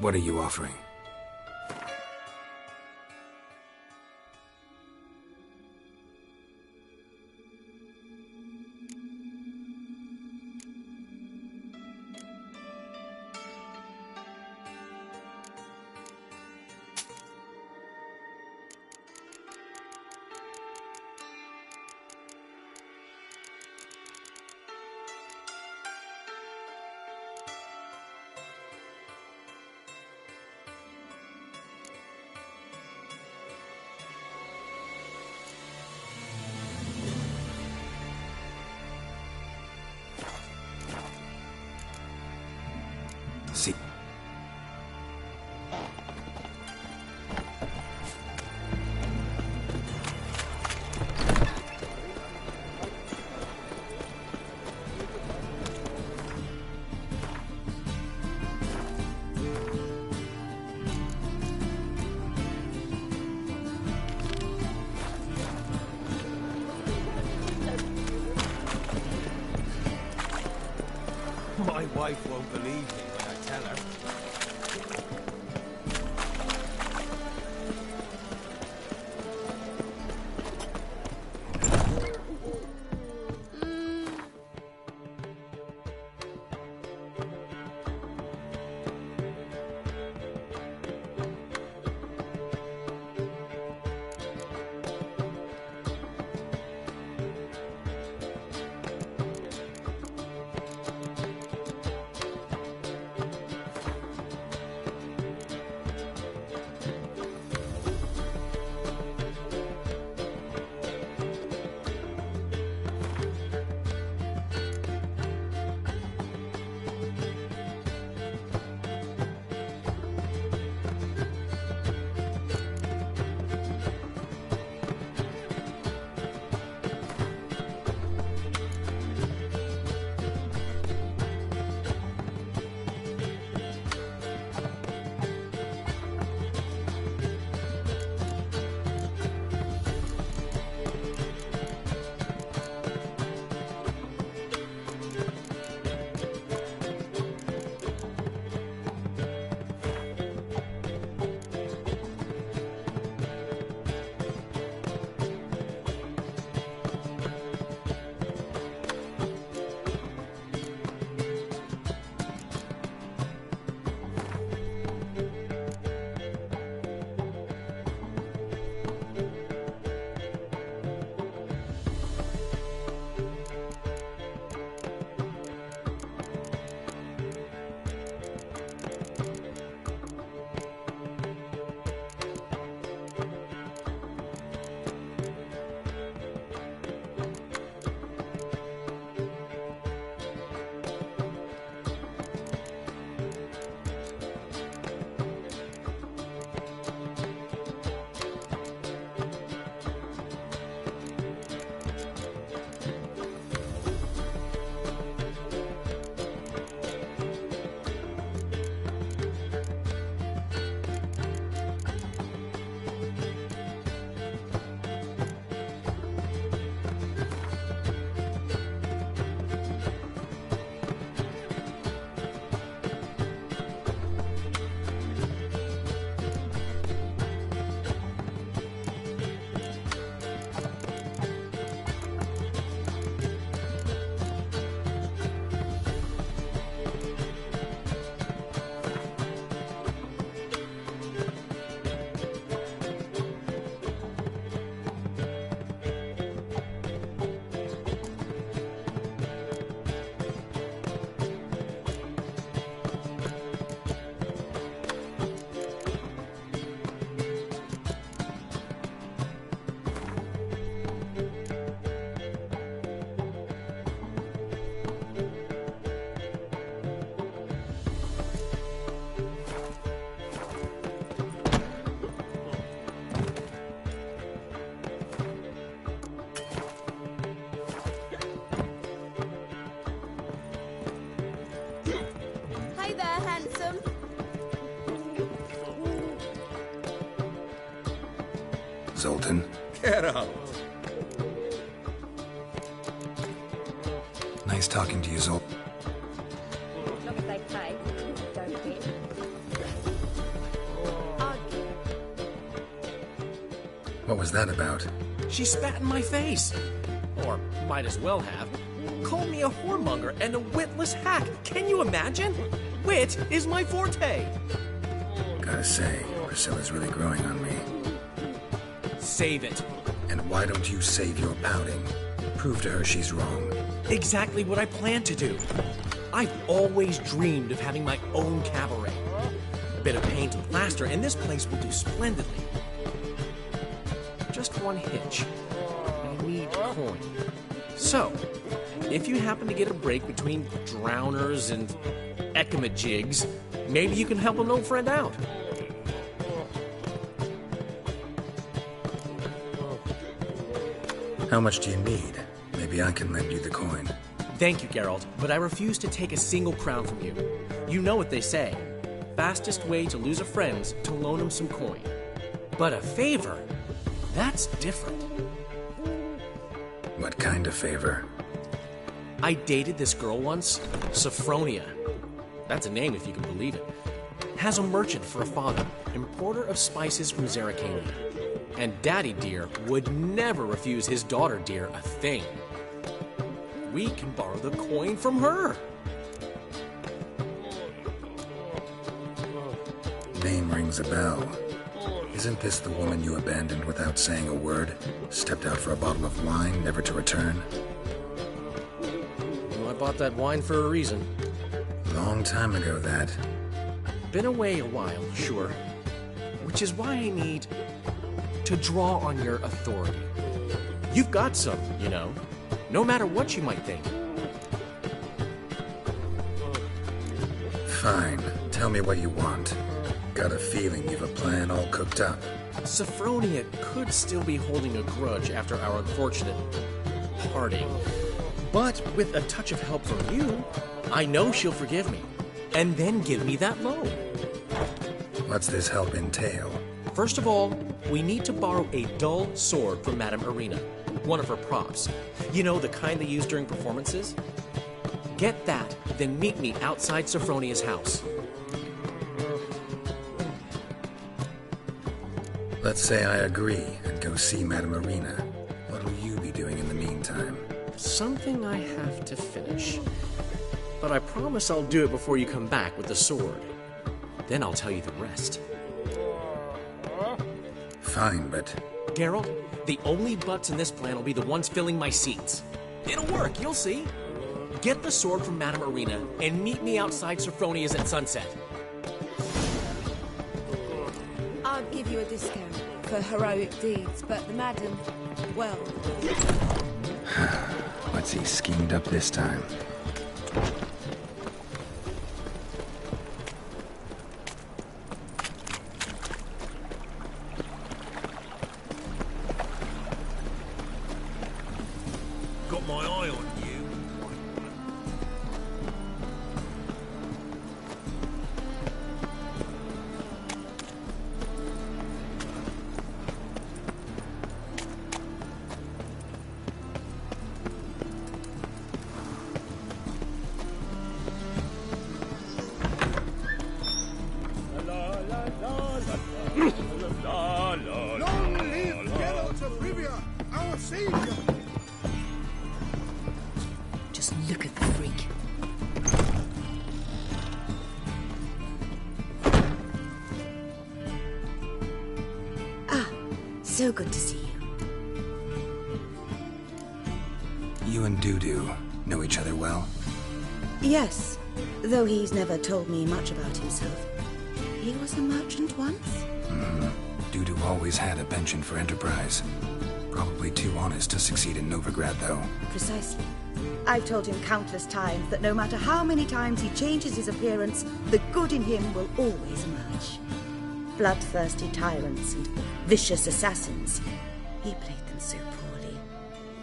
What are you offering? See. My wife won't believe me when I tell her. Zoltan. Get out. Nice talking to you, Zoltan. As long as they pay, don't hit. What was that about? She spat in my face. Or might as well have. Called me a whoremonger and a witless hack. Can you imagine? Wit is my forte. Gotta say, Priscilla's really growing on me. Save it. And why don't you save your pouting? Prove to her she's wrong. Exactly what I plan to do. I've always dreamed of having my own cabaret. A bit of paint and plaster, and this place will do splendidly. Just one hitch. I need coin. So, if you happen to get a break between drowners and ecamajigs, maybe you can help an old friend out. How much do you need? Maybe I can lend you the coin. Thank you, Geralt, but I refuse to take a single crown from you. You know what they say. Fastest way to lose a friend's to loan him some coin. But a favor? That's different. What kind of favor? I dated this girl once, Sophronia. That's a name if you can believe it. Has a merchant for a father, importer of spices from Zerrikania. And Daddy Dear would never refuse his daughter Dear a thing. We can borrow the coin from her. Name rings a bell. Isn't this the woman you abandoned without saying a word? Stepped out for a bottle of wine, never to return? Well, I bought that wine for a reason. Long time ago, that. Been away a while, sure. Which is why I need to draw on your authority. You've got some, you know. No matter what you might think. Fine. Tell me what you want. Got a feeling you've a plan all cooked up. Sophronia could still be holding a grudge after our unfortunate parting. But with a touch of help from you, I know she'll forgive me. And then give me that loan. What's this help entail? First of all, we need to borrow a dull sword from Madame Irina, one of her props. You know, the kind they use during performances? Get that, then meet me outside Sophronia's house. Let's say I agree and go see Madame Irina. What'll you be doing in the meantime? Something I have to finish. But I promise I'll do it before you come back with the sword. Then I'll tell you the rest. Fine, but... Geralt, the only butts in this plan will be the ones filling my seats. It'll work, you'll see. Get the sword from Madame Irina and meet me outside Sophronia's at sunset. I'd give you a discount for heroic deeds, but the madam, well... What's he schemed up this time? Got my eye on you. Long live Geralt of Rivia, our savior! Just look at the freak. Ah, so good to see you. You and Dudu know each other well? Yes, though he's never told me much about himself. He was a merchant once? Dudu always had a penchant for enterprise. Probably too honest to succeed in Novigrad, though. Precisely. I've told him countless times that no matter how many times he changes his appearance, the good in him will always emerge. Bloodthirsty tyrants and vicious assassins. He played them so poorly.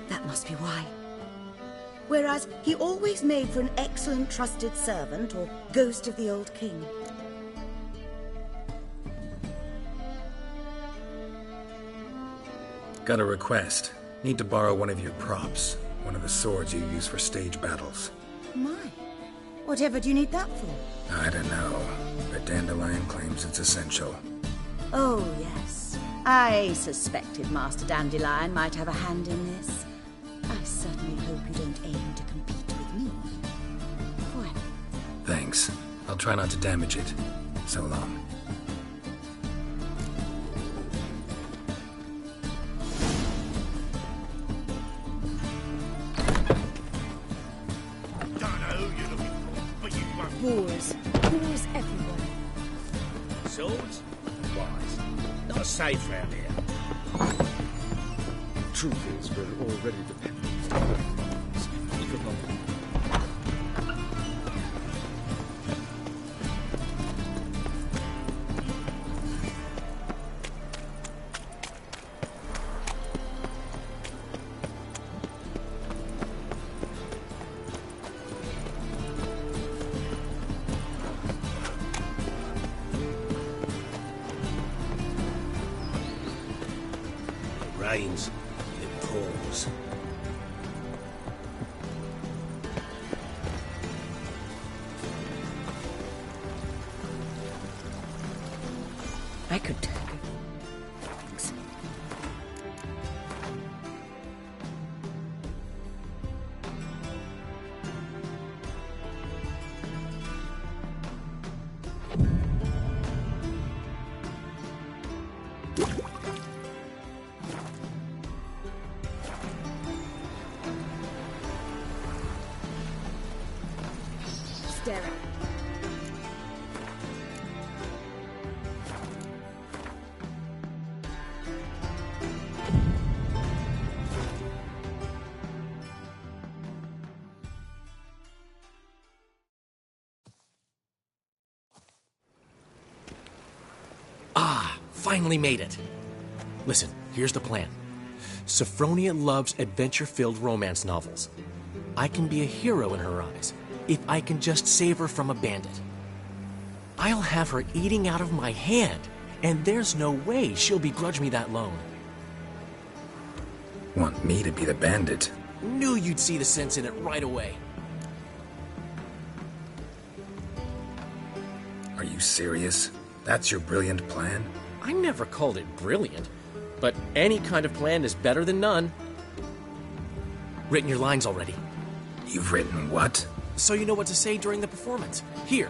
That must be why. Whereas he always made for an excellent trusted servant or ghost of the old king. Got a request. Need to borrow one of your props. One of the swords you use for stage battles. My, whatever do you need that for? I don't know, but Dandelion claims it's essential. Oh, yes. I suspected Master Dandelion might have a hand in this. I certainly hope you don't aim to compete with me. Forever. Thanks. I'll try not to damage it. So long. Don't know who you're looking for, but you won't. Wars. Wars everywhere. Swords? Wise. Not safe round here. Truth is, we're already dependent on weapons. Even longer. Rains. It pours. I could take it. Thanks. Stare at. Finally made it. Listen, here's the plan. Sophronia loves adventure-filled romance novels. I can be a hero in her eyes if I can just save her from a bandit. I'll have her eating out of my hand, and there's no way she'll begrudge me that loan. Want me to be the bandit? Knew you'd see the sense in it right away. Are you serious? That's your brilliant plan? I never called it brilliant, but any kind of plan is better than none. Written your lines already, You've written what? so you know what to say during the performance. Here,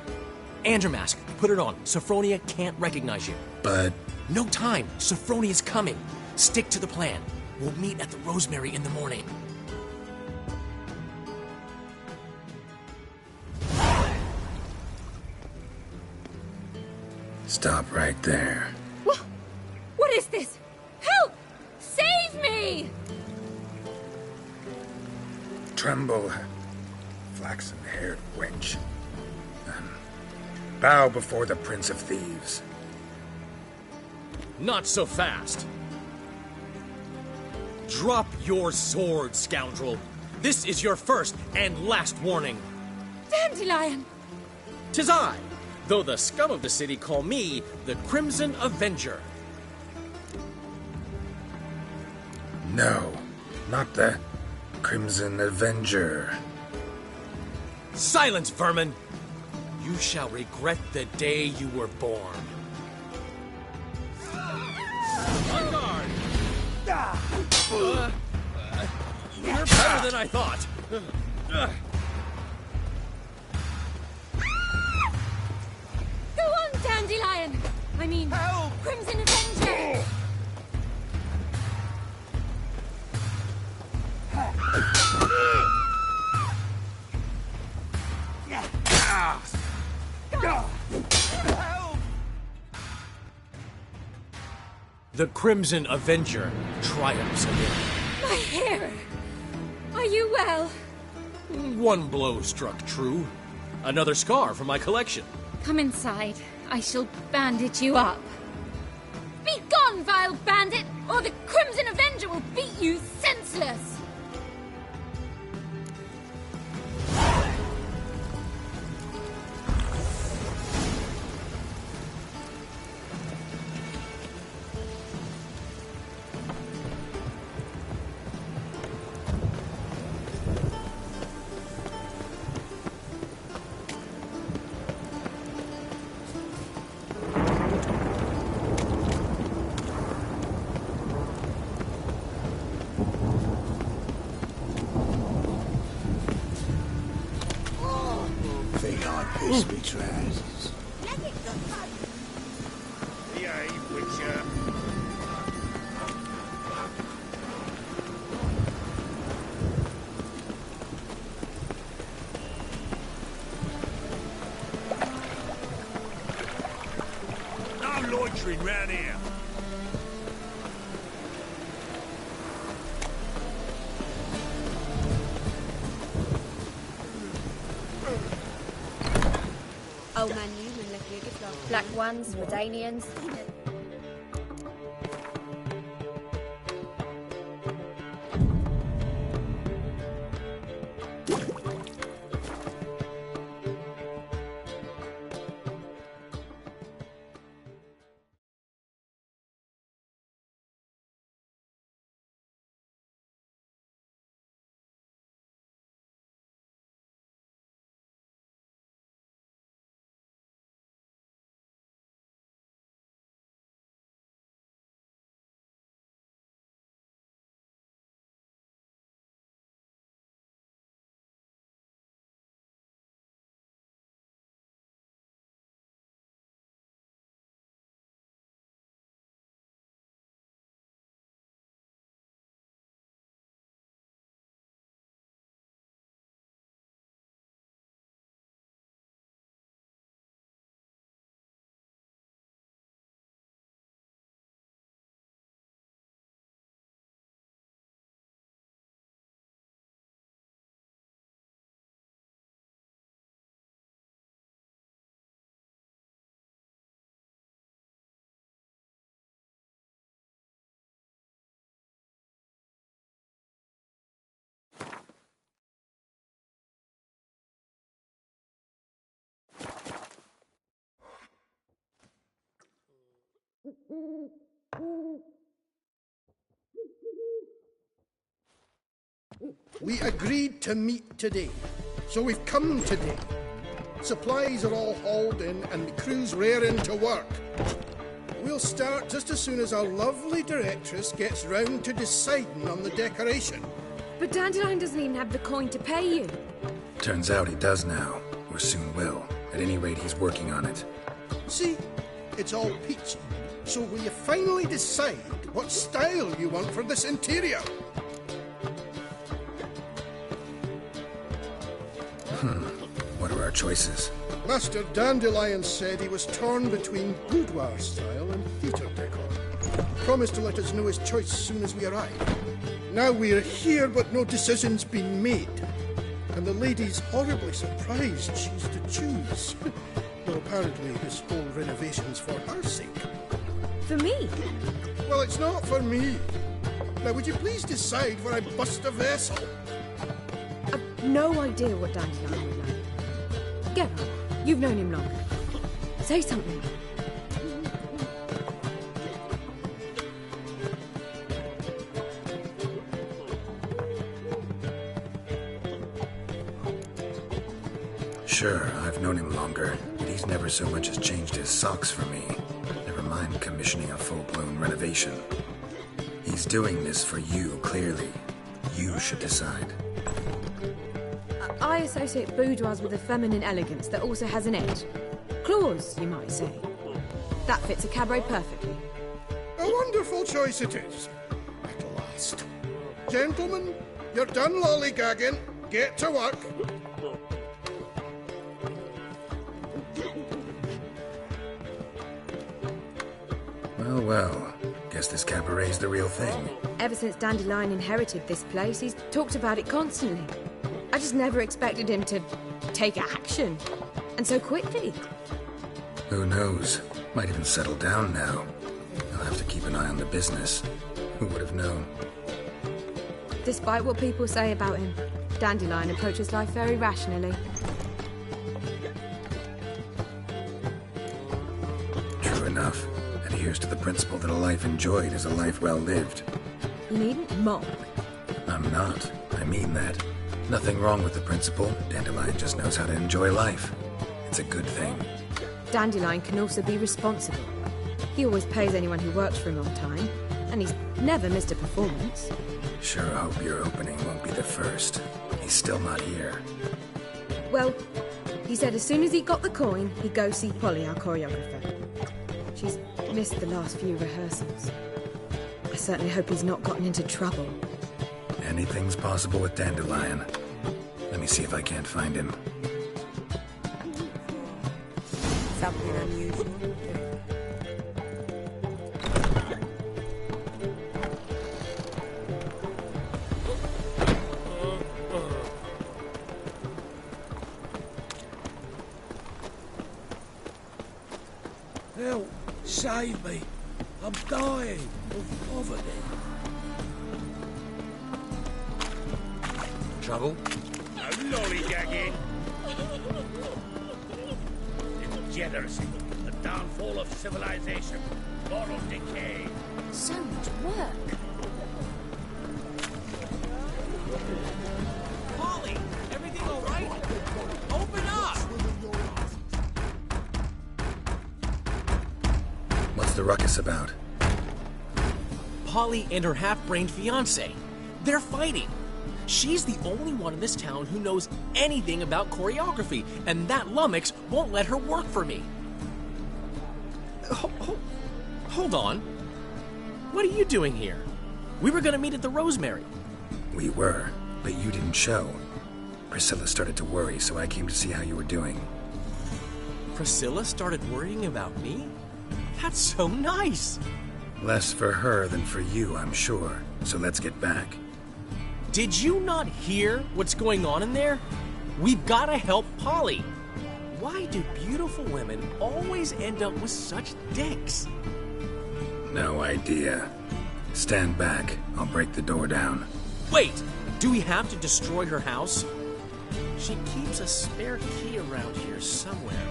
and your mask. Put it on. Sophronia can't recognize you. But No time. Sophronia's coming. Stick to the plan. We'll meet at the Rosemary in the morning. stop right there. What is this? Help! Save me! Tremble, flaxen-haired wench. Bow before the Prince of Thieves. Not so fast. Drop your sword, scoundrel. This is your first and last warning. Dandelion! 'Tis I, though the scum of the city call me the Crimson Avenger. No, not the Crimson Avenger. Silence, vermin! You shall regret the day you were born. On guard! You're better than I thought. Go on, Dandelion! I mean, Crimson Avenger! The Crimson Avenger triumphs again. My hero! Are you well? One blow struck true. Another scar from my collection. Come inside. I shall bandage you up. Be gone, vile bandit, or the Crimson Avenger will beat you senseless! Kiss me trousers. Behave, Witcher. No loitering round here. Old man Newman left you a gift last Black ones, Redanians. We agreed to meet today, so we've come today. Supplies are all hauled in and the crew's raring to work. We'll start just as soon as our lovely directress gets round to deciding on the decoration. But Dandelion doesn't even have the coin to pay you. Turns out he does now, or soon will. At any rate, he's working on it. See, it's all peachy. So will you finally decide what style you want for this interior? What are our choices? Master Dandelion said he was torn between boudoir style and theatre decor. Promised to let us know his choice as soon as we arrive. Now we're here, but no decision's been made. And the lady's horribly surprised she's to choose. Though apparently this whole renovation's for her sake. For me? Well, it's not for me. Now, would you please decide where I bust a vessel? I've no idea what Dandelion would like. Get up. You've known him longer. Say something. Sure, I've known him longer, but he's never so much as changed his socks for me. Never mind commissioning a full-blown renovation. He's doing this for you, clearly. You should decide. I associate boudoirs with a feminine elegance that also has an edge. Claws, you might say. That fits a cabaret perfectly. A wonderful choice it is. At last. Gentlemen, you're done lollygagging. Get to work. Well, well. Guess this cabaret's the real thing. Ever since Dandelion inherited this place, he's talked about it constantly. I just never expected him to take action. And so quickly. Who knows? Might even settle down now. I'll have to keep an eye on the business. Who would have known? Despite what people say about him, Dandelion approaches life very rationally. True enough. Adheres to the principle that a life enjoyed is a life well lived. You needn't mock. I'm not. I mean that. Nothing wrong with the principle. Dandelion just knows how to enjoy life. It's a good thing. Dandelion can also be responsible. He always pays anyone who works for him on time, and he's never missed a performance. Sure hope your opening won't be the first. He's still not here. Well, He said as soon as he got the coin, he'd go see Polly, our choreographer. She's missed the last few rehearsals. I certainly hope he's not gotten into trouble. Anything's possible with Dandelion. Let me see if I can't find him. Something unusual. Help! Save me! I'm dying of poverty. Trouble? No lollygagging! Degeneracy, the downfall of civilization, moral decay. So much work. Polly, everything all right? Open up! What's the ruckus about? Polly and her half-brained fiancé. They're fighting. She's the only one in this town who knows anything about choreography, and that lummox won't let her work for me. Hold on. What are you doing here? We were gonna meet at the Rosemary. We were, but you didn't show. Priscilla started to worry, so I came to see how you were doing. Priscilla started worrying about me? That's so nice! Less for her than for you, I'm sure. So let's get back. Did you not hear what's going on in there? We've gotta help Polly. Why do beautiful women always end up with such dicks? No idea. Stand back. I'll break the door down. Wait! Do we have to destroy her house? She keeps a spare key around here somewhere.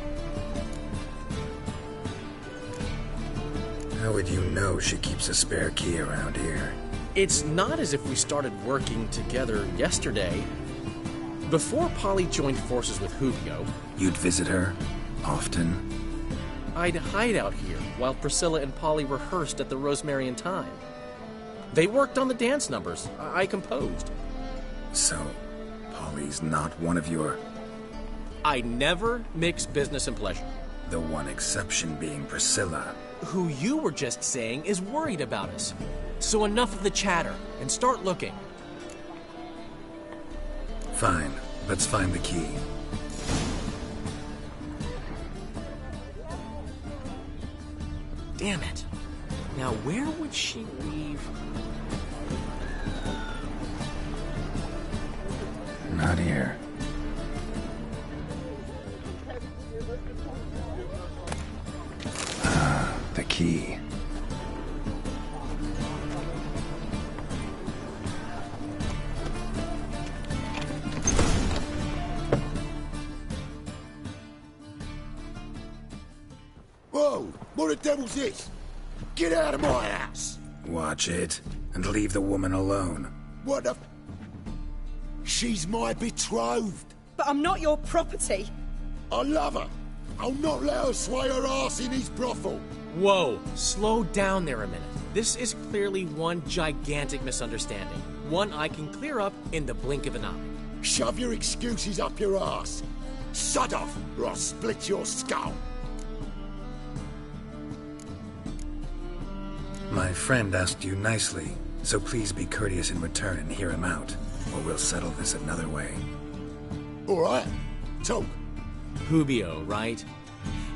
How would you know she keeps a spare key around here? It's not as if we started working together yesterday. Before Polly joined forces with Hubio, You'd visit her? Often? I'd hide out here while Priscilla and Polly rehearsed at the Rosemary in Time. They worked on the dance numbers. I composed. So, Polly's not one of your... I never mix business and pleasure. The one exception being Priscilla. Who you were just saying is worried about us. So enough of the chatter, and start looking. Fine. Let's find the key. Damn it. Now where would she leave? Not here. Ah, the key. Whoa! What the devil's this? Get out of my house! Watch it, and leave the woman alone. What the... She's my betrothed. But I'm not your property. I love her. I'll not let her sway her ass in his brothel. Whoa, slow down there a minute. This is clearly one gigantic misunderstanding. One I can clear up in the blink of an eye. Shove your excuses up your ass. Sod off, or I'll split your skull. My friend asked you nicely, so please be courteous in return and hear him out, or we'll settle this another way. All right, talk. Hubio, right?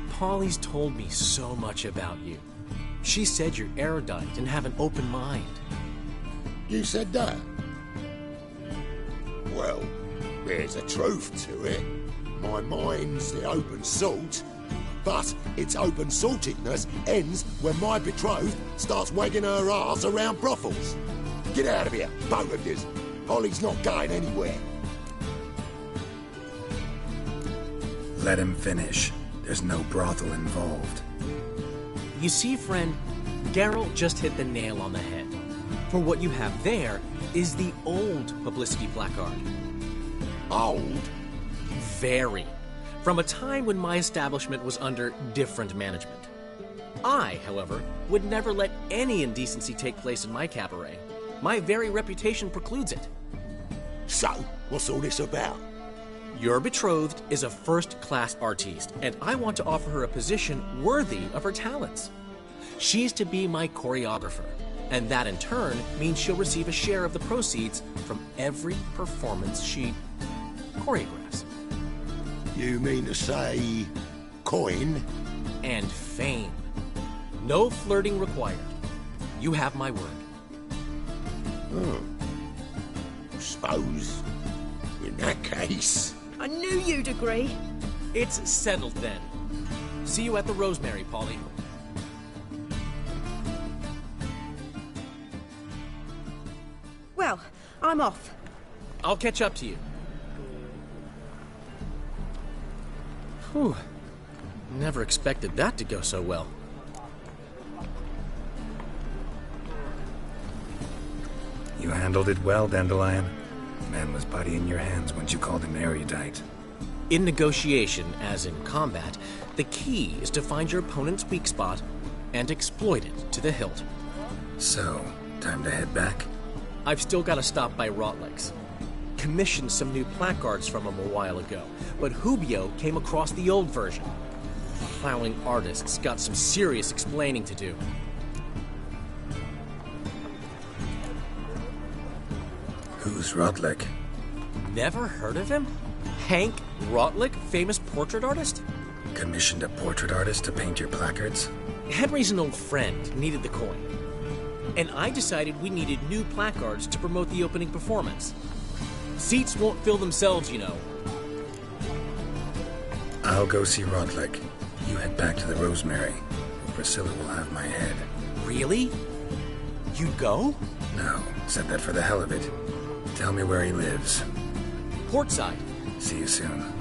Polly's told me so much about you. She said you're erudite and have an open mind. You said that? Well, there's a truth to it. My mind's the open salt, but its open saltedness ends when my betrothed starts wagging her ass around brothels. Get out of here, both of yous. Polly's not going anywhere. Let him finish. There's no brothel involved. You see, friend, Geralt just hit the nail on the head. For what you have there is the old publicity placard. Old? Very. From a time when my establishment was under different management. I, however, would never let any indecency take place in my cabaret. My very reputation precludes it. So, what's all this about? Your betrothed is a first-class artiste, and I want to offer her a position worthy of her talents. She's to be my choreographer, and that in turn means she'll receive a share of the proceeds from every performance she choreographs. You mean to say coin? And fame. No flirting required. You have my word. Suppose, in that case... I knew you'd agree. It's settled then. See you at the Rosemary, Polly. Well, I'm off. I'll catch up to you. Whew. Never expected that to go so well. You handled it well, Dandelion. Man was putty in your hands once you called him erudite. In negotiation, as in combat, the key is to find your opponent's weak spot and exploit it to the hilt. So, time to head back? I've still got to stop by Rotlick's. Commissioned some new placards from him a while ago, but Hubio came across the old version. Plowing artists got some serious explaining to do. Who's Rotlick? Never heard of him? Hank Rotlick, famous portrait artist? Commissioned a portrait artist to paint your placards? Henry's an old friend, needed the coin. And I decided we needed new placards to promote the opening performance. Seats won't fill themselves, you know. I'll go see Rotlick. You head back to the Rosemary, where Priscilla will have my head. Really? You'd go? No, said that for the hell of it. Tell me where he lives. Portside. See you soon.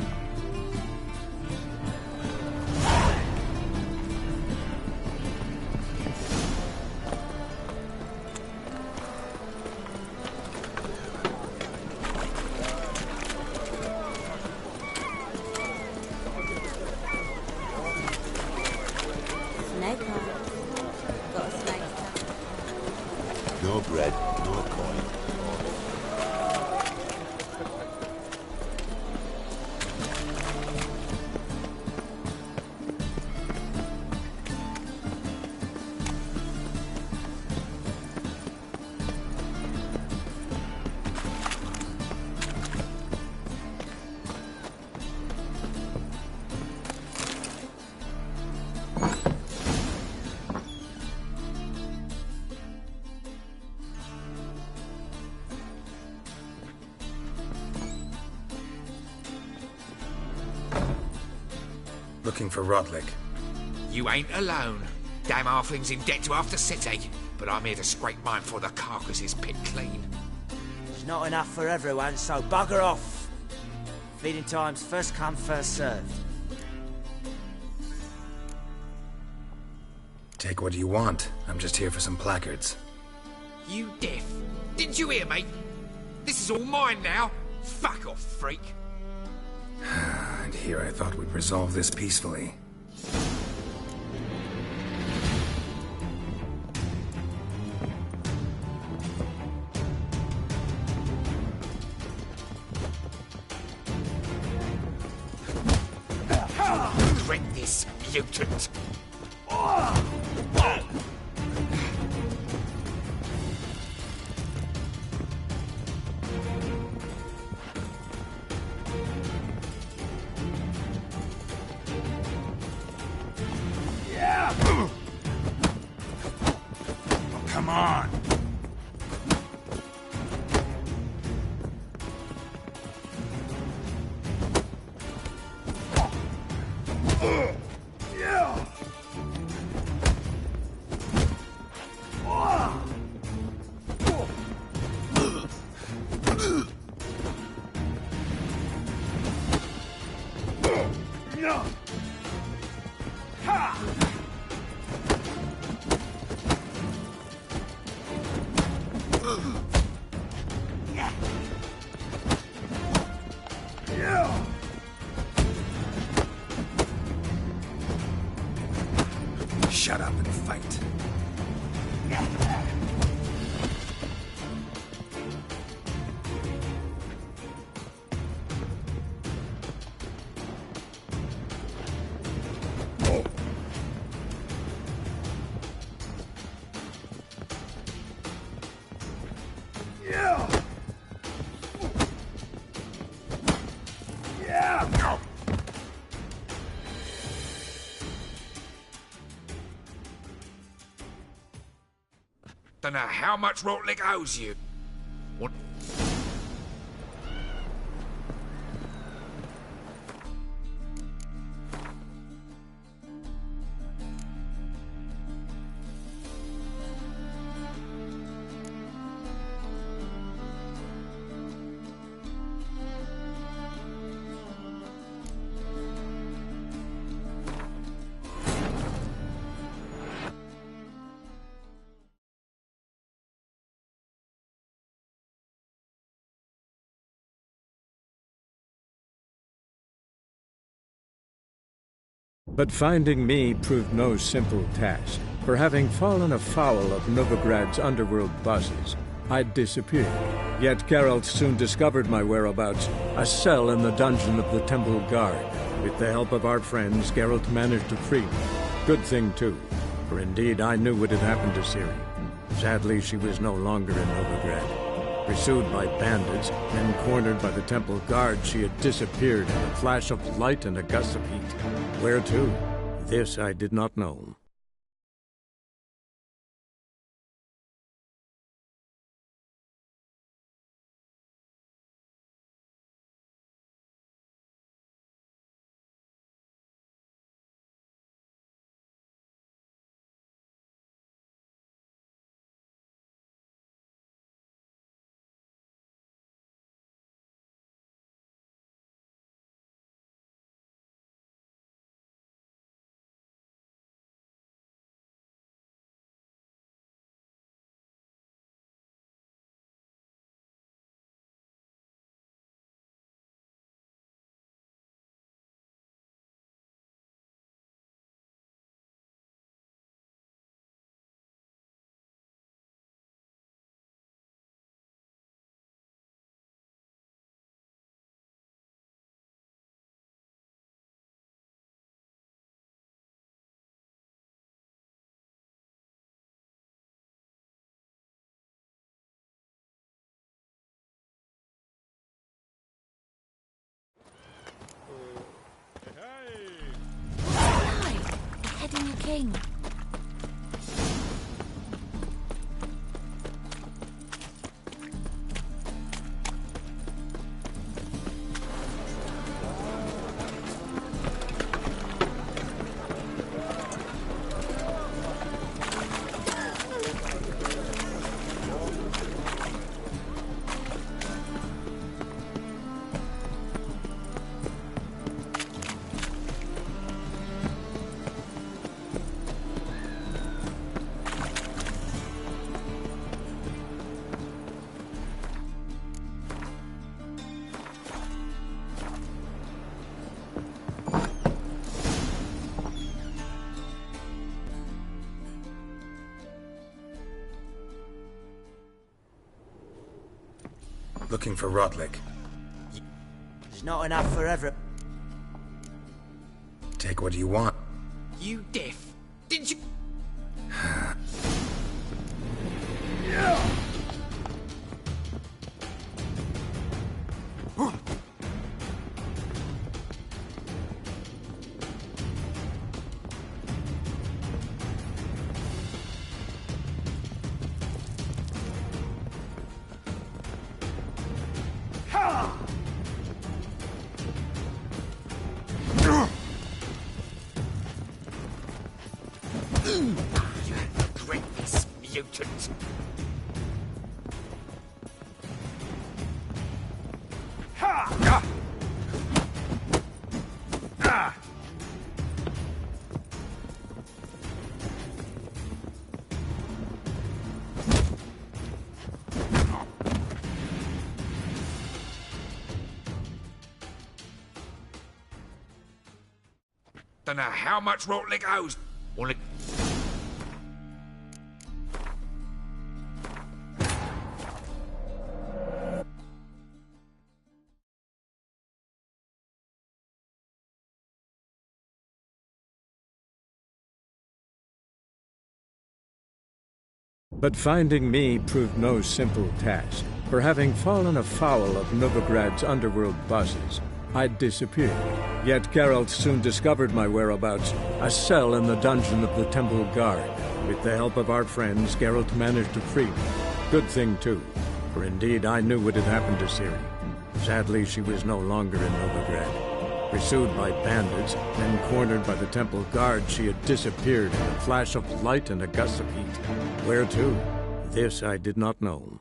Snake eye. Got a snake eye. No bread, no coin. Looking for Rotlick. You ain't alone. Damn halfling's in debt to half the city. But I'm here to scrape mine before the carcass is picked clean. There's not enough for everyone, so bugger off. Feeding time's first come, first served. Take what you want. I'm just here for some placards. You deaf? Didn't you hear me? This is all mine now. Fuck off, freak. And here I thought we'd resolve this peacefully. Regret this, mutant. Come on! Shut up and fight. Don't know how much Rotlick owes you. What? But finding me proved no simple task, for having fallen afoul of Novigrad's underworld bosses, I'd disappeared. Yet Geralt soon discovered my whereabouts, a cell in the dungeon of the Temple Guard. With the help of our friends, Geralt managed to free me. Good thing, too, for indeed I knew what had happened to Ciri. Sadly, she was no longer in Novigrad. Pursued by bandits, then cornered by the Temple Guard, she had disappeared in a flash of light and a gust of heat. Where to? This I did not know. Beheading a king. Looking for Rotlick. There's not enough for everyone. Take what you want. You deaf? Did you? Greatness, mutant. Don't know how much Rotlick owes. Wanna... But finding me proved no simple task, for having fallen afoul of Novigrad's underworld bosses, I'd disappeared. Yet Geralt soon discovered my whereabouts, a cell in the dungeon of the Temple Guard. With the help of our friends, Geralt managed to free me. Good thing, too, for indeed I knew what had happened to Ciri. Sadly, she was no longer in Novigrad. Pursued by bandits, then cornered by the temple guard, she had disappeared in a flash of light and a gust of heat. Where to? This I did not know.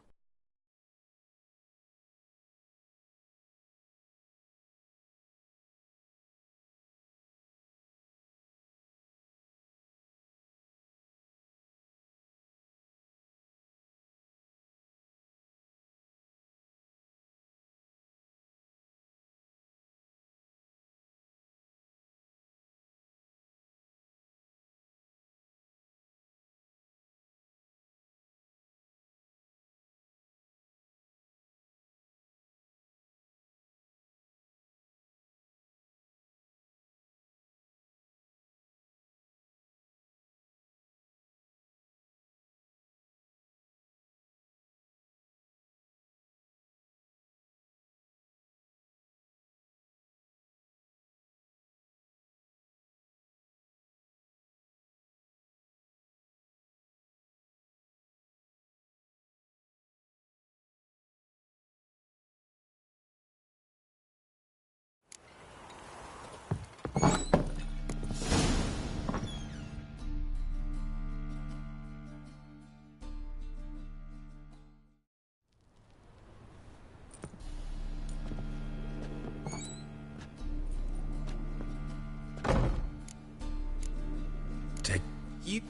You...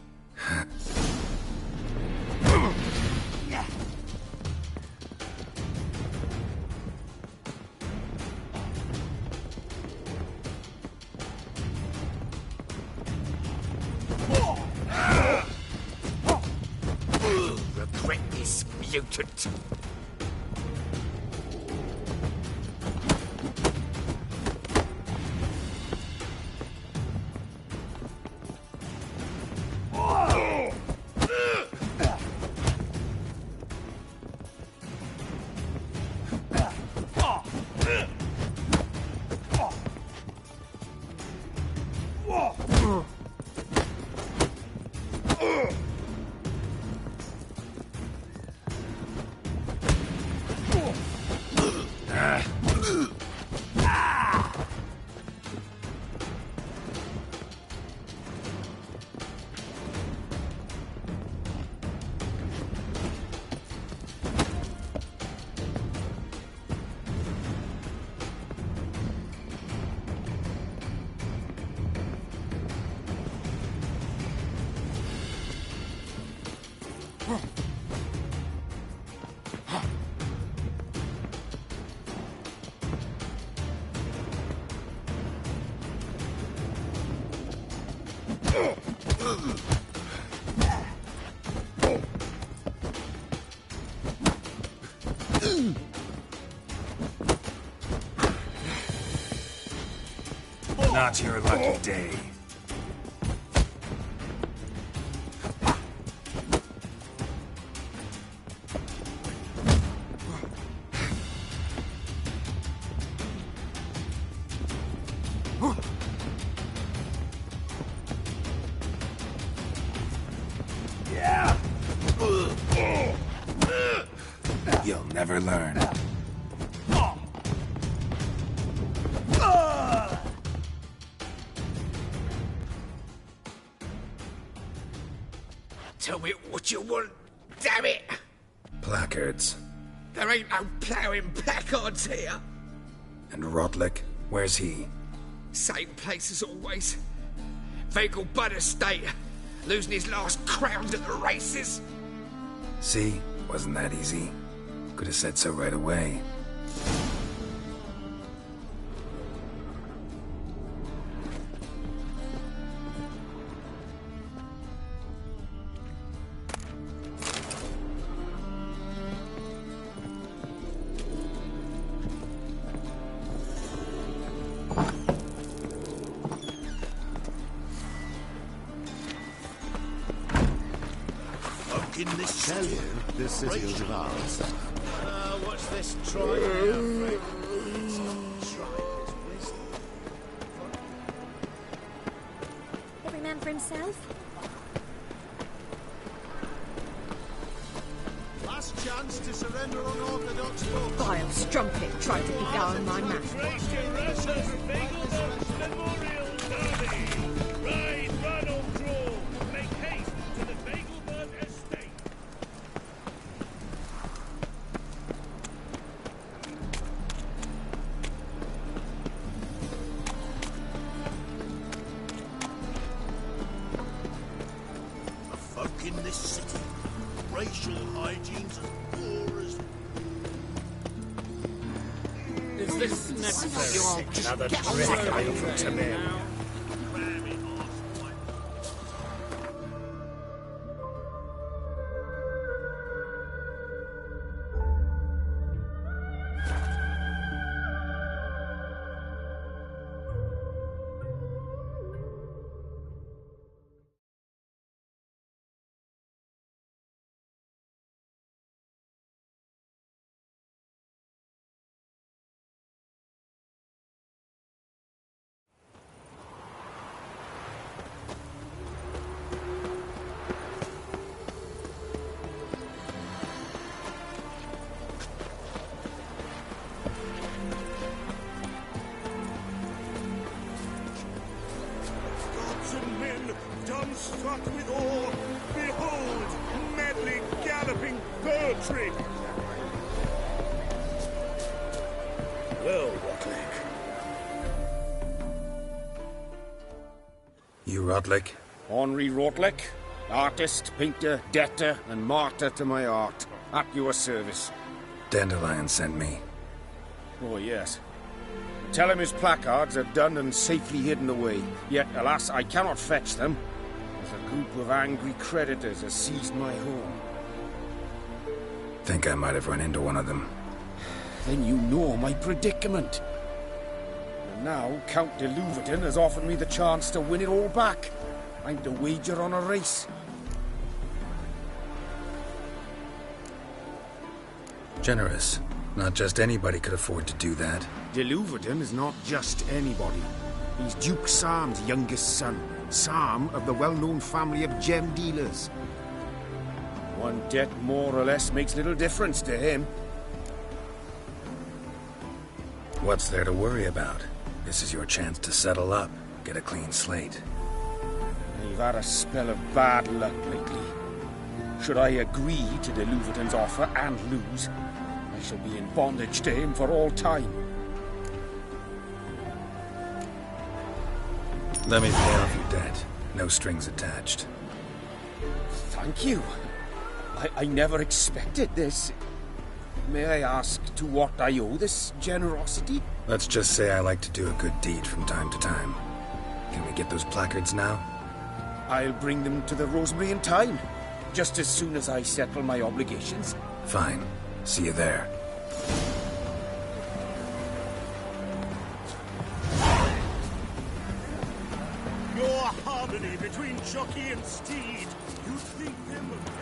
Regret this, mutant. Not your lucky day. You'll never learn. Tell me what you want, damn it! Placards. There ain't no ploughing placards here. And Rotlick, where's he? Same place as always. Vagel Bud Estate, losing his last crown at the races. See? Wasn't that easy? Could have said so right away. Tell you, this city is of ours. What's this trying here, Every man for himself? chance to surrender unorthodox folks. Vile strumpet tried to beguile my man. The folk in this city, racial hygiene's as poor as... Is this necessary? Another trick I put to men. Struck with awe, behold, medley galloping poetry. Well, Rotlick. You Rotlick? Henri Rotlick, artist, painter, debtor, and martyr to my art. At your service. Dandelion sent me. Oh, yes. Tell him his placards are done and safely hidden away. Yet, alas, I cannot fetch them. A group of angry creditors has seized my home. Think I might have run into one of them. Then you know my predicament. And now Count de Louverton has offered me the chance to win it all back. I'm to wager on a race. Generous. Not just anybody could afford to do that. De Louverton is not just anybody. He's Duke Sam's youngest son. Sam of the well-known family of gem dealers. One debt more or less makes little difference to him. What's there to worry about? This is your chance to settle up, get a clean slate. You've had a spell of bad luck lately. Should I agree to de Louverton's offer and lose, I shall be in bondage to him for all time. Let me pay off your debt. No strings attached. Thank you. I never expected this. May I ask to what I owe this generosity? Let's just say I like to do a good deed from time to time. Can we get those placards now? I'll bring them to the Rosemary in time. Just as soon as I settle my obligations. Fine. See you there. Your harmony between jockey and steed. You think them of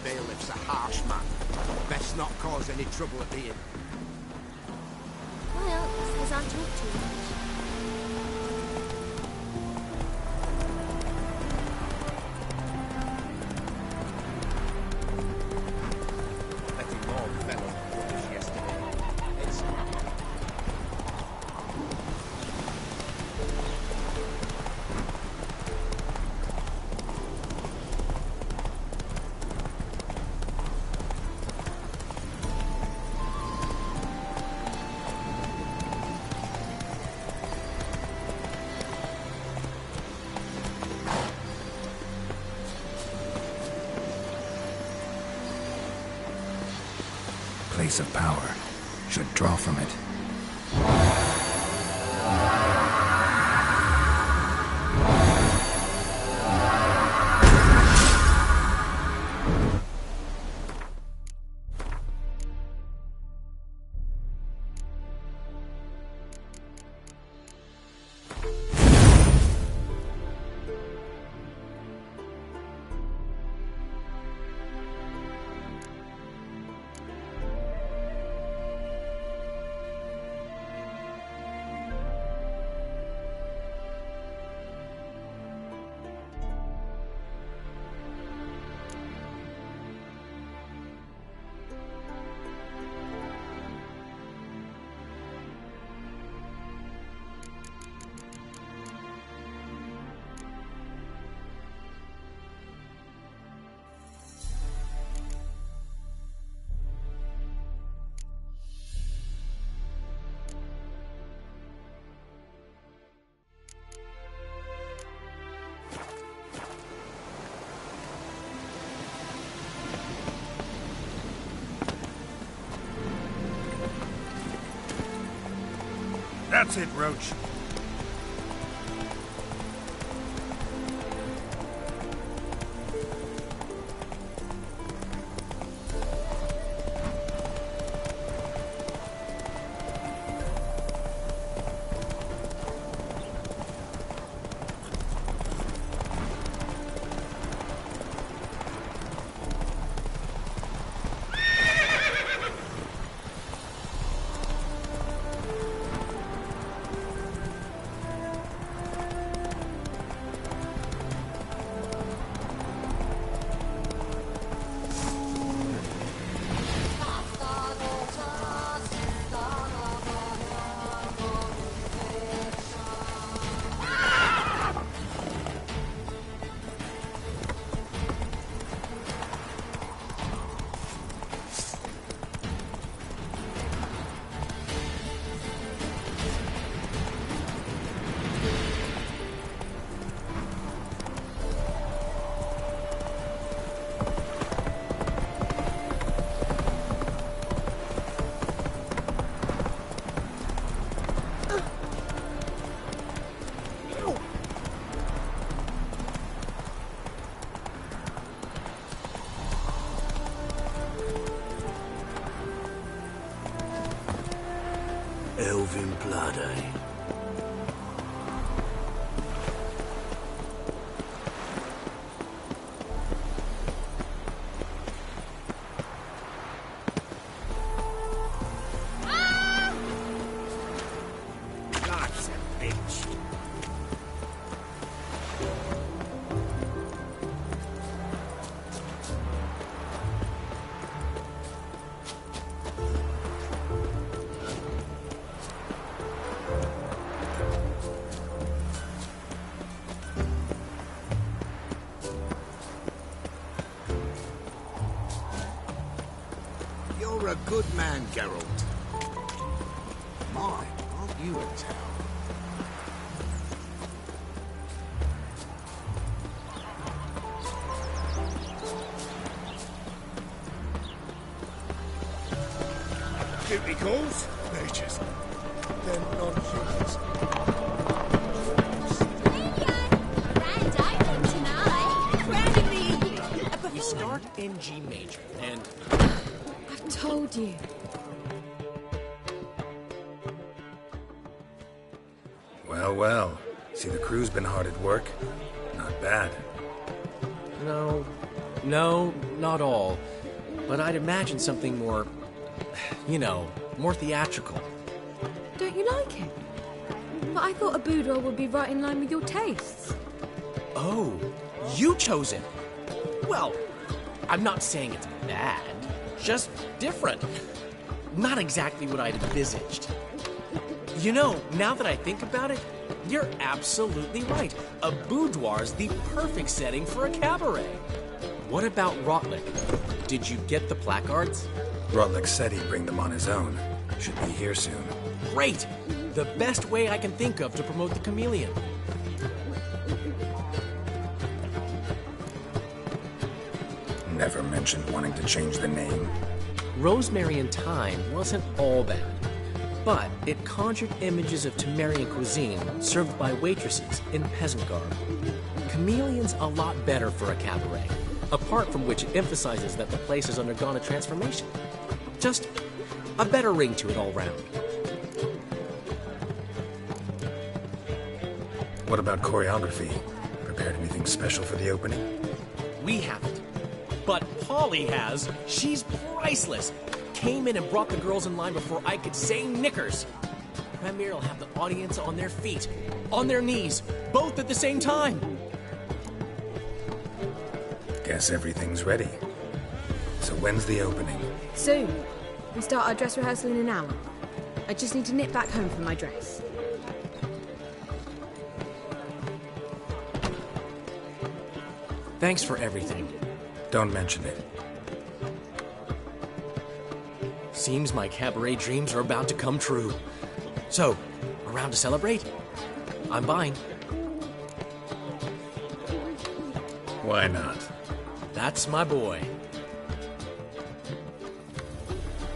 Bailiff's a harsh man. Best not cause any trouble at the inn. Well, says I talk too much. Letting more fellow rubbish yesterday. It's... Place of power. Should draw from it. That's it, Roach. Elven blood, eh? Life's a bitch. a good man, Geralt. My, aren't you a towel? Duty calls? Mages. They're non-humans. We start in G major, and... I've told you. Well, well. See, the crew's been hard at work. Not bad. No, not all. But I'd imagine something more, more theatrical. Don't you like it? But I thought a boudoir would be right in line with your tastes. Oh, you chose it. Well, I'm not saying it's bad, just different. Not exactly what I'd envisaged. Now that I think about it, you're absolutely right. A boudoir's the perfect setting for a cabaret. What about Rotlick? Did you get the placards? Rotlick said he'd bring them on his own. Should be here soon. Great! The best way I can think of to promote the chameleon. Never mentioned wanting to change the name. Rosemary and Thyme wasn't all bad, but it conjured images of Temerian cuisine served by waitresses in peasant garb. Chameleon's a lot better for a cabaret, apart from which it emphasizes that the place has undergone a transformation. Just a better ring to it all round. What about choreography? Prepared anything special for the opening? We haven't. But Polly has. She's priceless. Came in and brought the girls in line before I could say knickers. Premier will have the audience on their feet, on their knees, both at the same time. Guess everything's ready. So when's the opening? Soon. We start our dress rehearsal in an hour. I just need to nip back home for my dress. Thanks for everything. Don't mention it. Seems my cabaret dreams are about to come true. So, around to celebrate? I'm buying. Why not? That's my boy.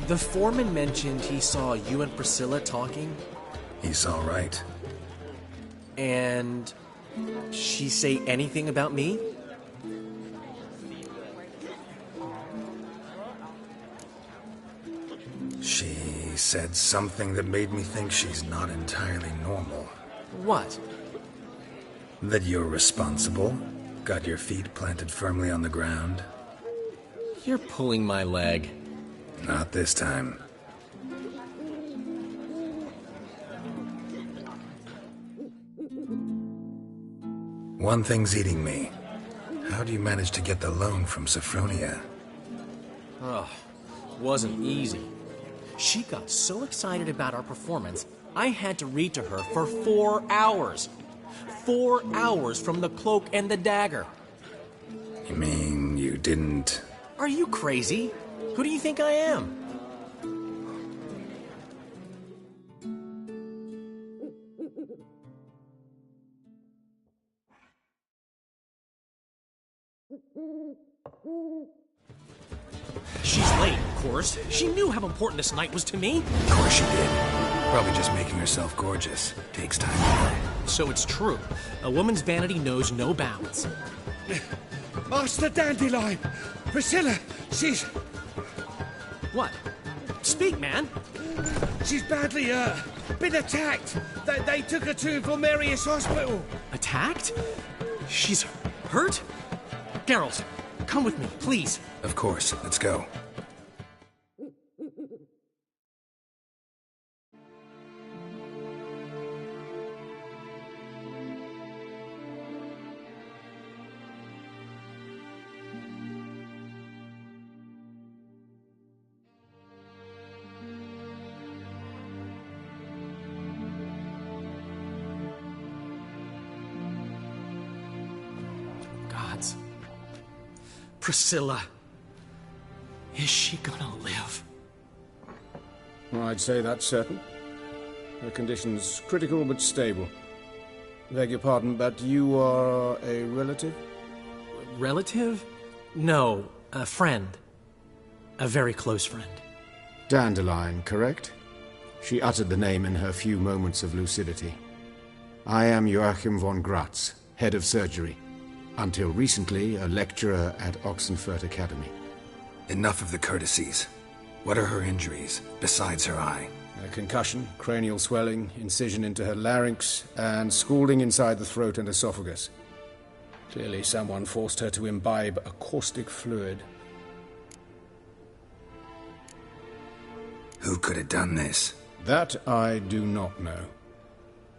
The foreman mentioned he saw you and Priscilla talking. He's all right. And she say anything about me? She said something that made me think she's not entirely normal. What? That you're responsible, got your feet planted firmly on the ground. You're pulling my leg. Not this time. One thing's eating me. How do you manage to get the loan from Sophronia? Ugh, wasn't easy. She got so excited about our performance, I had to read to her for 4 hours. 4 hours from the Cloak and the Dagger. You mean you didn't... Are you crazy? Who do you think I am? She's late, of course. She knew how important this night was to me. Of course she did. Probably just making herself gorgeous. Takes time. So it's true. A woman's vanity knows no bounds. Master Dandelion! Priscilla, she's... What? Speak, man. She's badly, been attacked. They took her to Valmerius Hospital. Attacked? She's hurt? Geralt, come with me, please. Of course. Let's go. Gods. Priscilla. Is she gonna live? I'd say that's certain. Her condition's critical but stable. Beg your pardon, but you are a relative? Relative? No, a friend. A very close friend. Dandelion, correct? She uttered the name in her few moments of lucidity. I am Joachim von Gratz, head of surgery. Until recently, a lecturer at Oxenfurt Academy. Enough of the courtesies. What are her injuries, besides her eye? A concussion, cranial swelling, incision into her larynx, and scalding inside the throat and esophagus. Clearly someone forced her to imbibe a caustic fluid. Who could have done this? That I do not know.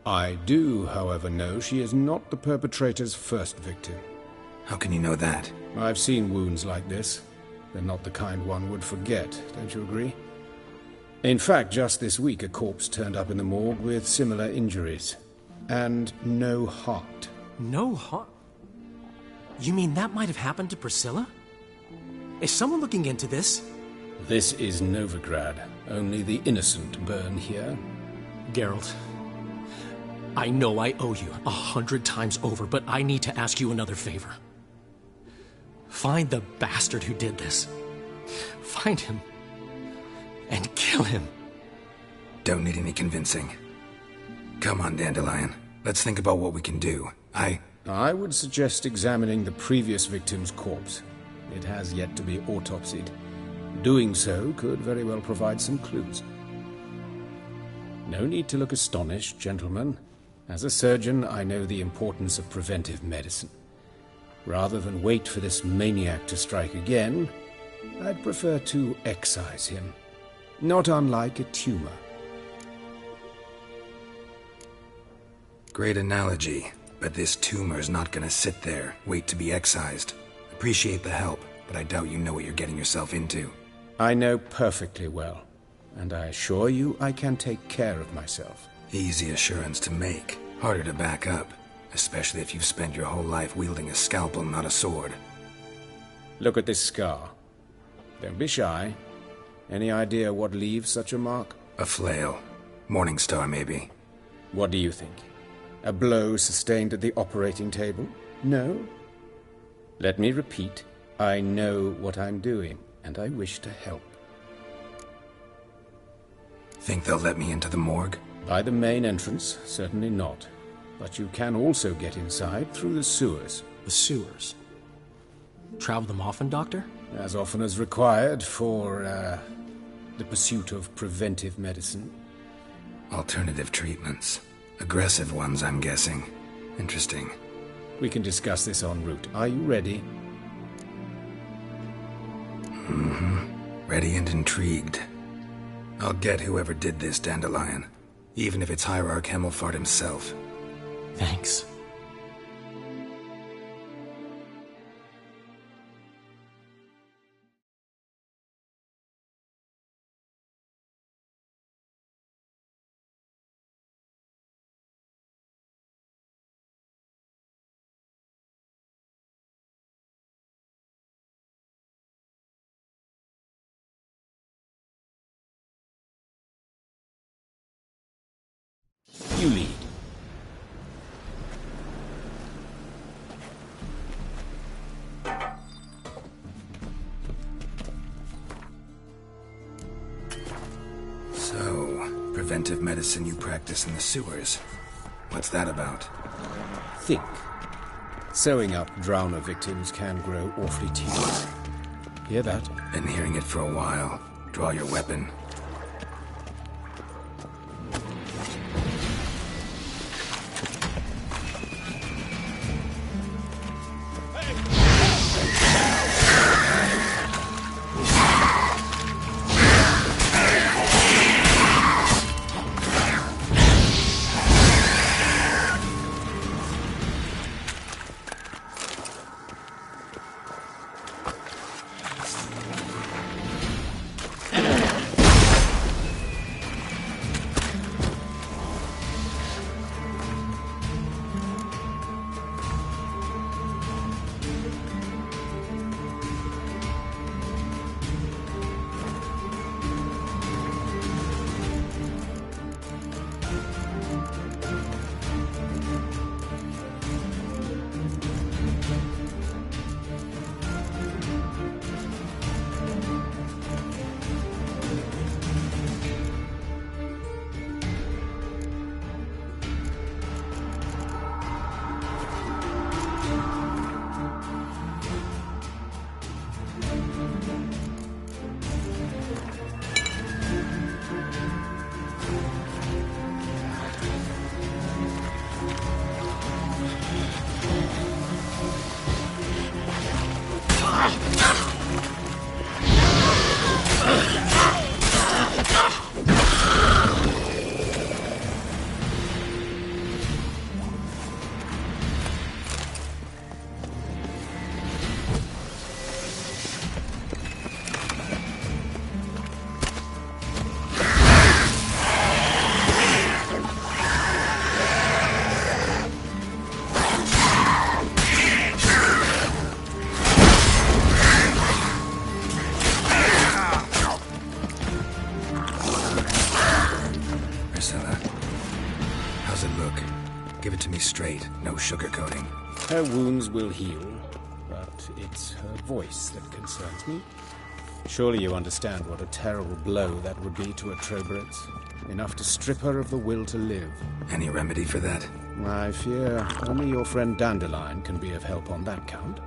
I do, however, know she is not the perpetrator's first victim. How can you know that? I've seen wounds like this. They're not the kind one would forget, don't you agree? In fact, just this week a corpse turned up in the morgue with similar injuries. And no heart. No heart? You mean that might have happened to Priscilla? Is someone looking into this? This is Novigrad. Only the innocent burn here. Geralt, I know I owe you 100 times over, but I need to ask you another favor. Find the bastard who did this. Find him. And kill him. Don't need any convincing. Come on, Dandelion. Let's think about what we can do. I would suggest examining the previous victim's corpse. It has yet to be autopsied. Doing so could very well provide some clues. No need to look astonished, gentlemen. As a surgeon, I know the importance of preventive medicine. Rather than wait for this maniac to strike again, I'd prefer to excise him. Not unlike a tumor. Great analogy, but this tumor's not gonna sit there, wait to be excised. Appreciate the help, but I doubt you know what you're getting yourself into. I know perfectly well, and I assure you I can take care of myself. Easy assurance to make, harder to back up, especially if you've spent your whole life wielding a scalpel, not a sword. Look at this scar. Don't be shy. Any idea what leaves such a mark? A flail. Morningstar, maybe. What do you think? A blow sustained at the operating table? No? Let me repeat. I know what I'm doing, and I wish to help. Think they'll let me into the morgue? By the main entrance, certainly not. But you can also get inside through the sewers. The sewers? Travel them often, Doctor? As often as required for, the pursuit of preventive medicine. Alternative treatments. Aggressive ones, I'm guessing. Interesting. We can discuss this en route. Are you ready? Ready and intrigued. I'll get whoever did this, Dandelion. Even if it's Hierarch Hemmelfart himself. Thanks. You lead. So, preventive medicine you practice in the sewers. What's that about? Think. Sewing up drowner victims can grow awfully tedious. Hear that? Been hearing it for a while. Draw your weapon. Sugarcoating. Her wounds will heal, but it's her voice that concerns me. Surely you understand what a terrible blow that would be to a Trobritz. Enough to strip her of the will to live. Any remedy for that? I fear only your friend Dandelion can be of help on that count.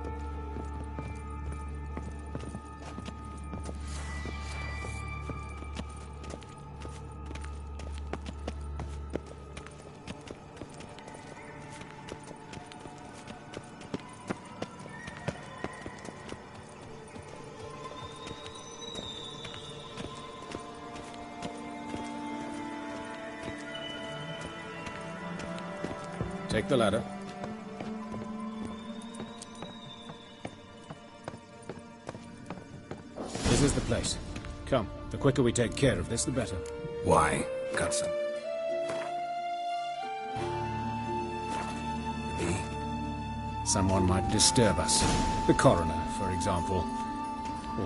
Take the ladder. This is the place. Come, the quicker we take care of this, the better. Why? Got some. Someone might disturb us. The coroner, for example.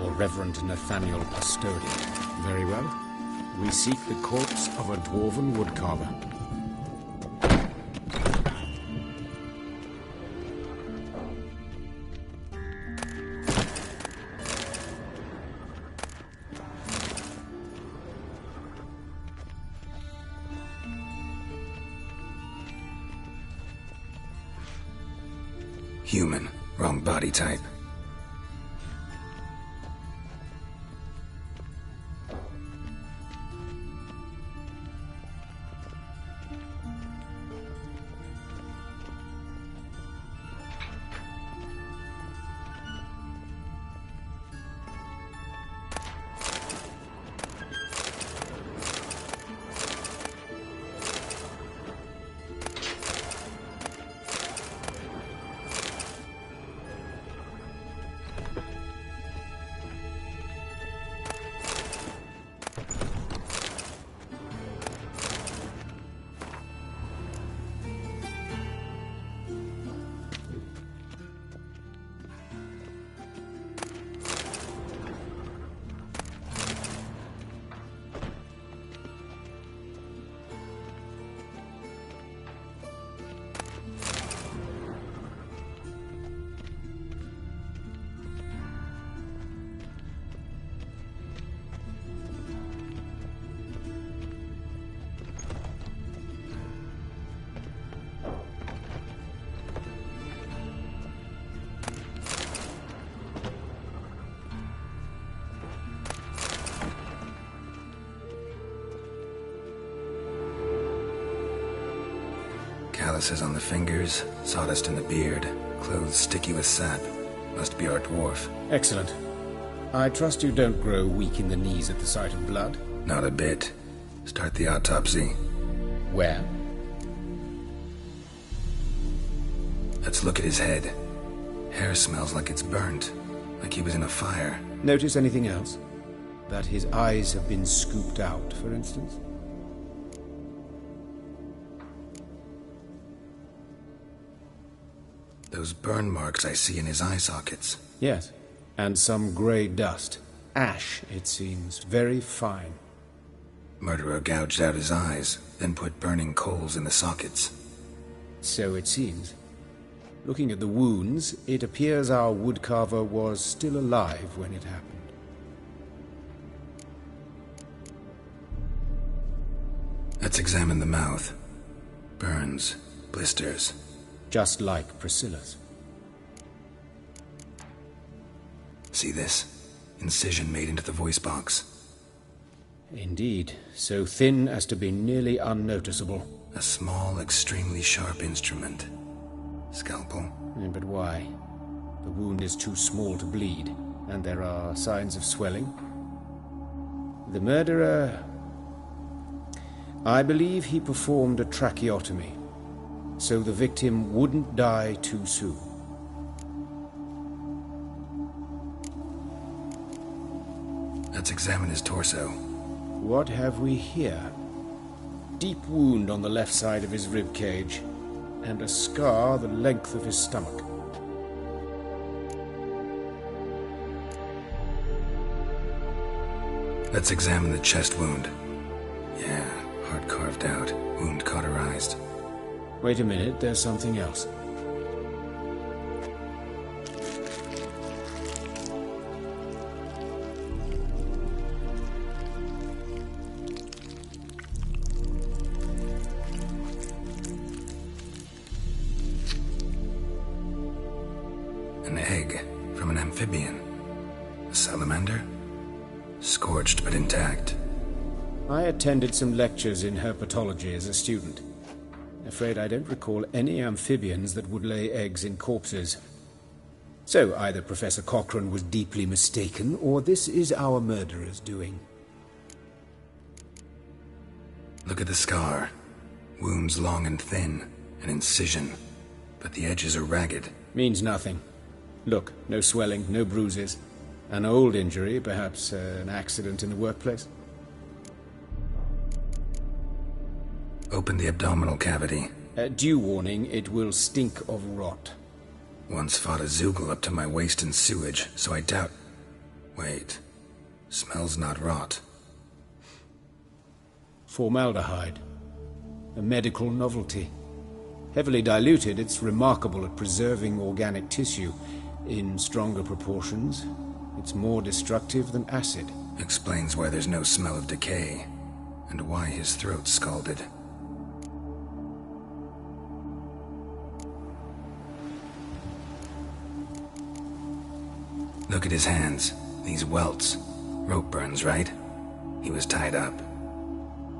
Or Reverend Nathaniel Pastodi. Very well. We seek the corpse of a dwarven woodcarver. Human. Wrong body type. Calluses on the fingers, sawdust in the beard, clothes sticky with sap. Must be our dwarf. Excellent. I trust you don't grow weak in the knees at the sight of blood? Not a bit. Start the autopsy. Where? Let's look at his head. Hair smells like it's burnt, like he was in a fire. Notice anything else? That his eyes have been scooped out, for instance? Those burn marks I see in his eye sockets. Yes, and some grey dust. Ash, it seems. Very fine. Murderer gouged out his eyes, then put burning coals in the sockets. So it seems. Looking at the wounds, it appears our woodcarver was still alive when it happened. Let's examine the mouth. Burns, blisters. Just like Priscilla's. See this? Incision made into the voice box. Indeed, so thin as to be nearly unnoticeable. A small, extremely sharp instrument. Scalpel? But why? The wound is too small to bleed, and there are signs of swelling. The murderer... I believe he performed a tracheotomy, so the victim wouldn't die too soon. Let's examine his torso. What have we here? Deep wound on the left side of his rib cage, and a scar the length of his stomach. Let's examine the chest wound. Yeah, heart carved out, wound cauterized. Wait a minute, there's something else. An egg from an amphibian. A salamander? Scorched but intact. I attended some lectures in herpetology as a student. Afraid I don't recall any amphibians that would lay eggs in corpses. So either Professor Cochrane was deeply mistaken, or this is our murderer's doing. Look at the scar. Wounds long and thin, an incision. But the edges are ragged. Means nothing. Look, no swelling, no bruises. An old injury, perhaps an accident in the workplace. Open the abdominal cavity. Due warning, it will stink of rot. Once fought a Zoogle up to my waist in sewage, so I doubt... Wait. Smells not rot. Formaldehyde. A medical novelty. Heavily diluted, it's remarkable at preserving organic tissue. In stronger proportions, it's more destructive than acid. Explains why there's no smell of decay, and why his throat's scalded. Look at his hands. These welts. Rope burns, right? He was tied up.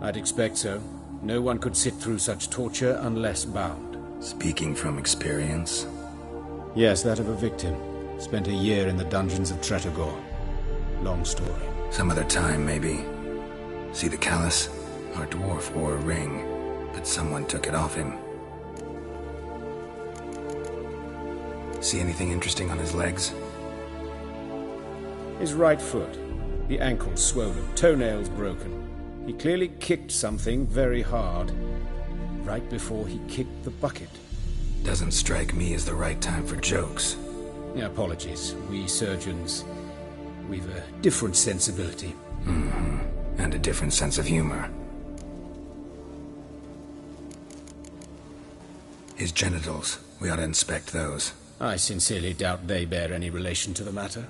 I'd expect so. No one could sit through such torture unless bound. Speaking from experience? Yes, that of a victim. Spent a year in the dungeons of Tretogor. Long story. Some other time, maybe. See the callus? Our dwarf wore a ring, but someone took it off him. See anything interesting on his legs? His right foot. The ankle swollen, toenails broken. He clearly kicked something very hard. Right before he kicked the bucket. Doesn't strike me as the right time for jokes. Apologies. We surgeons, we've a different sensibility. Mm-hmm. And a different sense of humor. His genitals. We ought to inspect those. I sincerely doubt they bear any relation to the matter.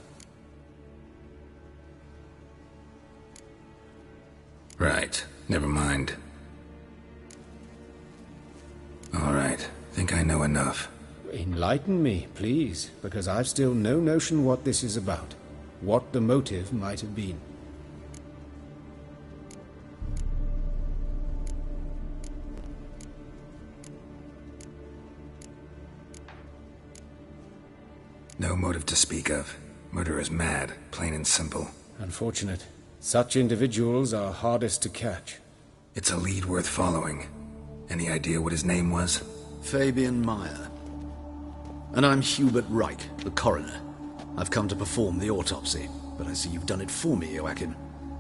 Right. Never mind. All right. Think I know enough. Enlighten me, please, because I've still no notion what this is about. What the motive might have been. No motive to speak of. Murder is mad, plain and simple. Unfortunate. Such individuals are hardest to catch. It's a lead worth following. Any idea what his name was? Fabian Meyer. And I'm Hubert Reich, the coroner. I've come to perform the autopsy, but I see you've done it for me, Joachim.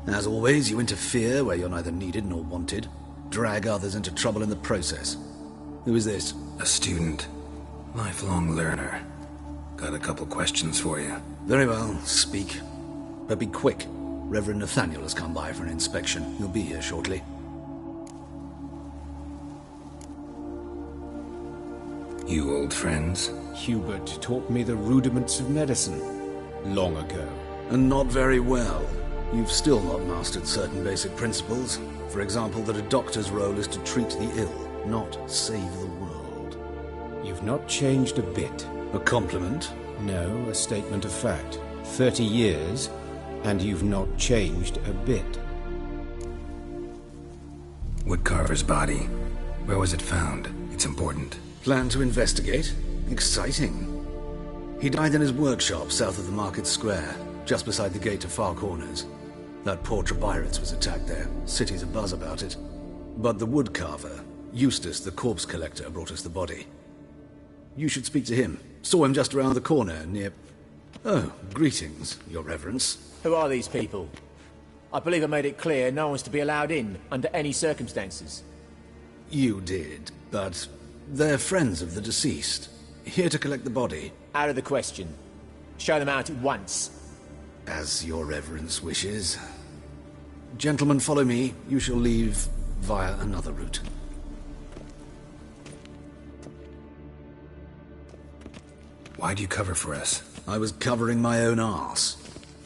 As always, you interfere where you're neither needed nor wanted. Drag others into trouble in the process. Who is this? A student. Lifelong learner. Got a couple questions for you. Very well, speak. But be quick. Reverend Nathaniel has come by for an inspection. He'll be here shortly. You old friends? Hubert taught me the rudiments of medicine. Long ago. And not very well. You've still not mastered certain basic principles. For example, that a doctor's role is to treat the ill, not save the world. You've not changed a bit. A compliment? No, a statement of fact. 30 years, and you've not changed a bit. Woodcarver's body. Where was it found? It's important. Plan to investigate? Exciting. He died in his workshop south of the market square, just beside the gate to Far Corners. That poor Trebirates was attacked there. City's abuzz about it. But the woodcarver, Eustace the corpse collector, brought us the body. You should speak to him. Saw him just around the corner near... Oh, greetings, your reverence. Who are these people? I believe I made it clear no one's to be allowed in, under any circumstances. You did, but they're friends of the deceased. Here to collect the body. Out of the question. Show them out at once. As your reverence wishes. Gentlemen, follow me. You shall leave via another route. Why'd you cover for us? I was covering my own arse.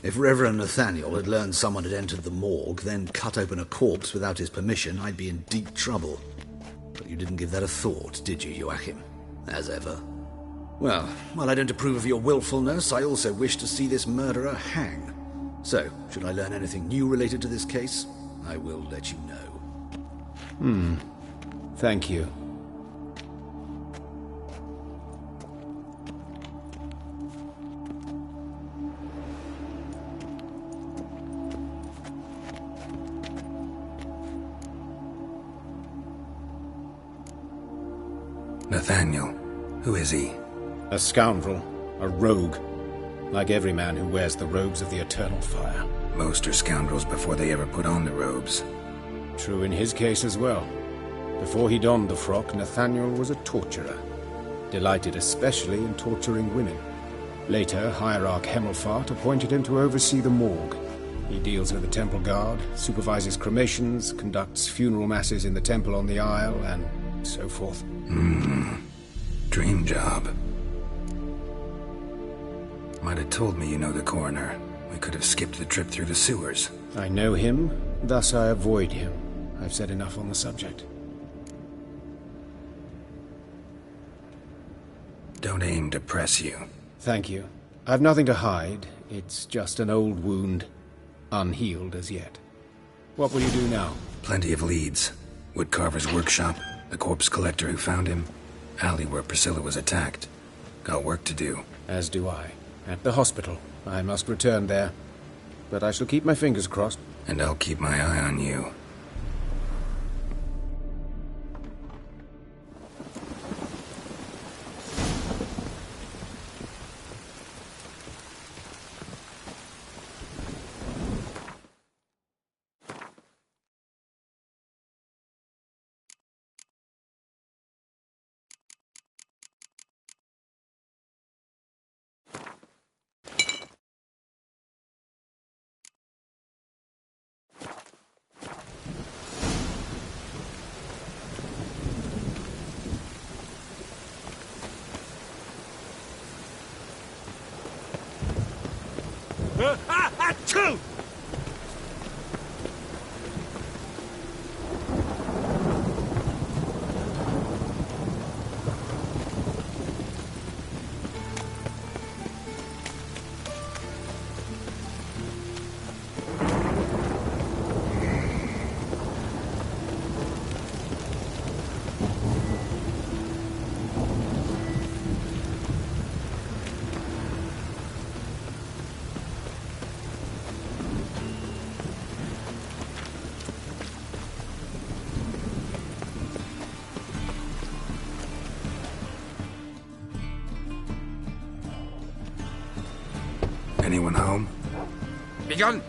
If Reverend Nathaniel had learned someone had entered the morgue, then cut open a corpse without his permission, I'd be in deep trouble. But you didn't give that a thought, did you, Joachim? As ever. Well, while I don't approve of your willfulness, I also wish to see this murderer hang. So, should I learn anything new related to this case, I will let you know. Thank you. Nathaniel. Who is he? A scoundrel. A rogue. Like every man who wears the robes of the Eternal Fire. Most are scoundrels before they ever put on the robes. True in his case as well. Before he donned the frock, Nathaniel was a torturer. Delighted especially in torturing women. Later, Hierarch Hemmelfart appointed him to oversee the morgue. He deals with the temple guard, supervises cremations, conducts funeral masses in the temple on the Isle, and so forth. Dream job. Might have told me you know the coroner. We could have skipped the trip through the sewers. I know him, thus I avoid him. I've said enough on the subject. Don't aim to press you. Thank you. I've nothing to hide. It's just an old wound, unhealed as yet. What will you do now? Plenty of leads. Woodcarver's workshop, the corpse collector who found him, alley where Priscilla was attacked. Got work to do. As do I. At the hospital. I must return there. But I shall keep my fingers crossed. And I'll keep my eye on you. Two! Anyone home? Begone,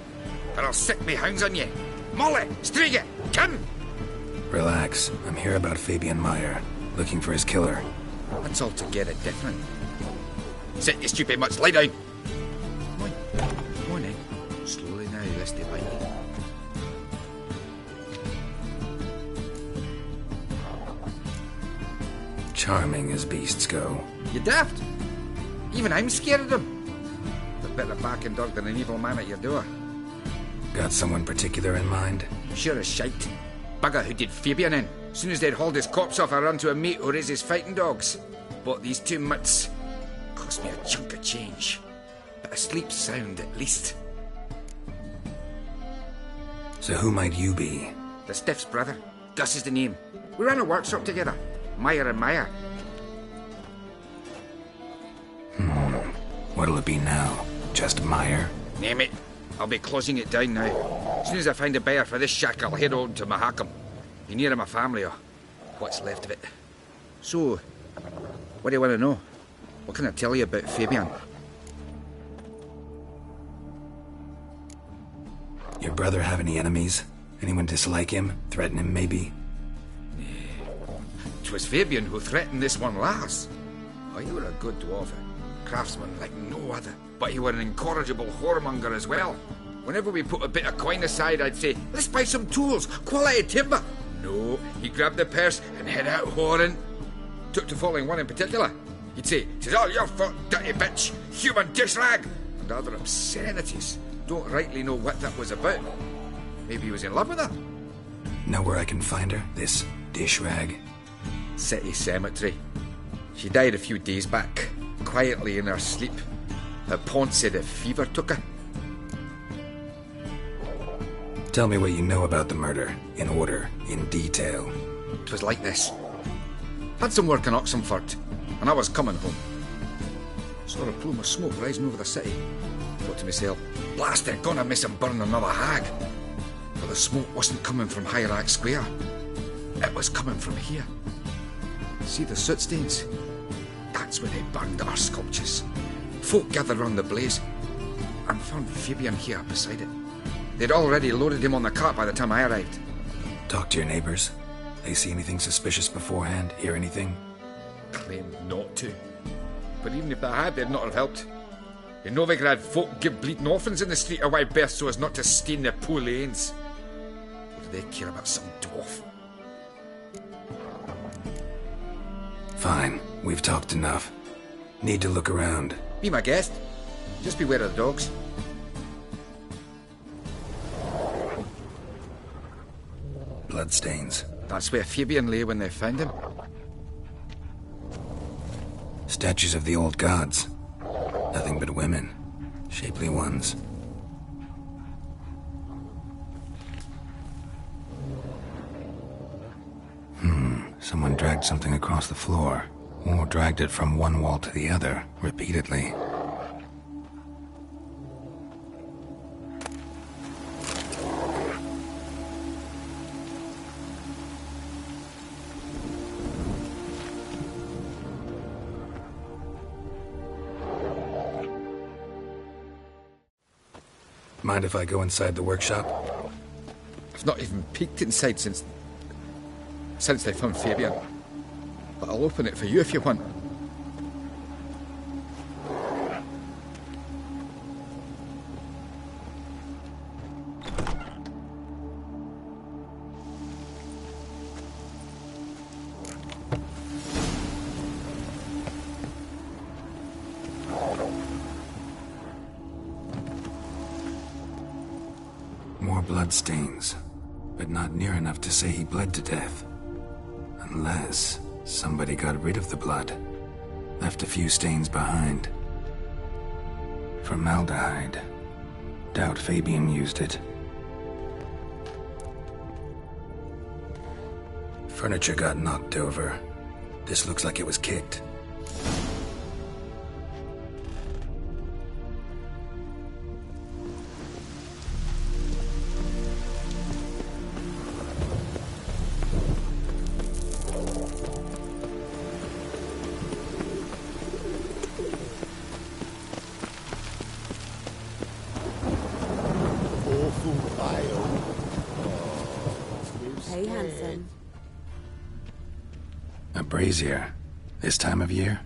or I'll set me hounds on you. Molly, Striga, come! Relax. I'm here about Fabian Meyer, looking for his killer. That's altogether different. Sit, you stupid mutts, lie down. Come on then. Slowly now, lest they bite you. Charming as beasts go. You daft? Even I'm scared of them. Better barking dog than an evil man at your door. Got someone particular in mind? Sure as shite. Bugger who did Fabian in. Soon as they'd hauled his corpse off, I ran to a mate who raises fighting dogs. Bought these two mutts. Cost me a chunk of change. But I sleep sound at least. So who might you be? The Stiff's brother. Gus is the name. We ran a workshop together. Meyer and Meyer. What'll it be now? Just mire? Name it. I'll be closing it down now. As soon as I find a buyer for this shack, I'll head on to Mahakam. Be near my family, or what's left of it. So, what do you want to know? What can I tell you about Fabian? Your brother have any enemies? Anyone dislike him? Threaten him, maybe? 'Twas Fabian who threatened this one last. Oh, he were a good dwarf, a craftsman like no other. But he were an incorrigible whoremonger as well. Whenever we put a bit of coin aside, I'd say, let's buy some tools, quality timber. No, he grabbed the purse and head out whoring. Took to following one in particular. He'd say, "'Tis all your fault, dirty bitch, human dish rag," and other obscenities. Don't rightly know what that was about. Maybe he was in love with her. Know where I can find her, this dish rag? City cemetery. She died a few days back, quietly in her sleep. Her pont said a fever took her. Tell me what you know about the murder, in order, in detail. 'Twas like this. Had some work in Oxenford, and I was coming home. Saw a plume of smoke rising over the city. Thought to myself, blast it, gonna miss him burn another hag. But the smoke wasn't coming from Hierarch Square. It was coming from here. See the soot stains? That's where they burned our sculptures. Folk gathered round the blaze, and found Fabian here beside it. They'd already loaded him on the cart by the time I arrived. Talk to your neighbors. They see anything suspicious beforehand? Hear anything? Claimed not to. But even if they had, they'd not have helped. In Novigrad, folk give bleating orphans in the street a wide berth so as not to stain their poor lanes. What do they care about some dwarf? Fine, we've talked enough. Need to look around. Be my guest. Just beware of the dogs. Bloodstains. That's where Fabian lay when they found him. Statues of the old gods. Nothing but women. Shapely ones. Someone dragged something across the floor. Or dragged it from one wall to the other, repeatedly. Mind if I go inside the workshop? I've not even peeked inside since they found Fabian. But I'll open it for you if you want. More bloodstains, but not near enough to say he bled to death. Unless somebody got rid of the blood, left a few stains behind. Formaldehyde. Doubt Fabian used it. Furniture got knocked over. This looks like it was kicked. Hey, handsome. A brazier. This time of year?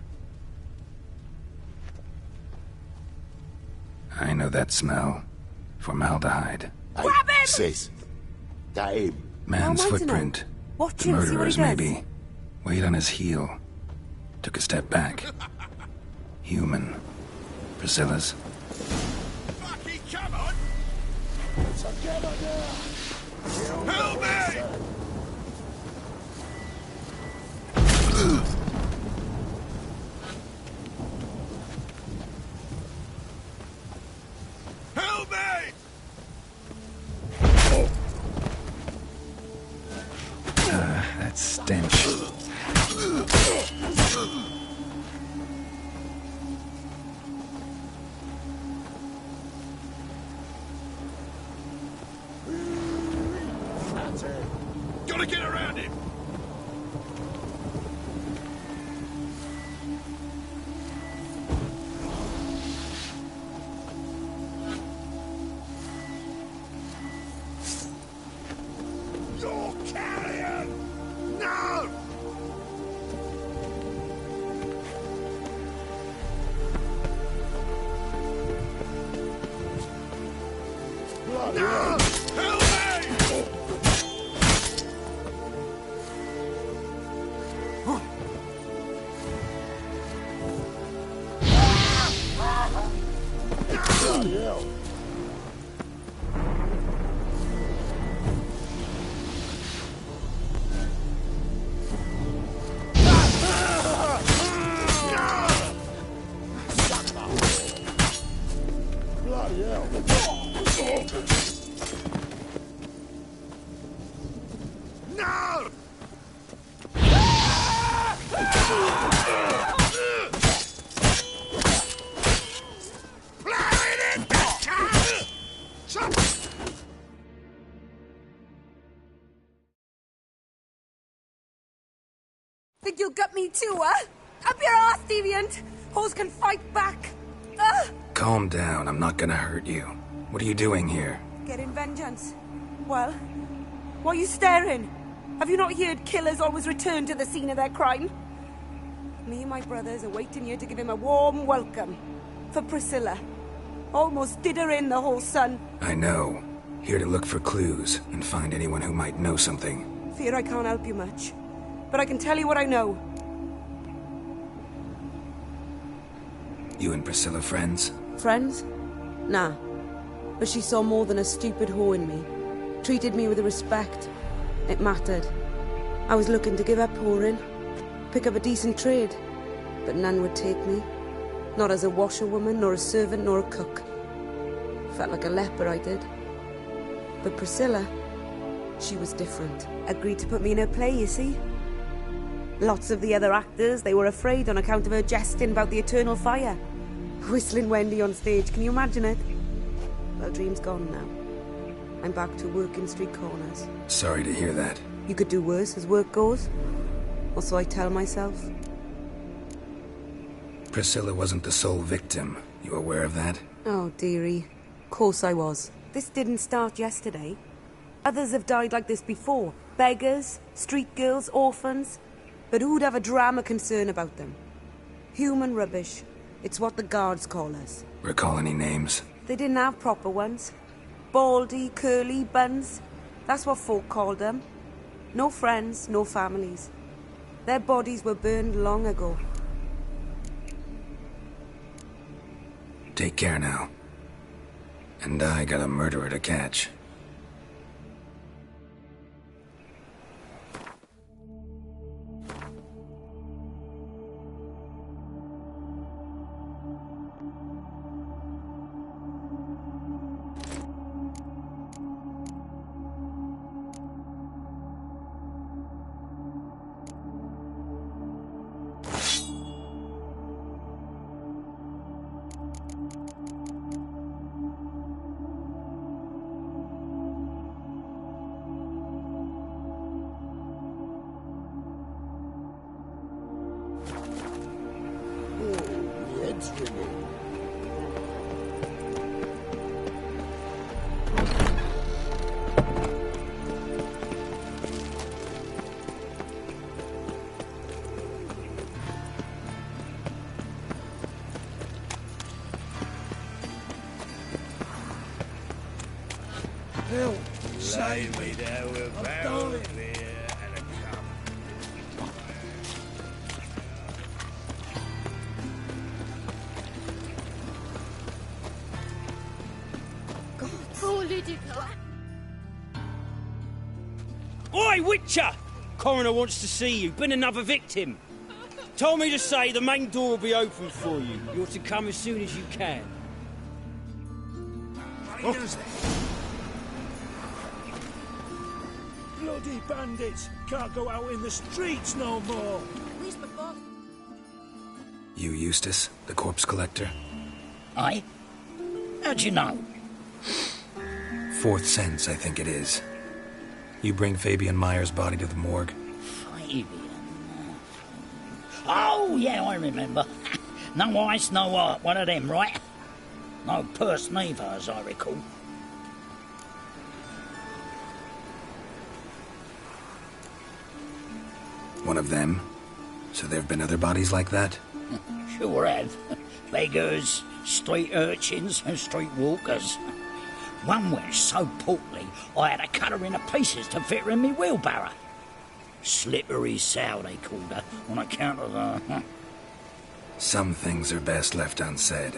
I know that smell. Formaldehyde. Grab him! Sis. That him. Man's How am I to footprint. know? Watch The him, see what he murderer's, does. maybe. Weight on his heel. Took a step back. Human. Priscilla's. Fucking come on! Help me! Help me! That stench. Gotta get around him! You're carrion! No! Bloody hell! Help me! Bloody hell! Bloody hell! No! Think you'll get me too, huh? Up your arse, deviant! Hoes can fight back! Calm down, I'm not gonna hurt you. What are you doing here? Getting vengeance. Well, why are you staring? Have you not heard killers always return to the scene of their crime? Me and my brothers are waiting here to give him a warm welcome. For Priscilla. Almost did her in, the whole son. I know. Here to look for clues and find anyone who might know something. Fear I can't help you much. But I can tell you what I know. You and Priscilla friends? Friends? Nah. But she saw more than a stupid whore in me. Treated me with respect. It mattered. I was looking to give up whoring. Pick up a decent trade. But none would take me. Not as a washerwoman, nor a servant, nor a cook. Felt like a leper, I did. But Priscilla, she was different. Agreed to put me in her play, you see? Lots of the other actors, they were afraid on account of her jesting about the eternal fire. Whistling Wendy on stage, can you imagine it? Well, dream's gone now. I'm back to working street corners. Sorry to hear that. You could do worse as work goes. Or so I tell myself. Priscilla wasn't the sole victim. You aware of that? Oh, dearie. Course I was. This didn't start yesterday. Others have died like this before. Beggars, street girls, orphans. But who'd have a drama concern about them? Human rubbish. It's what the guards call us. Recall any names? They didn't have proper ones. Baldy, curly, buns. That's what folk called them. No friends, no families. Their bodies were burned long ago. Take care now. And I got a murderer to catch. Help! Save me! I'm dying! Oi, Witcher! Coroner wants to see you. Been another victim. Told me to say the main door will be open for you. You're to come as soon as you can. Bloody bandits! Can't go out in the streets no more! You Eustace, the corpse collector? Aye? How'd you know? Fourth sense, I think it is. You bring Fabian Meyer's body to the morgue? Fabian? Oh, yeah, I remember. No eyes, no heart, one of them, right? No purse neither, as I recall. One of them? So there have been other bodies like that? Sure have. Beggars, street urchins and street walkers. One went so portly, I had to cut her into pieces to fit her in me wheelbarrow. Slippery sow, they called her, on account of her. Some things are best left unsaid.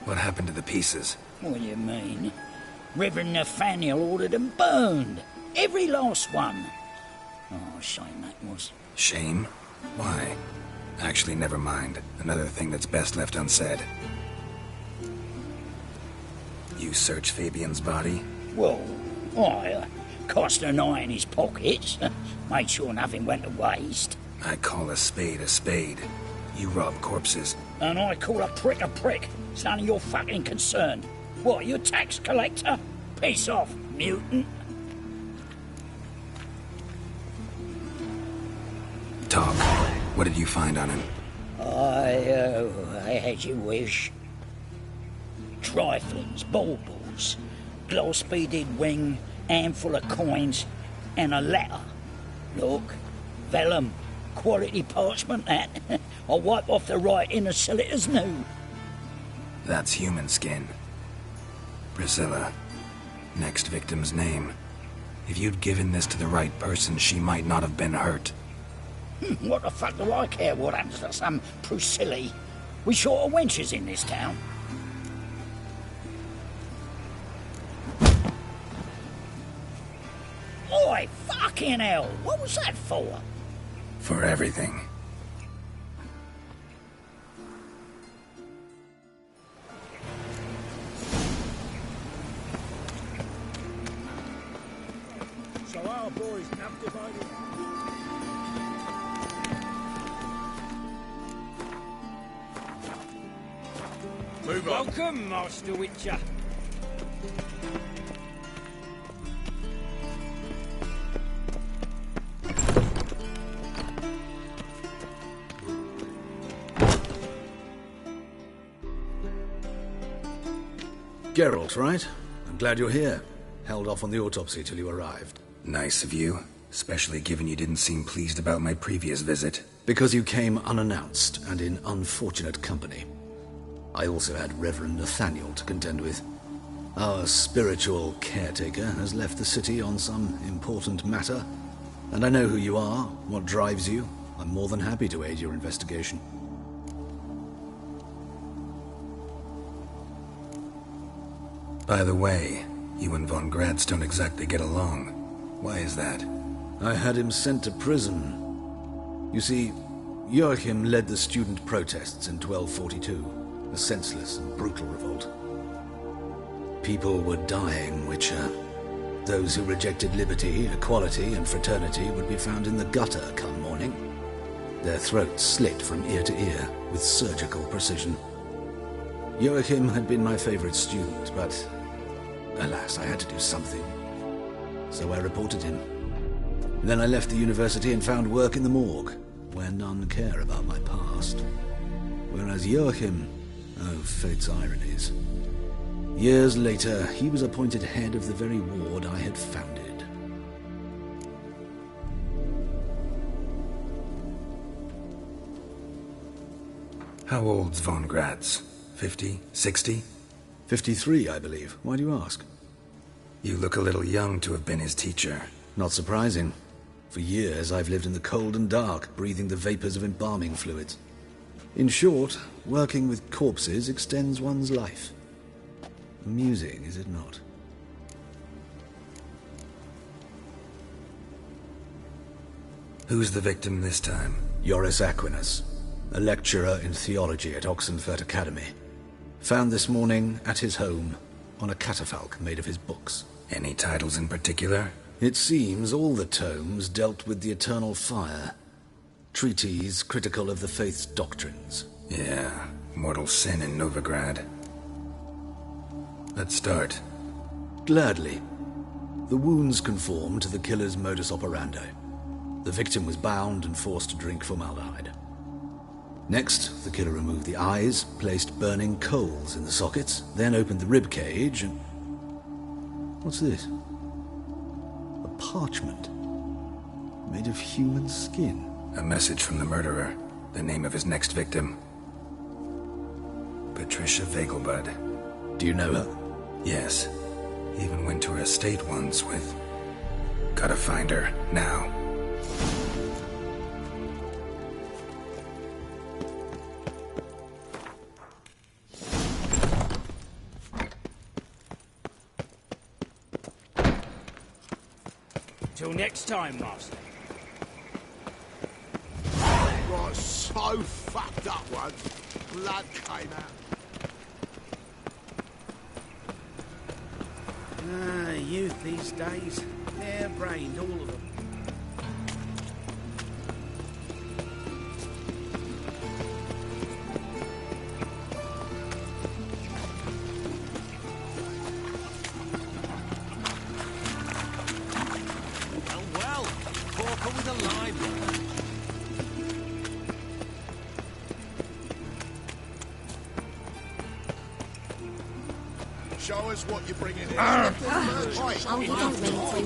What happened to the pieces? What do you mean? Reverend Nathaniel ordered them burned. Every last one. Oh, shame that was. Shame? Why? Actually, never mind. Another thing that's best left unsaid. You search Fabian's body? Well, I cast an eye in his pockets. Made sure nothing went to waste. I call a spade a spade. You rob corpses. And I call a prick a prick. It's none of your fucking concern. What, you a tax collector? Piss off, mutant. Talk. What did you find on him? I had you wish. Triflings, baubles, gloss-beaded wing, handful of coins, and a letter. Look, vellum, quality parchment, that. I'll wipe off the writing and sell it as new. That's human skin. Priscilla. Next victim's name. If you'd given this to the right person, she might not have been hurt. What the fuck do I care what happens to some Priscilla? We short of wenches in this town. Oi, fucking hell! What was that for? For everything. So our boys have divided. Move on. Welcome, Master Witcher. Geralt, right? I'm glad you're here. Held off on the autopsy till you arrived. Nice of you, especially given you didn't seem pleased about my previous visit. Because you came unannounced and in unfortunate company. I also had Reverend Nathaniel to contend with. Our spiritual caretaker has left the city on some important matter, and I know who you are, what drives you. I'm more than happy to aid your investigation. By the way, you and von Gratz don't exactly get along. Why is that? I had him sent to prison. You see, Joachim led the student protests in 1242, a senseless and brutal revolt. People were dying, Witcher. Those who rejected liberty, equality, and fraternity would be found in the gutter come morning. Their throats slit from ear to ear with surgical precision. Joachim had been my favorite student, but alas, I had to do something. So I reported him. Then I left the university and found work in the morgue, where none care about my past. Whereas Joachim, oh, fate's ironies. Years later, he was appointed head of the very ward I had founded. How old's von Gratz? 50? 60? 53, I believe. Why do you ask? You look a little young to have been his teacher. Not surprising. For years, I've lived in the cold and dark, breathing the vapors of embalming fluids. In short, working with corpses extends one's life. Amusing, is it not? Who's the victim this time? Joris Aquinas, a lecturer in theology at Oxenfurt Academy. Found this morning at his home on a catafalque made of his books. Any titles in particular? It seems all the tomes dealt with the eternal fire. Treatises critical of the faith's doctrines. Yeah, mortal sin in Novigrad. Let's start. Gladly. The wounds conform to the killer's modus operandi. The victim was bound and forced to drink formaldehyde. Next, the killer removed the eyes, placed burning coals in the sockets, then opened the rib cage and... What's this? A parchment made of human skin. A message from the murderer. The name of his next victim. Patricia Vegelbud. Do you know her? Yes. Even went to her estate once with... Gotta find her, now. Till next time, Master. Was so fucked up once. Blood came out. Youth these days. Hair-brained, all of them. Well, Corker with a library. Show us what you're bringing in. Oh, you don't mean to.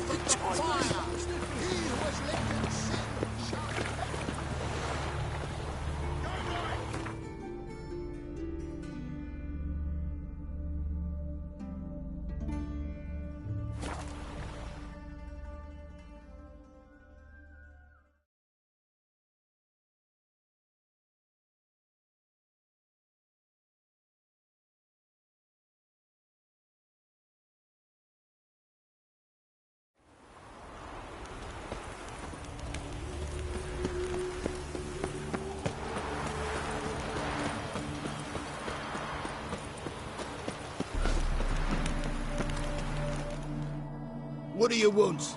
What do you want?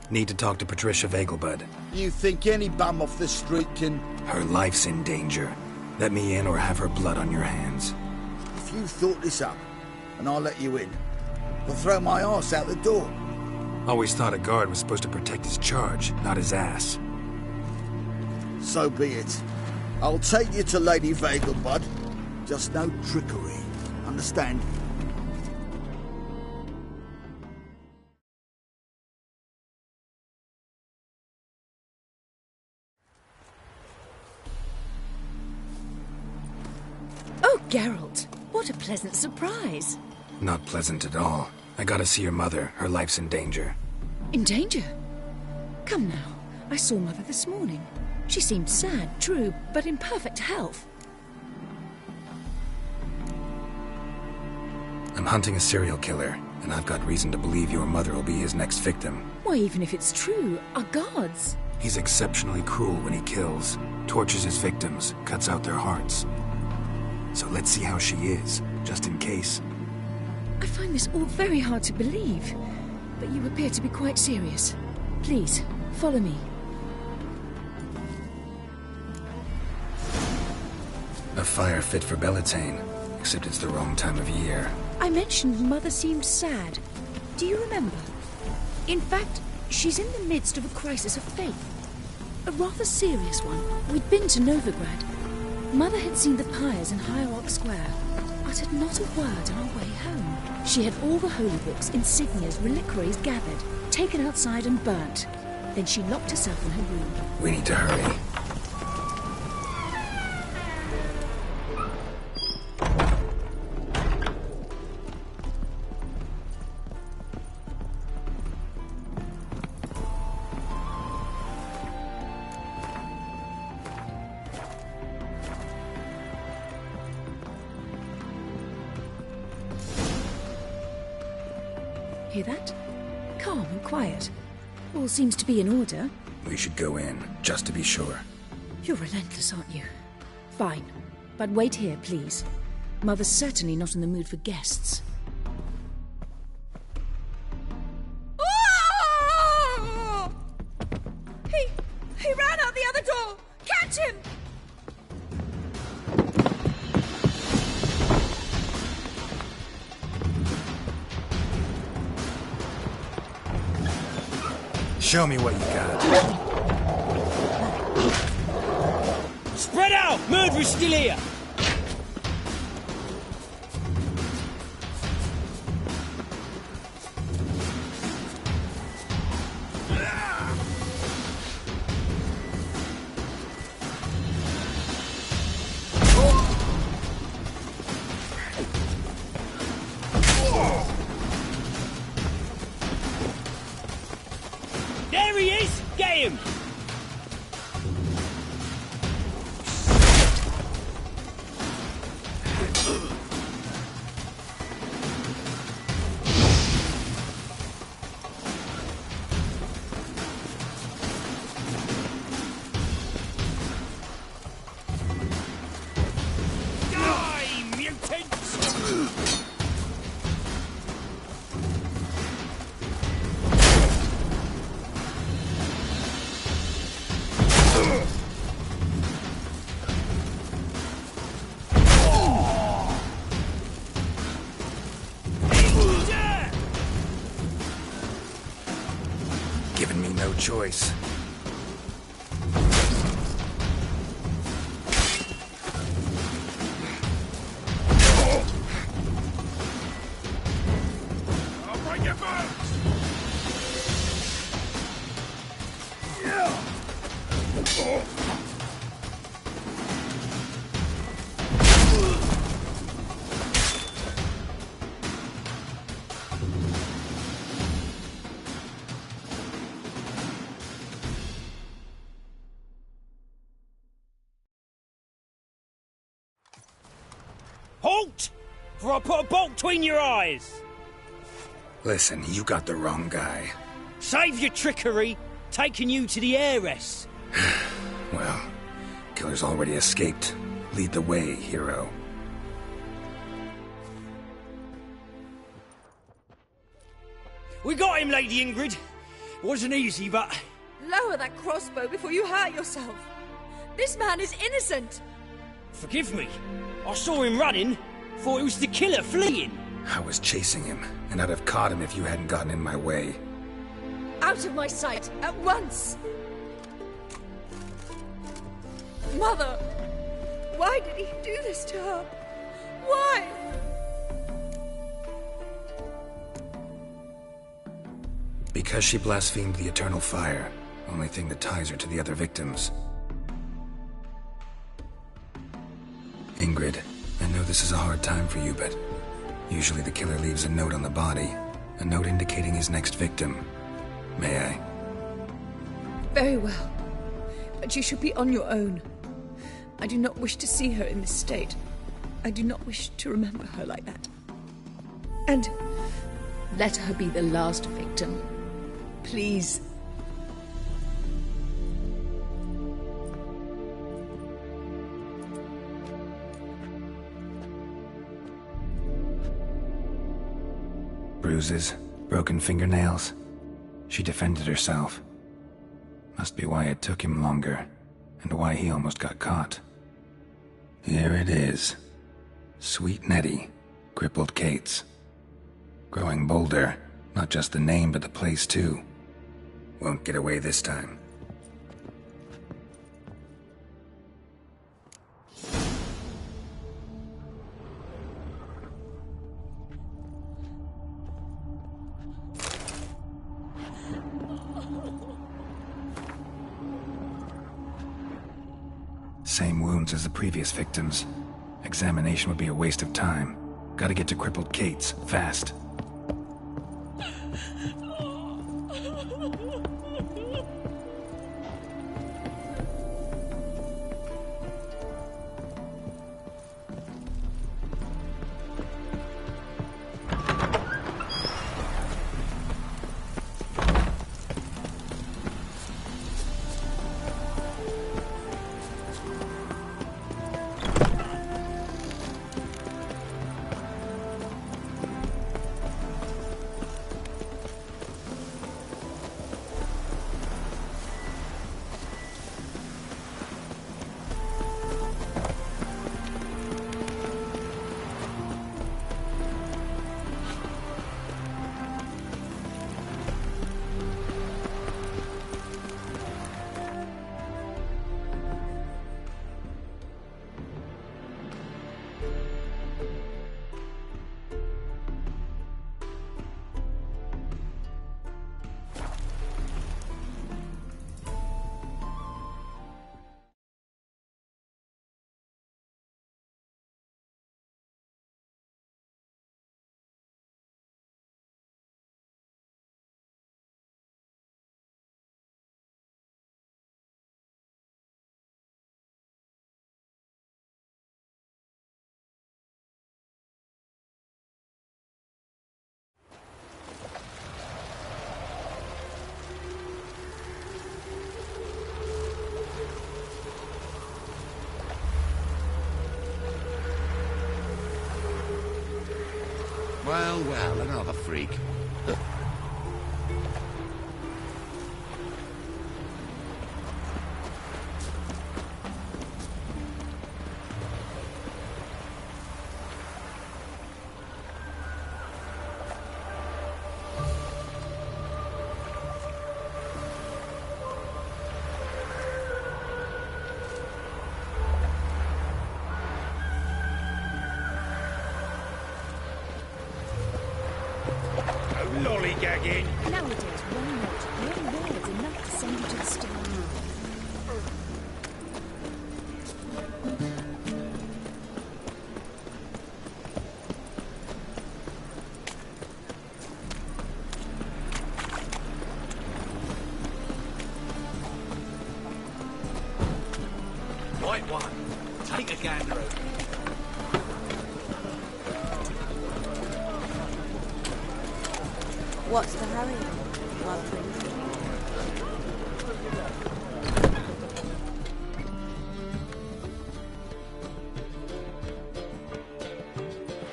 Need to talk to Patricia Vegelbud. You think any bum off the street can... Her life's in danger. Let me in or have her blood on your hands. If you thought this up, and I'll let you in, I'll throw my arse out the door. Always thought a guard was supposed to protect his charge, not his ass. So be it. I'll take you to Lady Vegelbud. Just no trickery. Understand? Oh, Geralt, what a pleasant surprise. Not pleasant at all. I gotta see your mother. Her life's in danger. In danger? Come now, I saw Mother this morning. She seemed sad, true, but in perfect health. I'm hunting a serial killer, and I've got reason to believe your mother will be his next victim. Why, even if it's true, our guards. He's exceptionally cruel when he kills, tortures his victims, cuts out their hearts. So let's see how she is, just in case. I find this all very hard to believe, but you appear to be quite serious. Please, follow me. A fire fit for Bellatane, except it's the wrong time of year. I mentioned Mother seemed sad. Do you remember? In fact, she's in the midst of a crisis of faith. A rather serious one. We'd been to Novigrad. Mother had seen the pyres in Hierarch Square, uttered not a word on our way home. She had all the holy books, insignias, reliquaries gathered, taken outside and burnt. Then she locked herself in her room. We need to hurry. Hear that? Calm and quiet. All seems to be in order. We should go in, just to be sure. You're relentless, aren't you? Fine. But wait here, please. Mother's certainly not in the mood for guests. Oh! He ran out the other door! Catch him! Show me what you got. Spread out! Murderer's still here! There he is! Get him! Die, mutants! Giving me no choice. I'll bring you back! Halt! For I put a bolt between your eyes! Listen, you got the wrong guy. Save your trickery, taking you to the heiress. Well, killer's already escaped. Lead the way, hero. We got him, Lady Ingrid. Wasn't easy, but... Lower that crossbow before you hurt yourself. This man is innocent. Forgive me. I saw him running. Thought it was the killer fleeing. I was chasing him, and I'd have caught him if you hadn't gotten in my way. Out of my sight, at once! Mother! Why did he do this to her? Why? Because she blasphemed the eternal fire. Only thing that ties her to the other victims. Ingrid, I know this is a hard time for you, but usually the killer leaves a note on the body. A note indicating his next victim. May I? Very well. But you should be on your own. I do not wish to see her in this state. I do not wish to remember her like that. And let her be the last victim. Please. Bruises, broken fingernails. She defended herself. Must be why it took him longer, and why he almost got caught. Here it is. Sweet Nettie, crippled Kate's. Growing bolder, not just the name but the place too. Won't get away this time. Same wounds as the previous victims. Examination would be a waste of time. Gotta get to crippled Kate's, fast. Well, well, another freak. Lollygagging. Nowadays, one note, one word's enough to send you to the stone. Right one. Take a gander over. What's the hurry, my prince?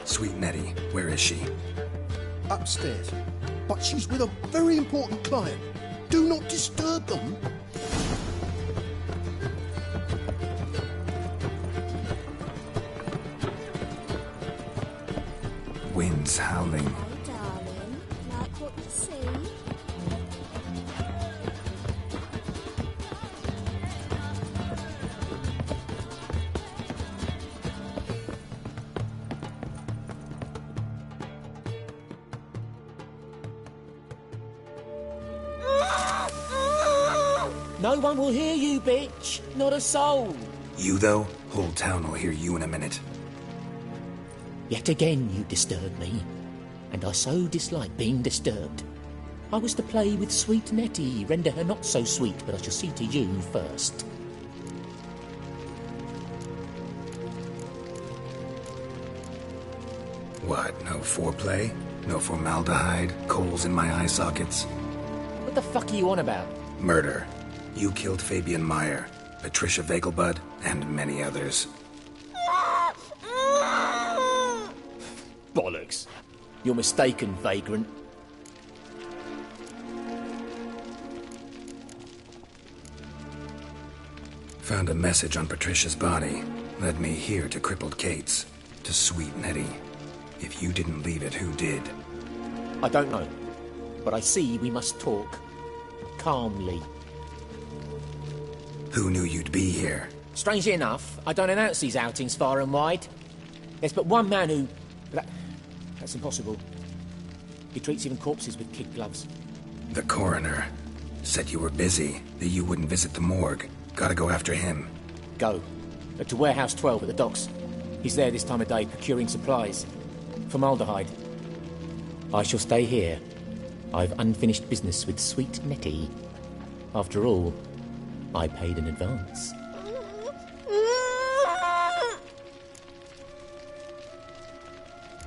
Sweet Nettie, where is she? Upstairs. But she's with a very important client. Do not disturb them. Wind's howling. Oh, darling, like what you see? No one will hear you, bitch. Not a soul. You, though? Whole town will hear you in a minute. Yet again you disturb me, and I so dislike being disturbed. I was to play with sweet Nettie, render her not so sweet, but I shall see to you first. What, no foreplay? No formaldehyde? Coals in my eye sockets? What the fuck are you on about? Murder. You killed Fabian Meyer, Patricia Vegelbud, and many others. Bollocks. You're mistaken, vagrant. Found a message on Patricia's body. Led me here to crippled Kate's. To sweet Nettie. If you didn't leave it, who did? I don't know, but I see we must talk. Calmly. Who knew you'd be here? Strangely enough, I don't announce these outings far and wide. There's but one man who... That's impossible. He treats even corpses with kid gloves. The coroner. Said you were busy, that you wouldn't visit the morgue. Gotta go after him. Go. To Warehouse 12 at the docks. He's there this time of day, procuring supplies. Formaldehyde. I shall stay here. I've unfinished business with sweet Nettie. After all, I paid in advance.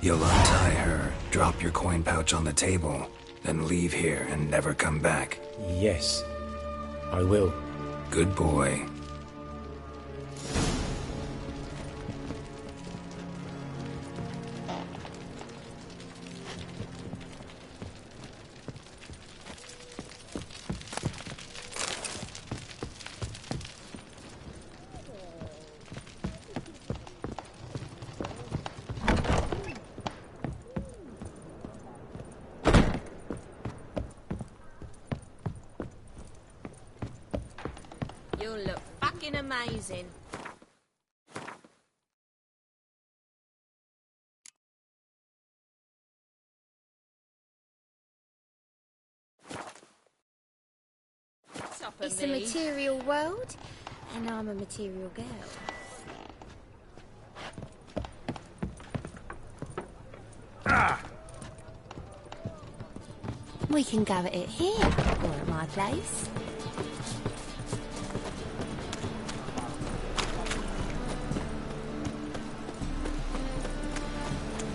You'll untie her, drop your coin pouch on the table, then leave here and never come back. Yes, I will. Good boy. You'll look fucking amazing. It's a material world, and I'm a material girl. We can go at it here, or at my place.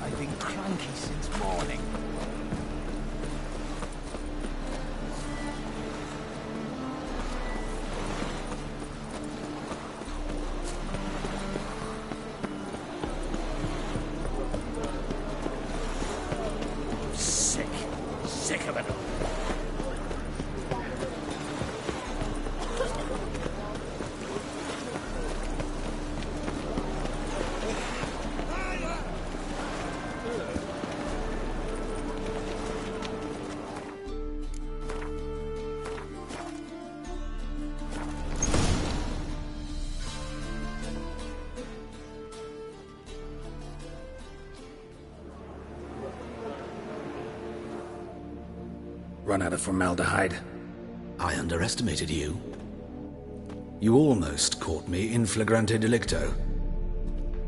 I've been cranky since morning. of it. Run out of formaldehyde. I underestimated you. You almost caught me in flagrante delicto.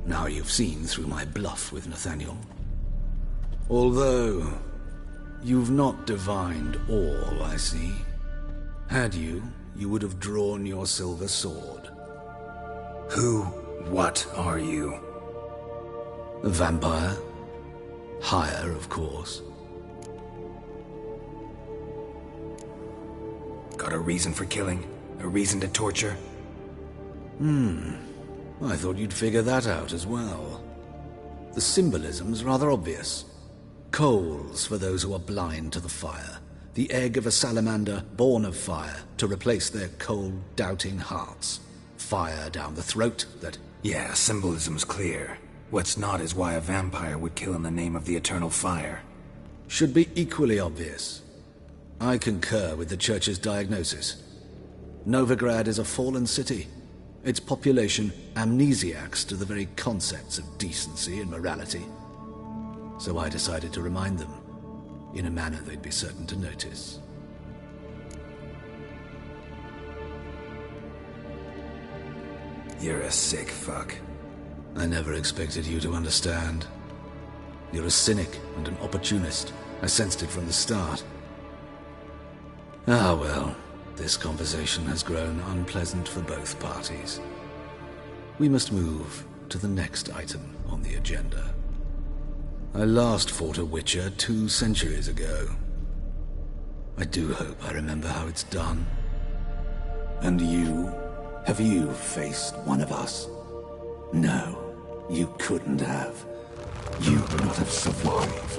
Now you've seen through my bluff with Nathaniel. Although, you've not divined all, I see. Had you, you would have drawn your silver sword. What are you? A vampire. Higher, of course. Got a reason for killing? A reason to torture? I thought you'd figure that out as well. The symbolism's rather obvious. Coals for those who are blind to the fire. The egg of a salamander born of fire to replace their cold, doubting hearts. Fire down the throat that... Yeah, symbolism's clear. What's not is why a vampire would kill in the name of the eternal fire. Should be equally obvious. I concur with the Church's diagnosis. Novigrad is a fallen city. Its population amnesiacs to the very concepts of decency and morality. So I decided to remind them, in a manner they'd be certain to notice. You're a sick fuck. I never expected you to understand. You're a cynic and an opportunist. I sensed it from the start. Ah well, this conversation has grown unpleasant for both parties. We must move to the next item on the agenda. I last fought a Witcher 2 centuries ago. I do hope I remember how it's done. And you? Have you faced one of us? No, you couldn't have. You would not have survived.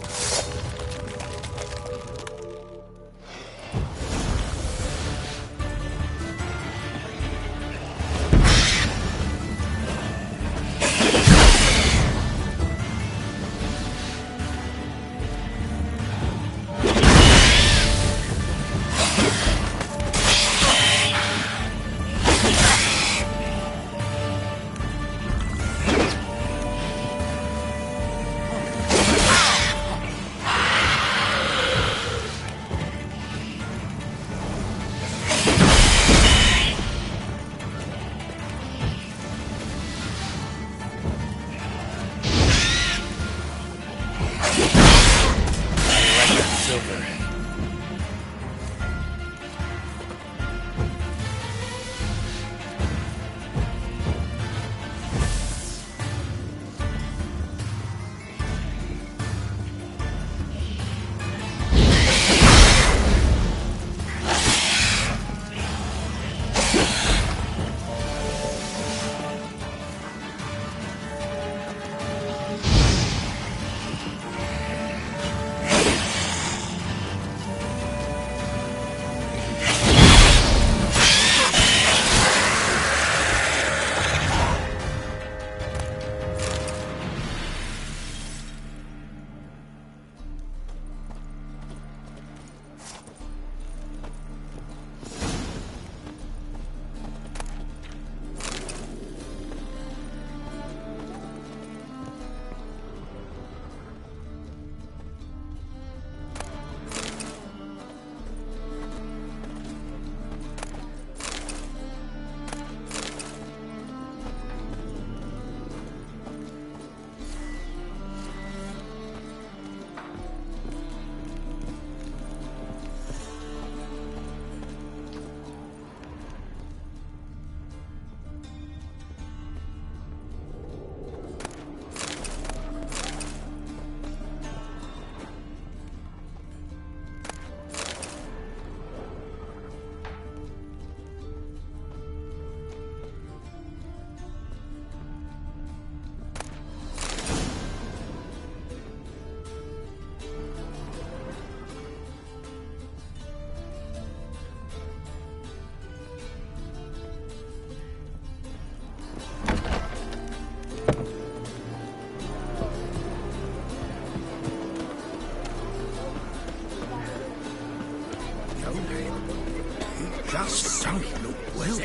just don't look well.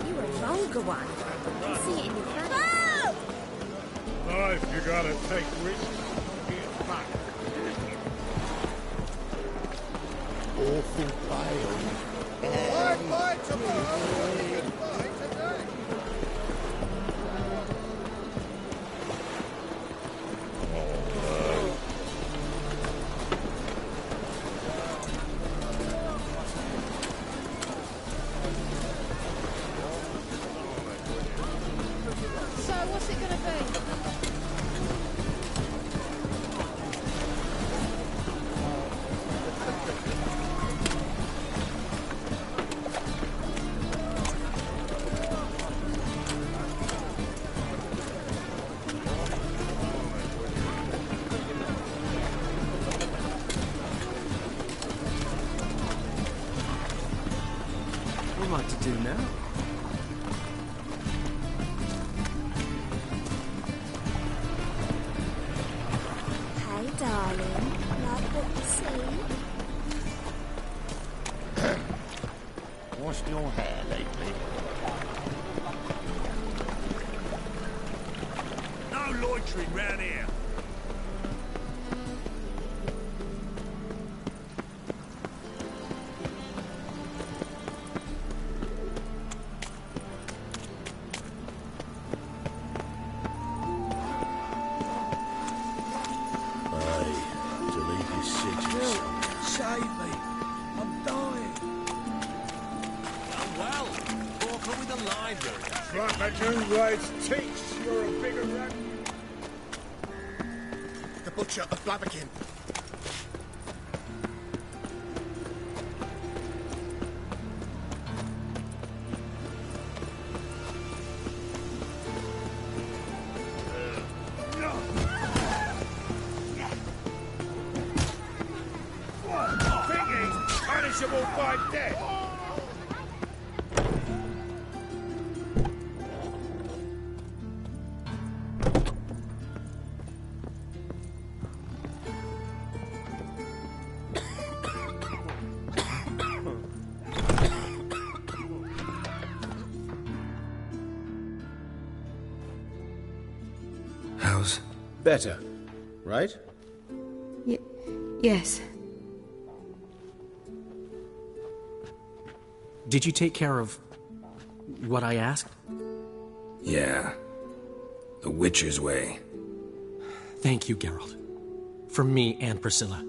You're a vulgar one. I can see it in your face. Life, you gotta take risks. Get back. Awful pale. Bye tomorrow. Goodbye today. So, what's it gonna be? What am I to do now? Hey, darling. Like what you see? Washed your hair lately? No loitering round here. Save me. I'm dying. Well, Walker with a library. Like a new raid's teats. You're a bigger rat. The Butcher of Blaviken. Punishable by death. How's... Better, right? Yes. Did you take care of what I asked? Yeah. The Witcher's way. Thank you, Geralt. From me and Priscilla.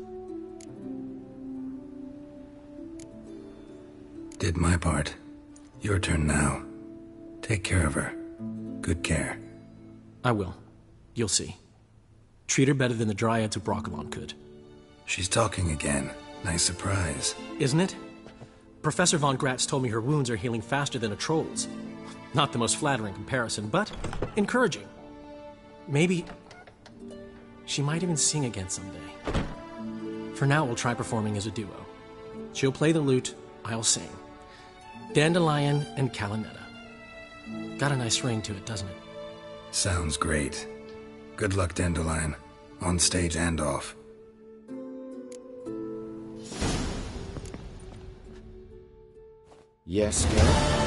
Did my part. Your turn now. Take care of her. Good care. I will. You'll see. Treat her better than the Dryads of Broccolon could. She's talking again. Nice surprise. Isn't it? Professor von Gratz told me her wounds are healing faster than a troll's. Not the most flattering comparison, but encouraging. Maybe she might even sing again someday. For now, we'll try performing as a duo. She'll play the lute, I'll sing. Dandelion and Calinetta. Got a nice ring to it, doesn't it? Sounds great. Good luck, Dandelion. On stage and off. Yes, Geralt?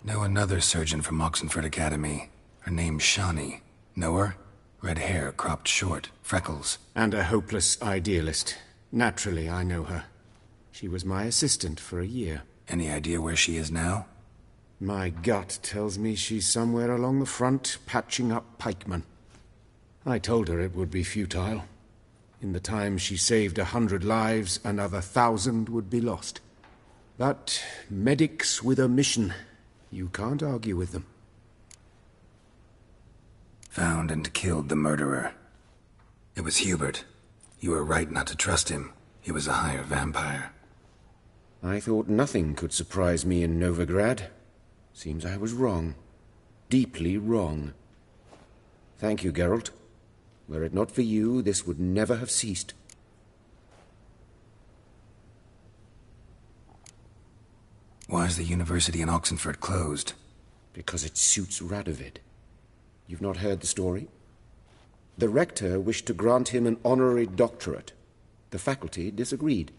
Know another surgeon from Oxenford Academy. Her name's Shani. Know her? Red hair, cropped short, freckles. And a hopeless idealist. Naturally, I know her. She was my assistant for a year. Any idea where she is now? My gut tells me she's somewhere along the front, patching up pikemen. I told her it would be futile. In the time she saved 100 lives, another 1,000 would be lost. But medics with a mission, you can't argue with them. Found and killed the murderer. It was Hubert. You were right not to trust him. He was a higher vampire. I thought nothing could surprise me in Novigrad. Seems I was wrong. Deeply wrong. Thank you, Geralt. Were it not for you, this would never have ceased. Why is the university in Oxenford closed? Because it suits Radovid. You've not heard the story? The rector wished to grant him an honorary doctorate. The faculty disagreed.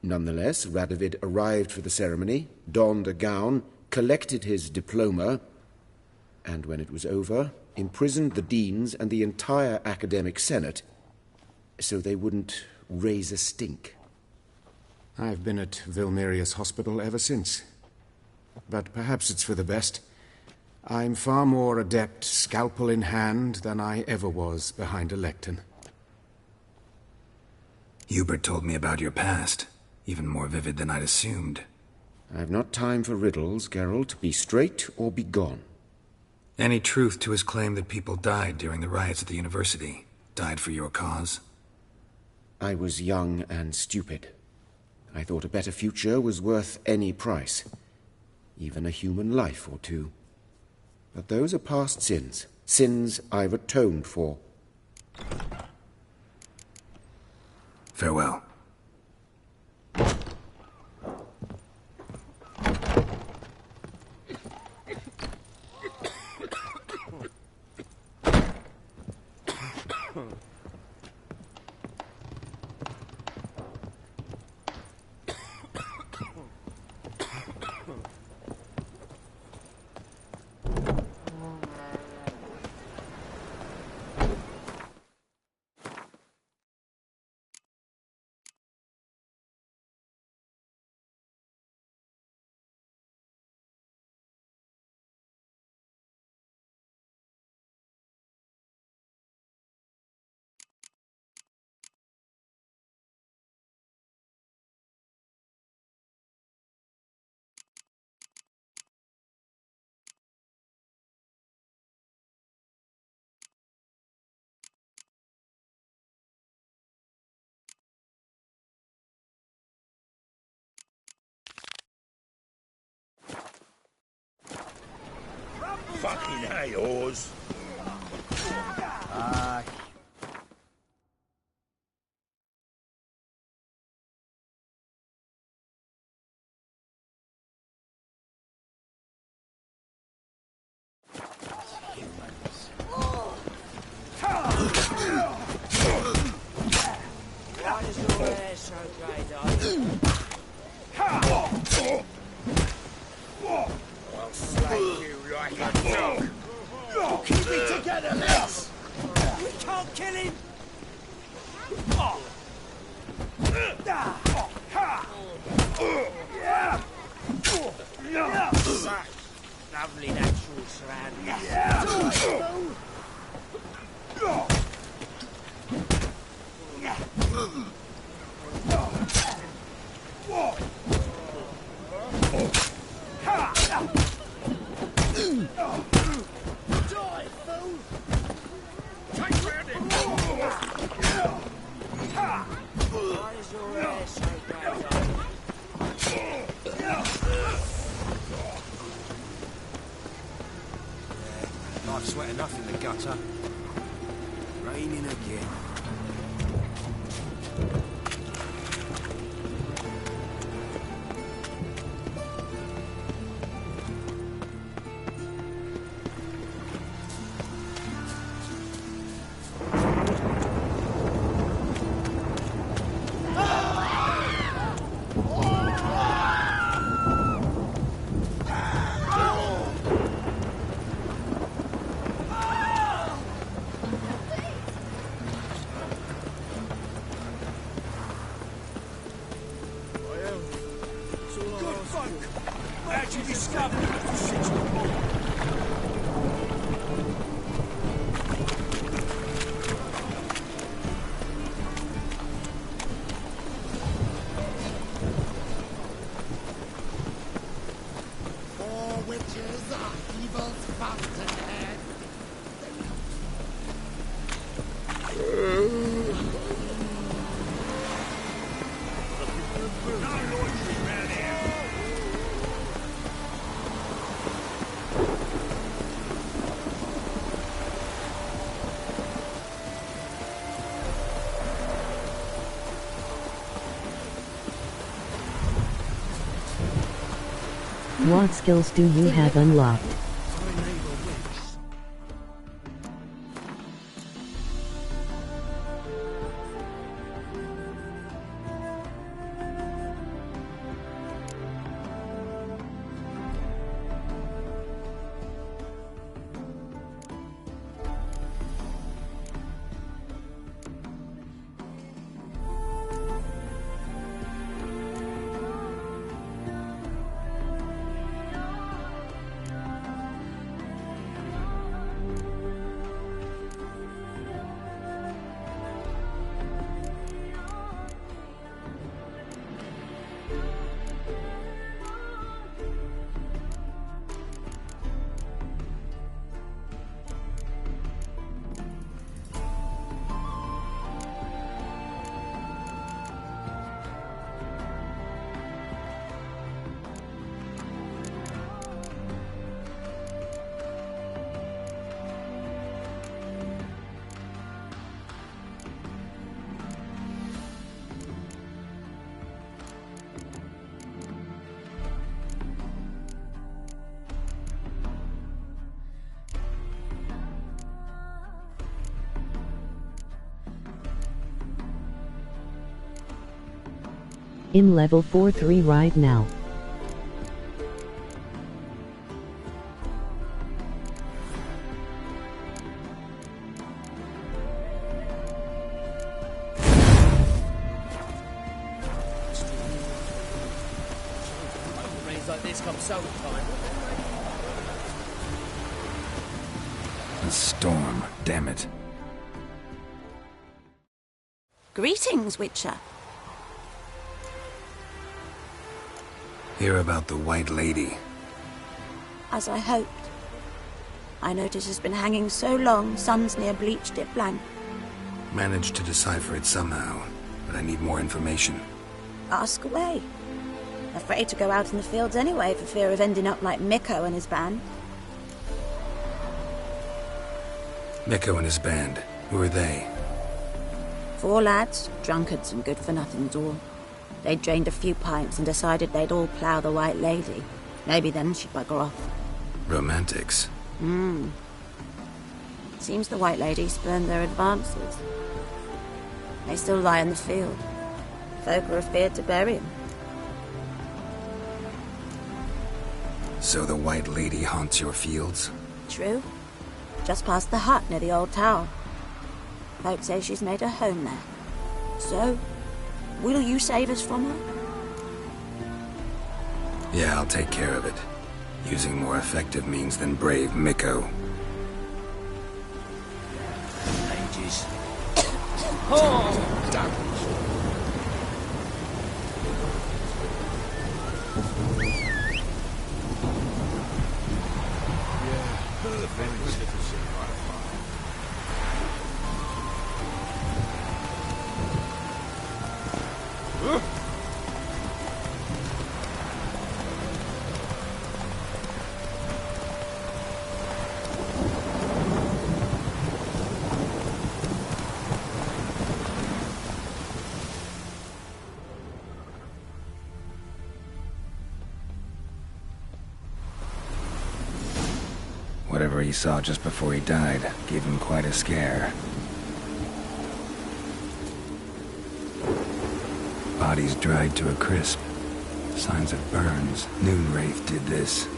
Nonetheless, Radovid arrived for the ceremony, donned a gown, collected his diploma, and when it was over, imprisoned the deans and the entire academic senate so they wouldn't raise a stink. I've been at Vilmerius Hospital ever since. But perhaps it's for the best. I'm far more adept, scalpel in hand, than I ever was behind a lectern. Hubert told me about your past, even more vivid than I'd assumed. I've not time for riddles, Geralt. Be straight or be gone. Any truth to his claim that people died during the riots at the university? Died for your cause? I was young and stupid. I thought a better future was worth any price. Even a human life or two. But those are past sins. Sins I've atoned for. Farewell. Fucking hey, Oz. Why does your hair so grey, darling? I'll slay you like a dog. Keep it together, lads. We can't kill him! Such lovely natural surroundings. Why is your hair so grey, darling? I've sweat enough in the gutter. Raining again. How'd you discover it was such a ball? Four witches are evil's fountainhead. What skills do you have unlocked? In level 4-3 right now. Rains like this come summertime. A storm, damn it. Greetings, Witcher. Hear about the White Lady. As I hoped. I notice it's been hanging so long, Sun's near bleached it blank. Managed to decipher it somehow, but I need more information. Ask away. Afraid to go out in the fields anyway for fear of ending up like Mikko and his band. Mikko and his band. Who are they? 4 lads, drunkards and good-for-nothings all. They'd drained a few pints and decided they'd all plough the White Lady. Maybe then she'd bugger off. Romantics. Seems the White Lady spurned their advances. They still lie in the field. Folk are afeard to bury them. So the White Lady haunts your fields? True. Just past the hut near the old tower. Folk say she's made her home there. So, will you save us from her? Yeah, I'll take care of it. Using more effective means than brave Mikko. Ages. Oh! Damn. Whatever he saw just before he died gave him quite a scare. Bodies dried to a crisp. Signs of burns. Noonwraith did this.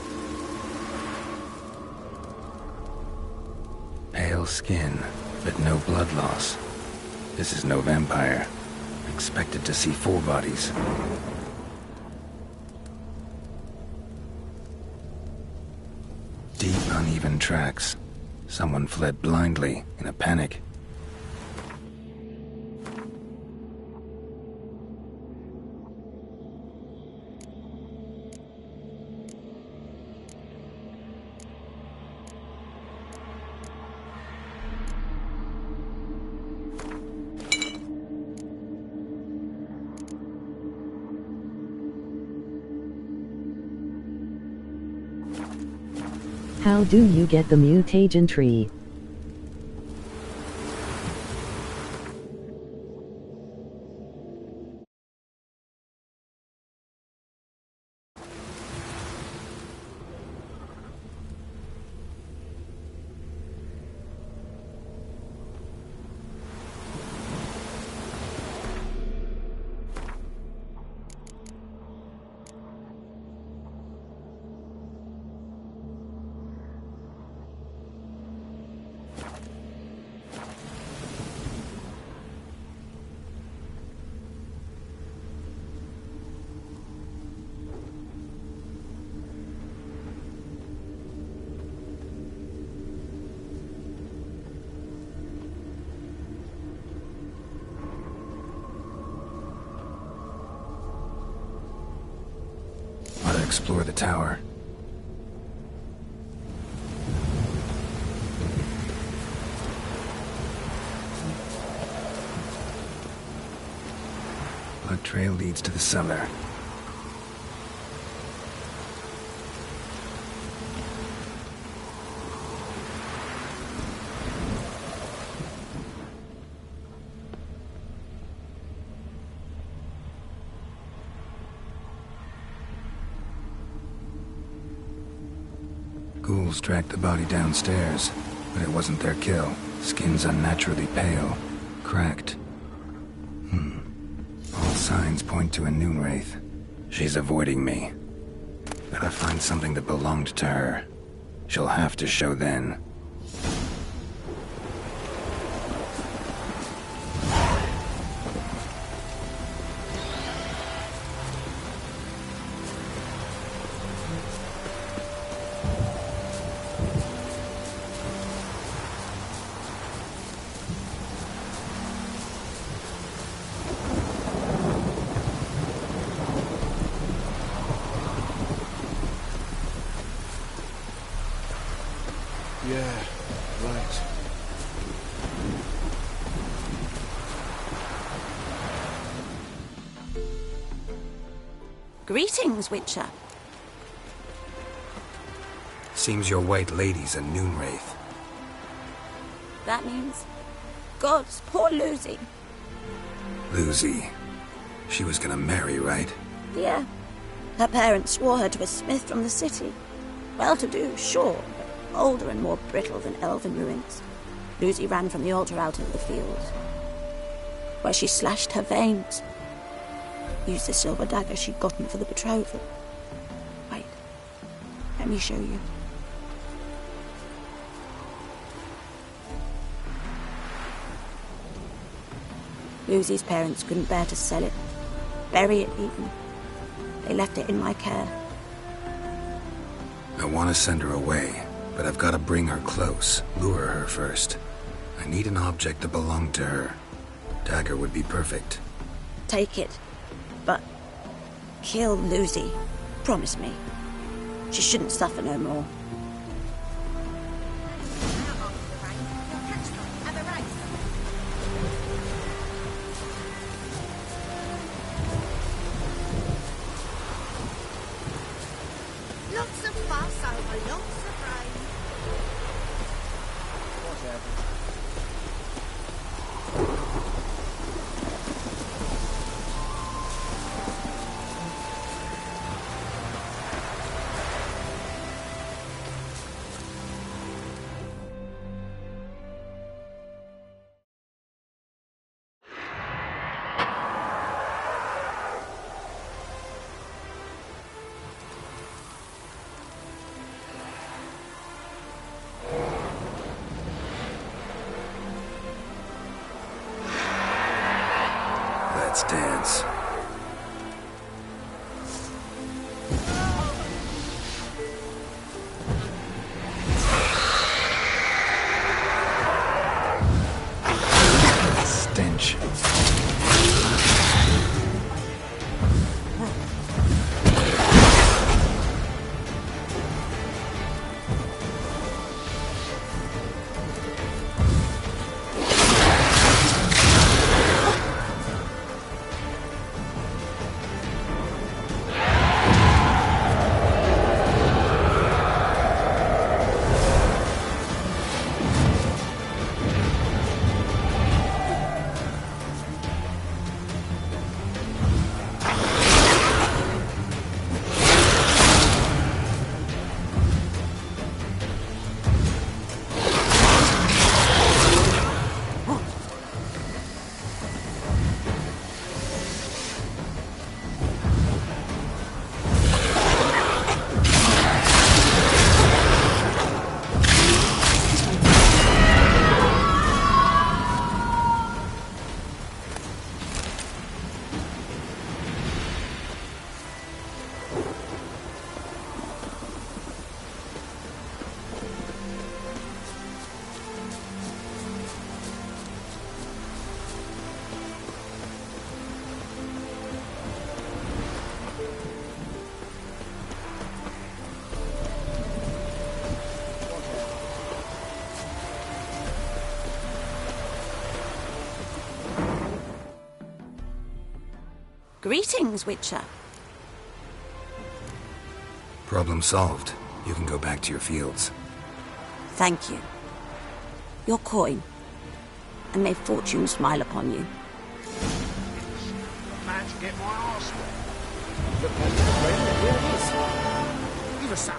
Pale skin, but no blood loss. This is no vampire. Expected to see 4 bodies. Deep, uneven tracks. Someone fled blindly, in a panic. How do you get the mutagen tree? Explore the tower. Blood trail leads to the cellar. Ghouls tracked the body downstairs, but it wasn't their kill. Skin's unnaturally pale, cracked. All signs point to a Noonwraith. She's avoiding me. Gotta find something that belonged to her. She'll have to show then. Yeah, right. Greetings, Witcher. Seems your white lady's a Noonwraith. That means... Gods, poor Lucy. Lucy. She was gonna marry, right? Yeah. Her parents swore her to a smith from the city. Well-to-do, sure, but older and more brittle than elven ruins. Lucy ran from the altar out into the fields, where she slashed her veins. Used the silver dagger she'd gotten for the betrothal. Wait, let me show you. Lucy's parents couldn't bear to sell it, bury it even. They left it in my care. I want to send her away, but I've got to bring her close, lure her first. I need an object that belonged to her. Dagger would be perfect. Take it, but kill Lucy. Promise me. She shouldn't suffer no more. Lots of fuss over lots of rain. Let's dance. Stench. Greetings, Witcher. Problem solved. You can go back to your fields. Thank you. Your coin. And may fortune smile upon you. Managed to get my arse wet. Look at the rain, and here it is. Give us some.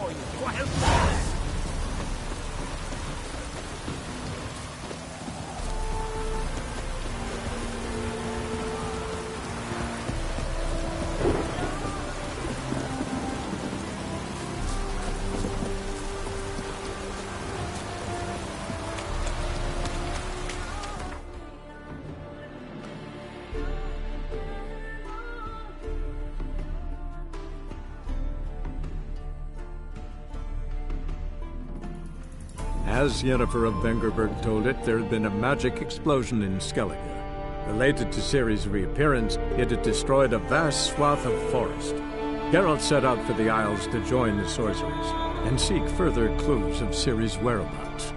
for you. Wild. As Yennefer of Vengerberg told it, there had been a magic explosion in Skellige. Related to Ciri's reappearance, it had destroyed a vast swath of forest. Geralt set out for the Isles to join the sorcerers and seek further clues of Ciri's whereabouts.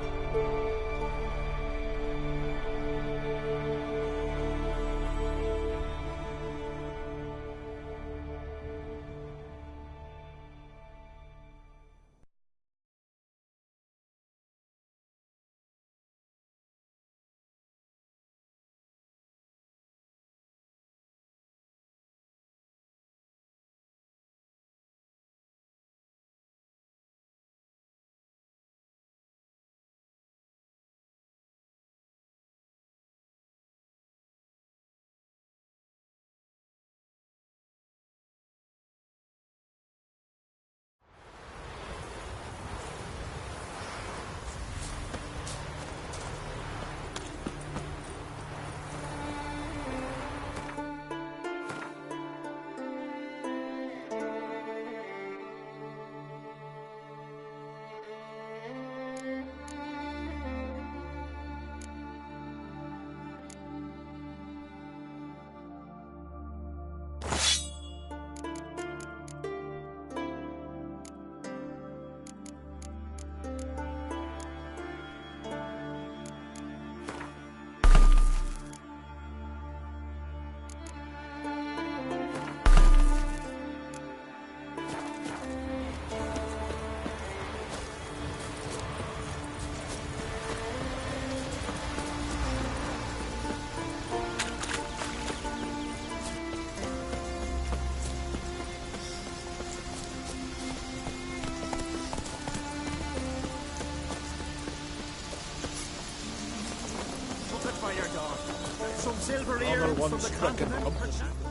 Some silver earrings from the continent.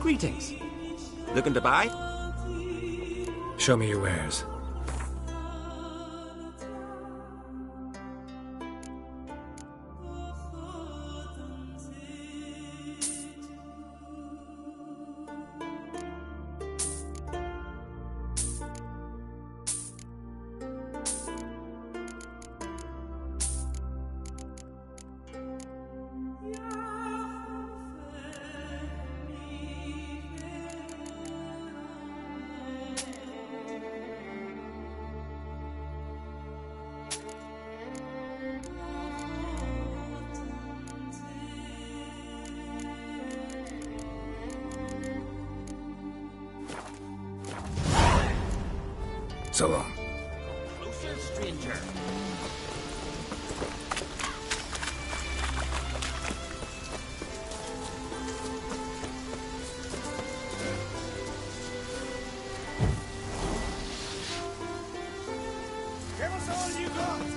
Greetings. Looking to buy? Show me your wares. So long. Closer, stranger. Give us all you got.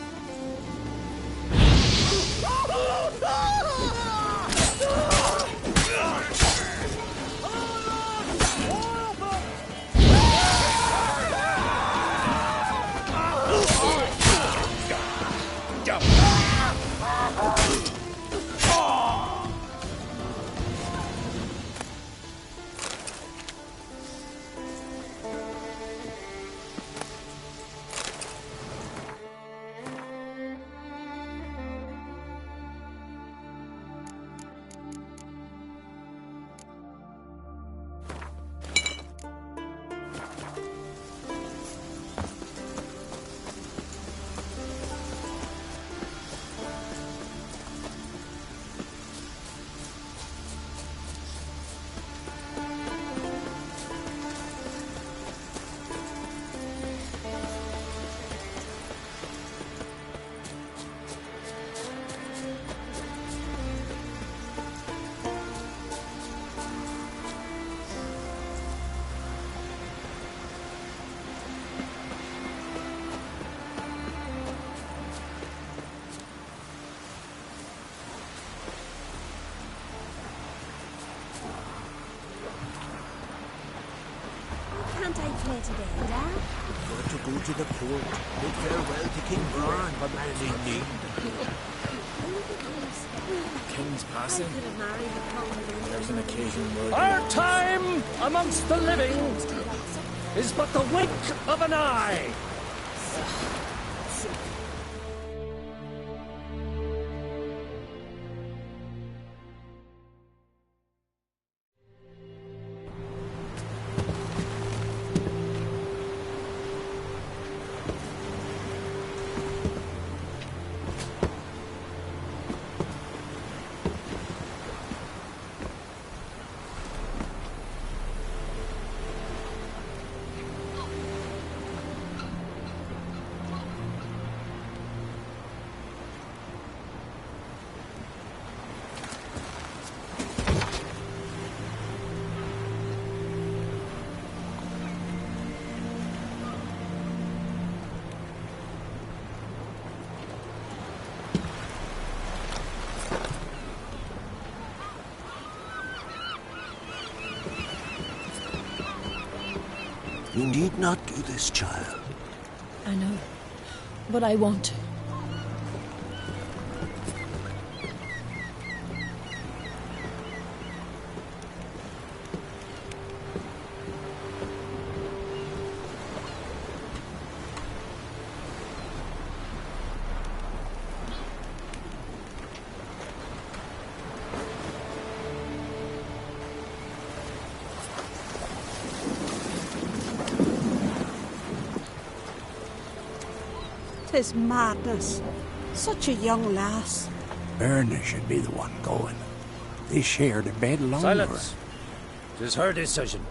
way to bed, eh? We've got to go to the port. Bid farewell to King Bran, a man in need. King's passing. There's an occasion where... Our time amongst the living is but the wink of an eye. You need not do this, child. I know, but I want to. Tis madness. Such a young lass. Erna should be the one going. They shared a bed longer. Silence. 'Tis her decision.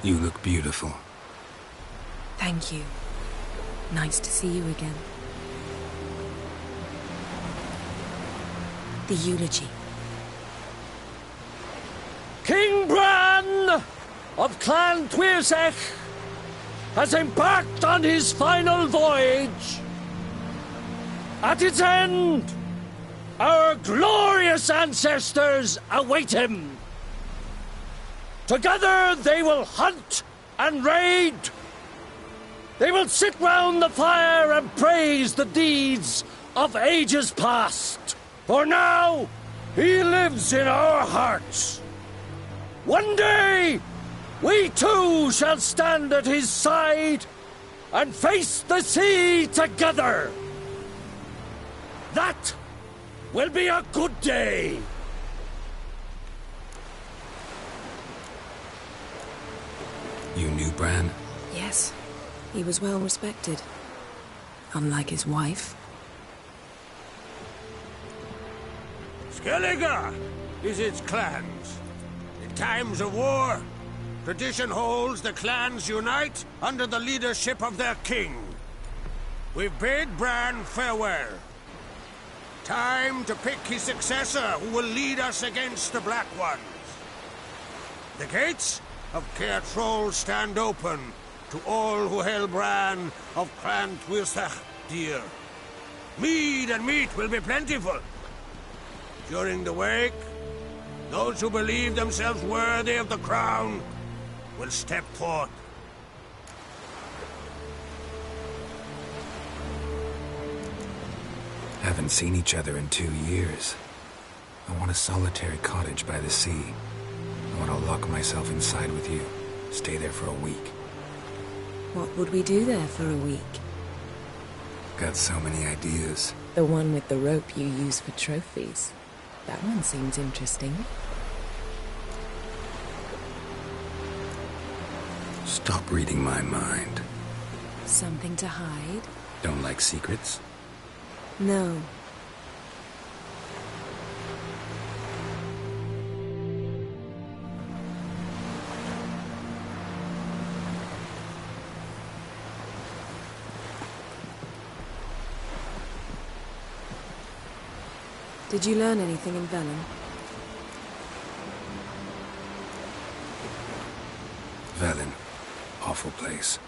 You look beautiful. Thank you. Nice to see you again. The eulogy. King Bran of Clan Tuirsech has embarked on his final voyage. At its end, our glorious ancestors await him. Together they will hunt and raid. They will sit round the fire and praise the deeds of ages past. For now, he lives in our hearts. One day, we too shall stand at his side and face the sea together. That will be a good day. You knew Bran? Yes, he was well respected. Unlike his wife. Skellige is its clans. In times of war, tradition holds the clans unite under the leadership of their king. We bid Bran farewell. Time to pick his successor who will lead us against the Black Ones. The gates of Caer Troll stand open to all who held Bran of Clan Tuirsech dear. Mead and meat will be plentiful. During the wake, those who believe themselves worthy of the crown will step forth. Haven't seen each other in 2 years. I want a solitary cottage by the sea. I want to lock myself inside with you. Stay there for a week. What would we do there for a week? Got so many ideas. The one with the rope you use for trophies. That one seems interesting. Stop reading my mind. Something to hide? Don't like secrets? No. Did you learn anything in Velen? Velen. Awful place.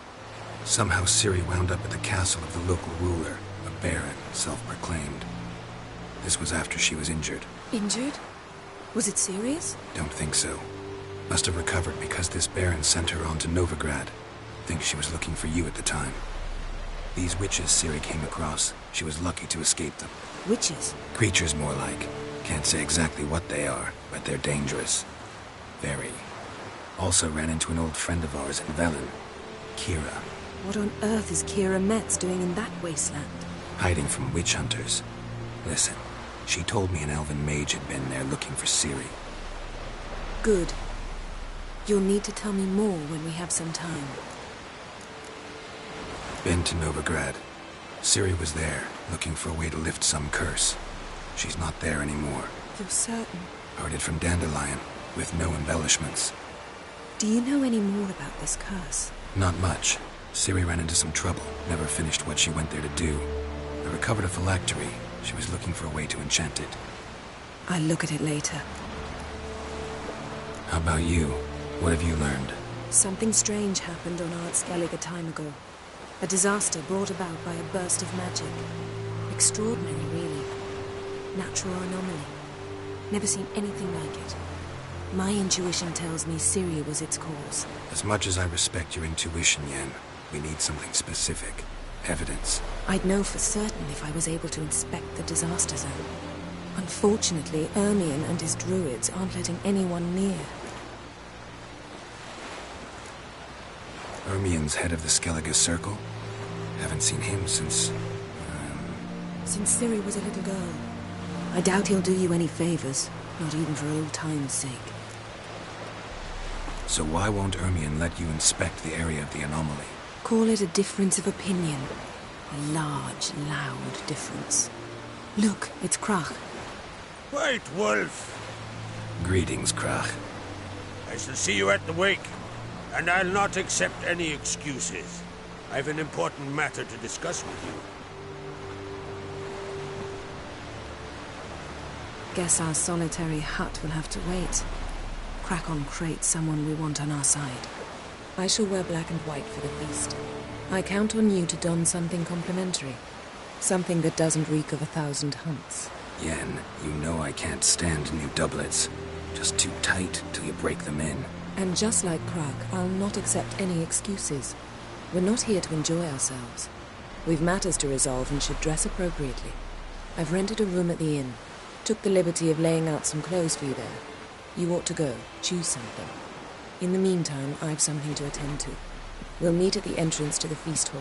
Somehow Ciri wound up at the castle of the local ruler, a baron, self-proclaimed. This was after she was injured. Injured? Was it serious? Don't think so. Must have recovered because this baron sent her on to Novigrad. Think she was looking for you at the time. These witches Ciri came across, she was lucky to escape them. Witches? Creatures, more like. Can't say exactly what they are, but they're dangerous. Very. Also ran into an old friend of ours in Velen, Kira. What on earth is Kira Metz doing in that wasteland? Hiding from witch hunters. Listen, she told me an elven mage had been there looking for Ciri. Good. You'll need to tell me more when we have some time. Been to Novigrad. Ciri was there, looking for a way to lift some curse. She's not there anymore. You're certain? Heard it from Dandelion, with no embellishments. Do you know any more about this curse? Not much. Ciri ran into some trouble, never finished what she went there to do. I recovered a phylactery. She was looking for a way to enchant it. I'll look at it later. How about you? What have you learned? Something strange happened on Art Skellig a time ago. A disaster brought about by a burst of magic. Extraordinary, really. Natural anomaly. Never seen anything like it. My intuition tells me Ciri was its cause. As much as I respect your intuition, Yen, we need something specific. Evidence. I'd know for certain if I was able to inspect the disaster zone. Unfortunately, Ermion and his druids aren't letting anyone near. Ermion's head of the Skellige Circle? Haven't seen him since... Since Ciri was a little girl. I doubt he'll do you any favors, not even for old time's sake. So why won't Ermion let you inspect the area of the anomaly? Call it a difference of opinion. A large, loud difference. Look, it's Krach. White Wolf! Greetings, Krach. I shall see you at the wake, and I'll not accept any excuses. I've an important matter to discuss with you. Guess our solitary hut will have to wait. Crack on crate someone we want on our side. I shall wear black and white for the feast. I count on you to don something complimentary. Something that doesn't reek of 1,000 hunts. Yen, you know I can't stand new doublets. Just too tight till you break them in. And just like Krag, I'll not accept any excuses. We're not here to enjoy ourselves. We've matters to resolve and should dress appropriately. I've rented a room at the inn. Took the liberty of laying out some clothes for you there. You ought to go. Choose something. In the meantime, I've something to attend to. We'll meet at the entrance to the feast hall.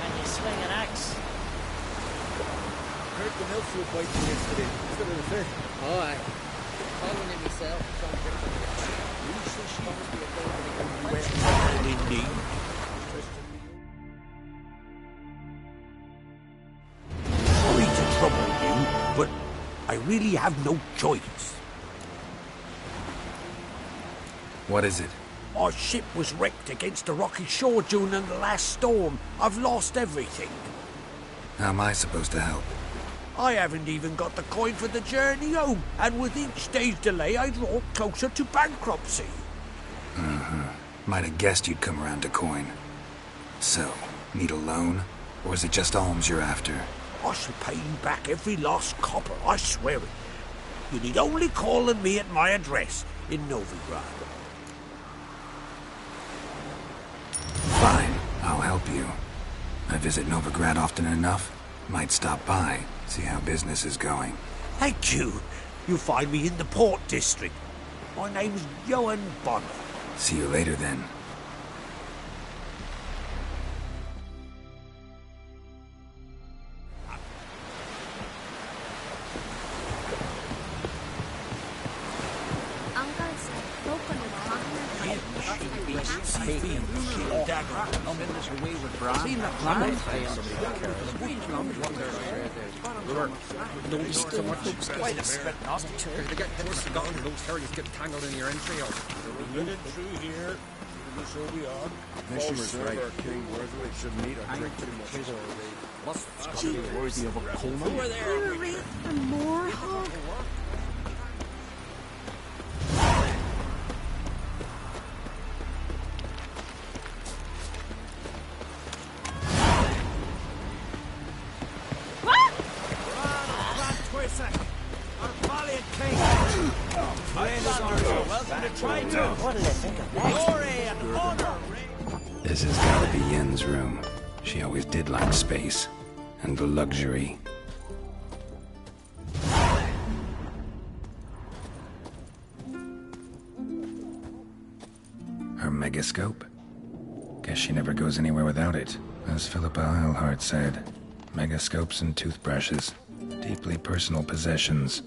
Can you swing an axe? Heard the milk fruit biting yesterday. Still in the fit. Oh, aye. Following it myself. Indeed. Sorry to trouble you, but I really have no choice. What is it? Our ship was wrecked against a rocky shore during the last storm. I've lost everything. How am I supposed to help? I haven't even got the coin for the journey home, and with each day's delay, I draw closer to bankruptcy. Might have guessed you'd come around to coin. So, need a loan? Or is it just alms you're after? I shall pay you back every last copper, I swear it. You need only call on me at my address in Novigrad. Fine, I'll help you. I visit Novigrad often enough. Might stop by, see how business is going. Thank you. You'll find me in the Port District. My name's Johan Bonner. See you later then. They get horses gone and those terriers get tangled in your entrails. Living through here. So we are. Missioner's right. Our king worthily should meet or drink too much. What's be worthy of a coma? Over there. We were ready for more hog. This has gotta be Yen's room. She always did like space and luxury. Her megascope? Guess she never goes anywhere without it. As Philippa Eilhart said, megascopes and toothbrushes. Deeply personal possessions.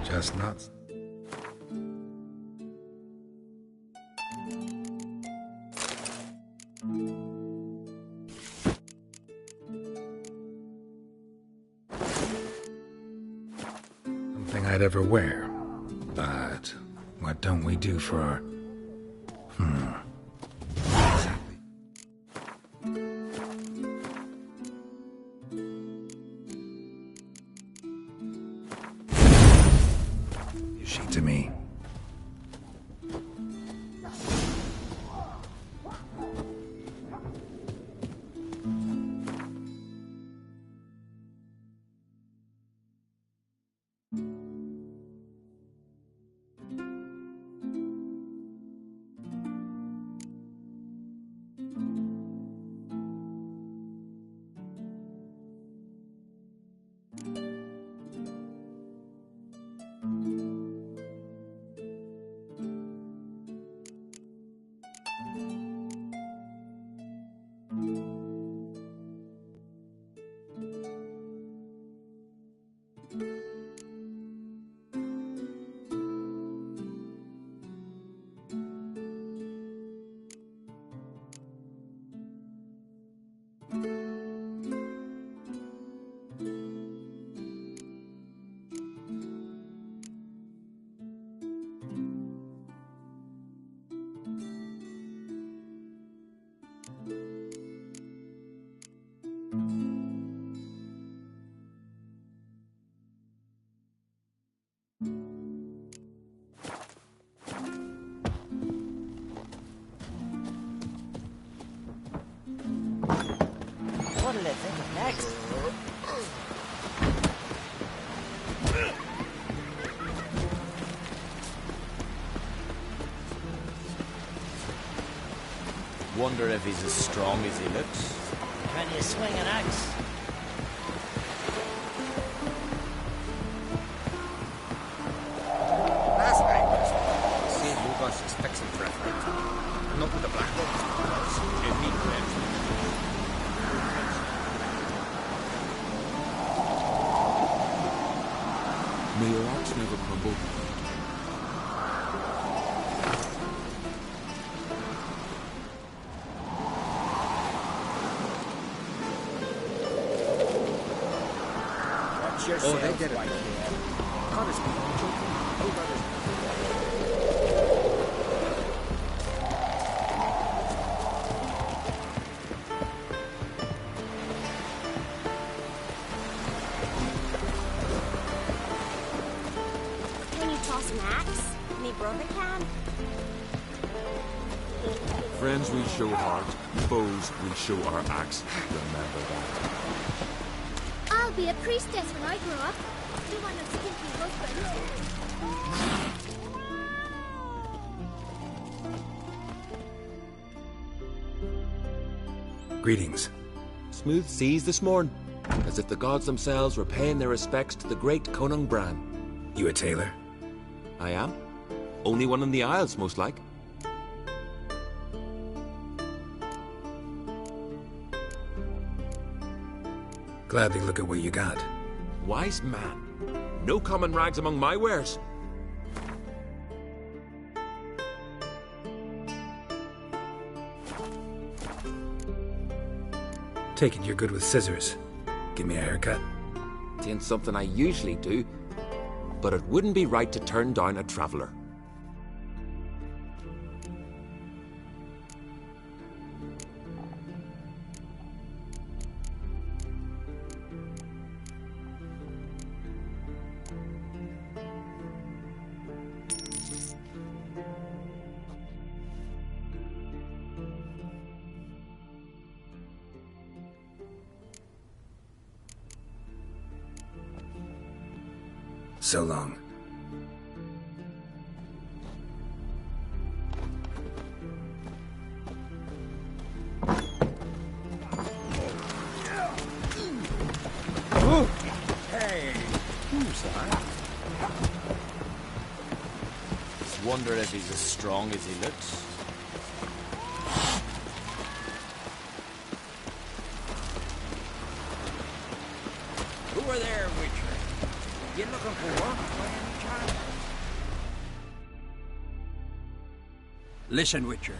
Just nuts. Something I'd ever wear. But what don't we do for our... Exactly. Is she to me? What'll they think of next? Wonder if he's as strong as he looks. Can you swing an axe? Last night, see Lucas is fixing for a fight. Not with the Black Hawks, it need red. May your axe never crumble. Oh, they did it right here. God is joking. Oh, that is... Can you toss an axe? Me brother can. Friends we show heart, foes we show our axe. Remember that. I'll be a priestess when I grow up. Don't want no stinky husband. Greetings. Smooth seas this morn, as if the gods themselves were paying their respects to the great Conung Bran. You a tailor? I am. Only one in the Isles, most like. Gladly look at what you got. Wise man. No common rags among my wares. Take it you're good with scissors. Give me a haircut. Ain't something I usually do, but it wouldn't be right to turn down a traveller. So long. Hey, who's that? Just wonder if he's as strong as he looks. Who are there, Witcher? You looking for work by any chance? Listen, Witcher.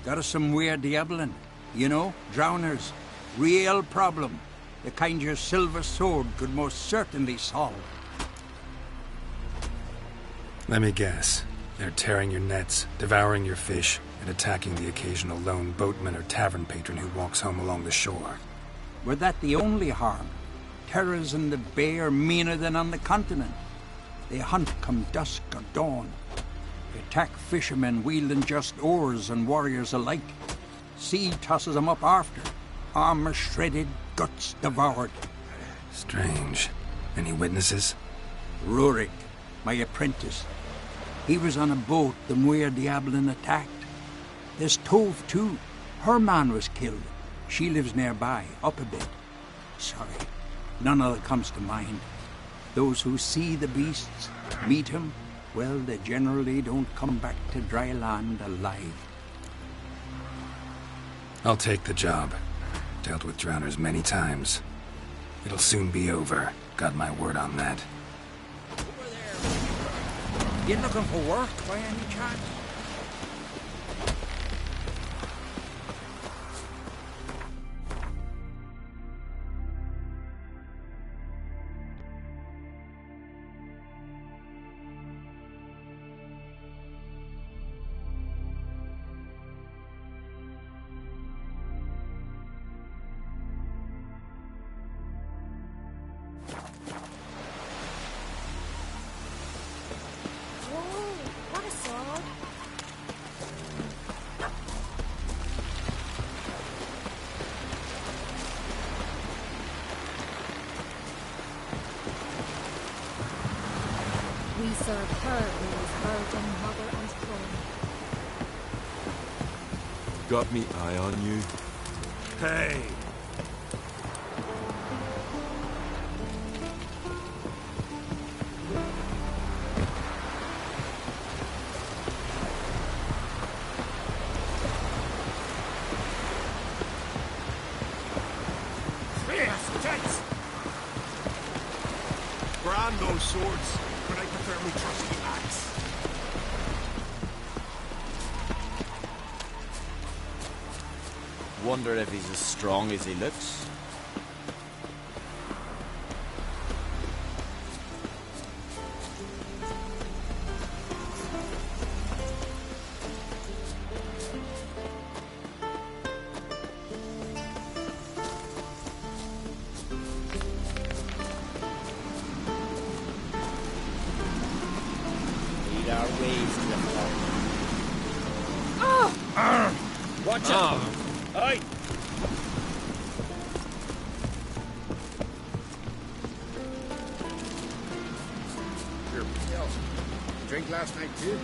Got us some weird diabling. You know, drowners. Real problem. The kind your silver sword could most certainly solve. Let me guess. They're tearing your nets, devouring your fish, and attacking the occasional lone boatman or tavern patron who walks home along the shore. Were that the only harm? Terrors in the bay are meaner than on the continent. They hunt come dusk or dawn. They attack fishermen wielding just oars and warriors alike. Sea tosses them up after. Armor shredded, guts devoured. Strange. Any witnesses? Rurik, my apprentice. He was on a boat the Muir Diablin attacked. There's Tove, too. Her man was killed. She lives nearby, up a bit. Sorry, none other comes to mind. Those who see the beasts, meet him, well, they generally don't come back to dry land alive. I'll take the job. Dealt with drowners many times. It'll soon be over. Got my word on that. You looking for work by any chance? Whoa, what a sword. We serve her who is virgin, mother, and throne. Got me eye on you. Hey! Brand those swords, but I prefer me trusty axe. Wonder if he's as strong as he looks. Lead our ways to the floor. Watch out! Aye! Sure, else. Drink last night too?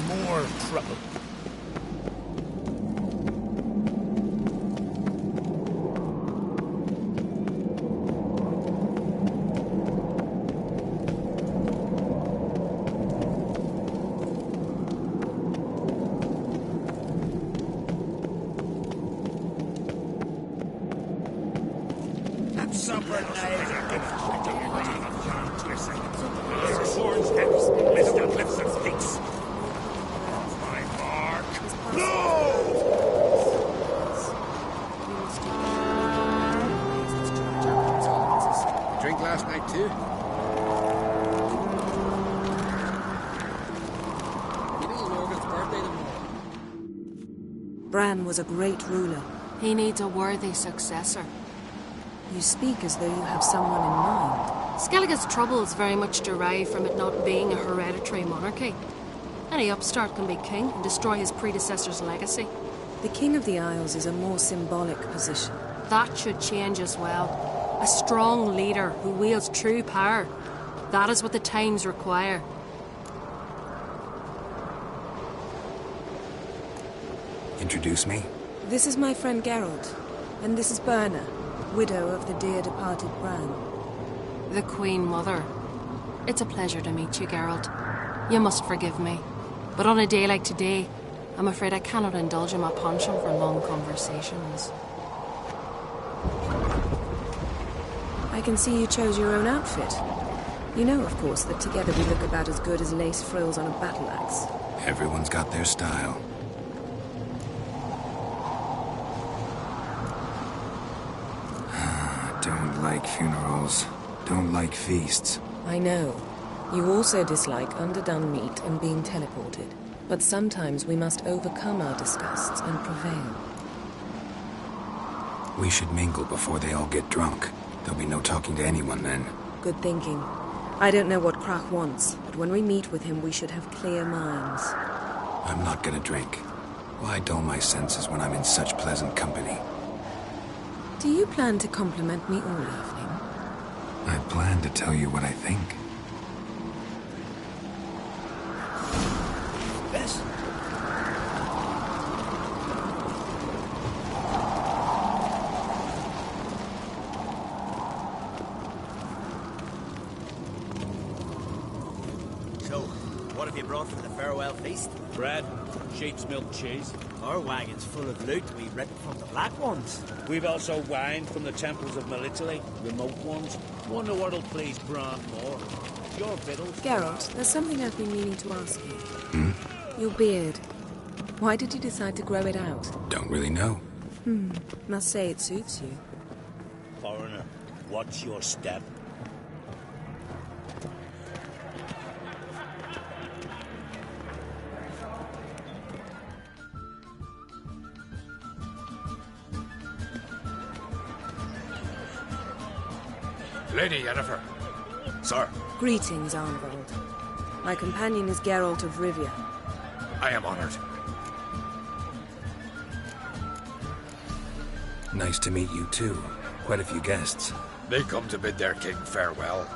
More trouble. Supper swords and Mr. Cliffson's feet. Off my mark. Blow! Drink last night too? You know Morgan's birthday tomorrow. Bran was a great ruler. He needs a worthy successor. You speak as though you have someone in mind. Skellige's troubles very much derive from it not being a hereditary monarchy. Any upstart can be king and destroy his predecessor's legacy. The King of the Isles is a more symbolic position. That should change as well. A strong leader who wields true power. That is what the times require. Introduce me? This is my friend Geralt, and this is Berna, widow of the dear departed Bran. The Queen Mother. It's a pleasure to meet you, Geralt. You must forgive me. But on a day like today, I'm afraid I cannot indulge in my penchant for long conversations. I can see you chose your own outfit. You know, of course, that together we look about as good as lace frills on a battle axe. Everyone's got their style. Don't like funerals. Don't like feasts. I know. You also dislike underdone meat and being teleported. But sometimes we must overcome our disgusts and prevail. We should mingle before they all get drunk. There'll be no talking to anyone then. Good thinking. I don't know what Krach wants, but when we meet with him, we should have clear minds. I'm not gonna drink. Why dull my senses when I'm in such pleasant company? Do you plan to compliment me all evening? I plan to tell you what I think. Yes. So, what have you brought for the farewell feast? Bread, sheep's milk cheese. Our wagon's full of loot we ripped from the Black Ones. We've also wine from the temples of Melitele, remote ones. Wonder what'll please Bran more. Your victuals. Geralt, there's something I've been meaning to ask you. Your beard. Why did you decide to grow it out? Don't really know. Must say it suits you. Foreigner, what's your step? Lady Yennefer, Sir. Greetings, Arnvold. My companion is Geralt of Rivia. I am honored. Nice to meet you, too. Quite a few guests. They come to bid their king farewell.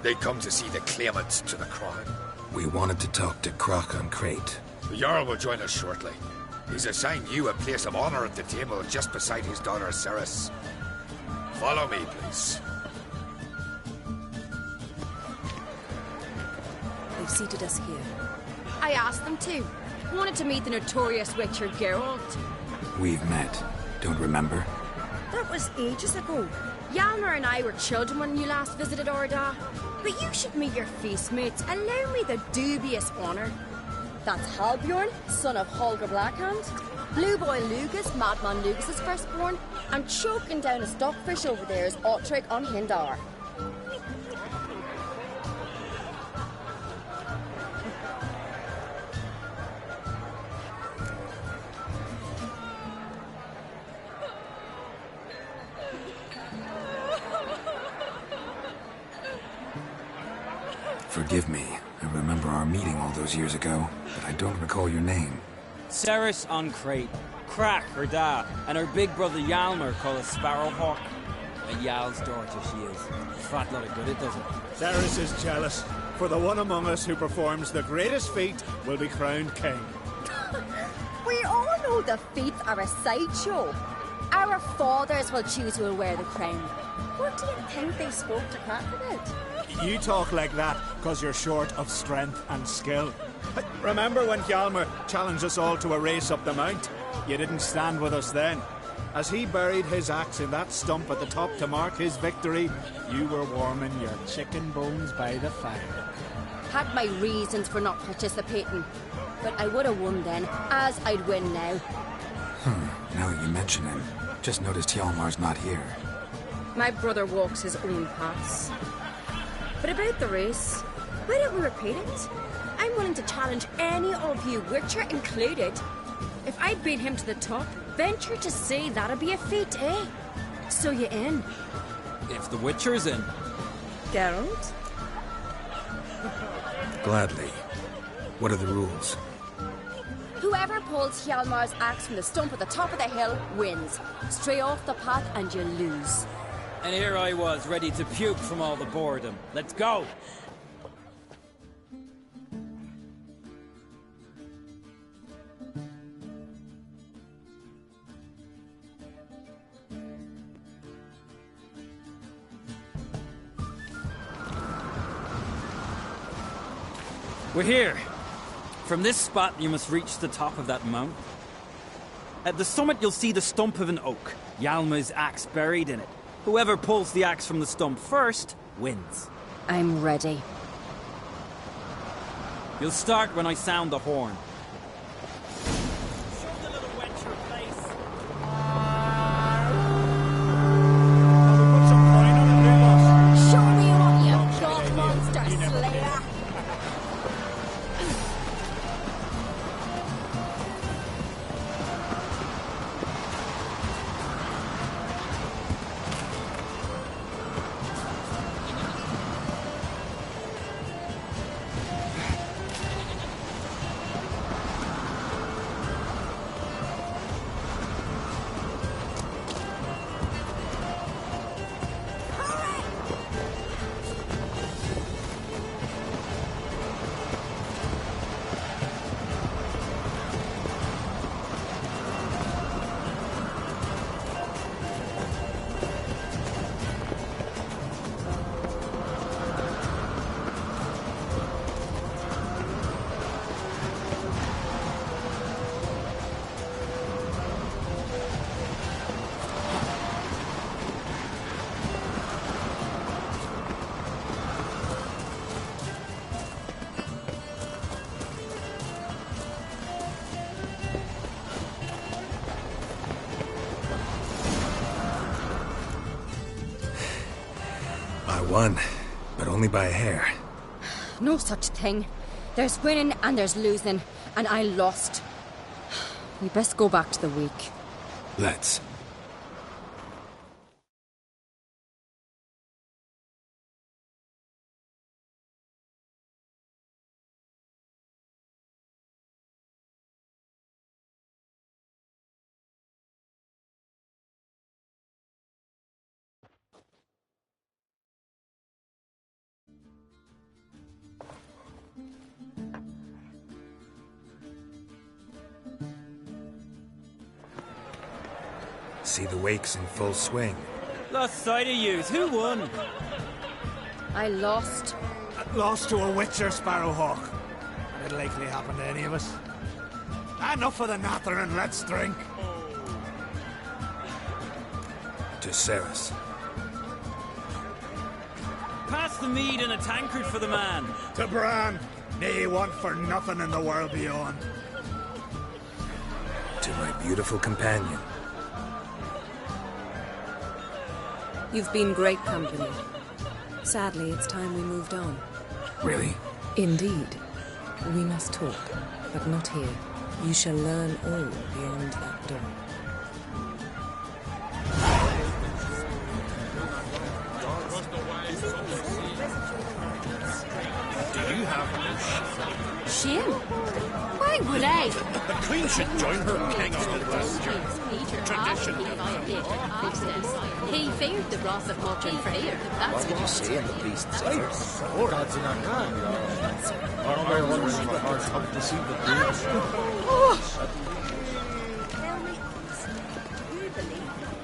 They come to see the claimants to the crown. We wanted to talk to Croc on Crate. The Jarl will join us shortly. He's assigned you a place of honor at the table just beside his daughter Ceres. Follow me, please. They've seated us here. I asked them to. Wanted to meet the notorious Witcher Geralt. We've met. Don't remember? That was ages ago. Hjalmar and I were children when you last visited Orda. But you should meet your feast mates. Allow me the dubious honor. That's Halbjorn, son of Holger Blackhand. Blue Boy Lugus, Madman Lugus' firstborn. And choking down a stockfish over there is Otric on Hindar. Forgive me. I remember our meeting all those years ago, but I don't recall your name. Ceres on Crate, Crack her da, and her big brother Hjalmar called a Sparrowhawk. A Jarl's daughter she is. Fat lot of good it doesn't. Ceres is jealous, for the one among us who performs the greatest feat will be crowned king. We all know the feats are a sideshow. Our fathers will choose who will wear the crown. What do you think they spoke to Crack about? You talk like that because you're short of strength and skill. Remember when Hjalmar challenged us all to a race up the mount? You didn't stand with us then. As he buried his axe in that stump at the top to mark his victory, you were warming your chicken bones by the fire. Had my reasons for not participating, but I would have won then, as I'd win now. Now that you mention him, just noticed Hjalmar's not here. My brother walks his own paths. But about the race, why don't we repeat it? I'm willing to challenge any of you, Witcher included. If I beat him to the top, venture to say that'd be a feat, eh? So you in? If the Witcher's in. Geralt? Gladly. What are the rules? Whoever pulls Hjalmar's axe from the stump at the top of the hill wins. Stray off the path and you lose. And here I was, ready to puke from all the boredom. Let's go! We're here. From this spot, you must reach the top of that mount. At the summit, you'll see the stump of an oak. Hjalmar's axe buried in it. Whoever pulls the axe from the stump first, wins. I'm ready. You'll start when I sound the horn. Show me what you've got, monster slayer! I won, but only by a hair. No such thing. There's winning and there's losing, and I lost. We best go back to the week. Let's. See the wakes in full swing. Lost sight of yous. Who won? I lost. Lost to a witcher, Sparrowhawk. It'll likely happen to any of us. Enough of the nattering, let's drink. To Ceres. Pass the mead in a tankard for the man. To Bran. Nay want for nothing in the world beyond. To my beautiful companion. You've been great company. Sadly, it's time we moved on. Really? Indeed. We must talk, but not here. You shall learn all beyond that door. Do you have Shame? Why would I? The Queen should join her king on the pasture. Tradition. He feared the wrath of Mountain Freya. That's what you say in the beast's ears. God's in our hand. I wonder if my heart's up to see the beast. Tell me honestly, you believe that?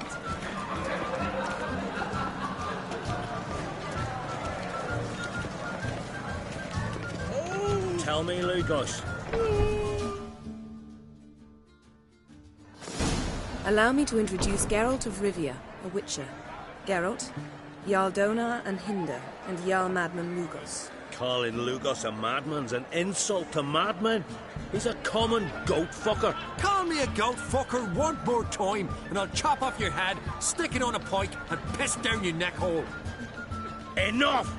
Tell me, Lugos. Allow me to introduce Geralt of Rivia, a witcher. Geralt, Jarl Donar and Hinder, and Jarl Madman Lugos. Calling Lugos a madman's an insult to madmen. He's a common goat fucker. Call me a goat fucker one more time, and I'll chop off your head, stick it on a pike, and piss down your neck hole. Enough!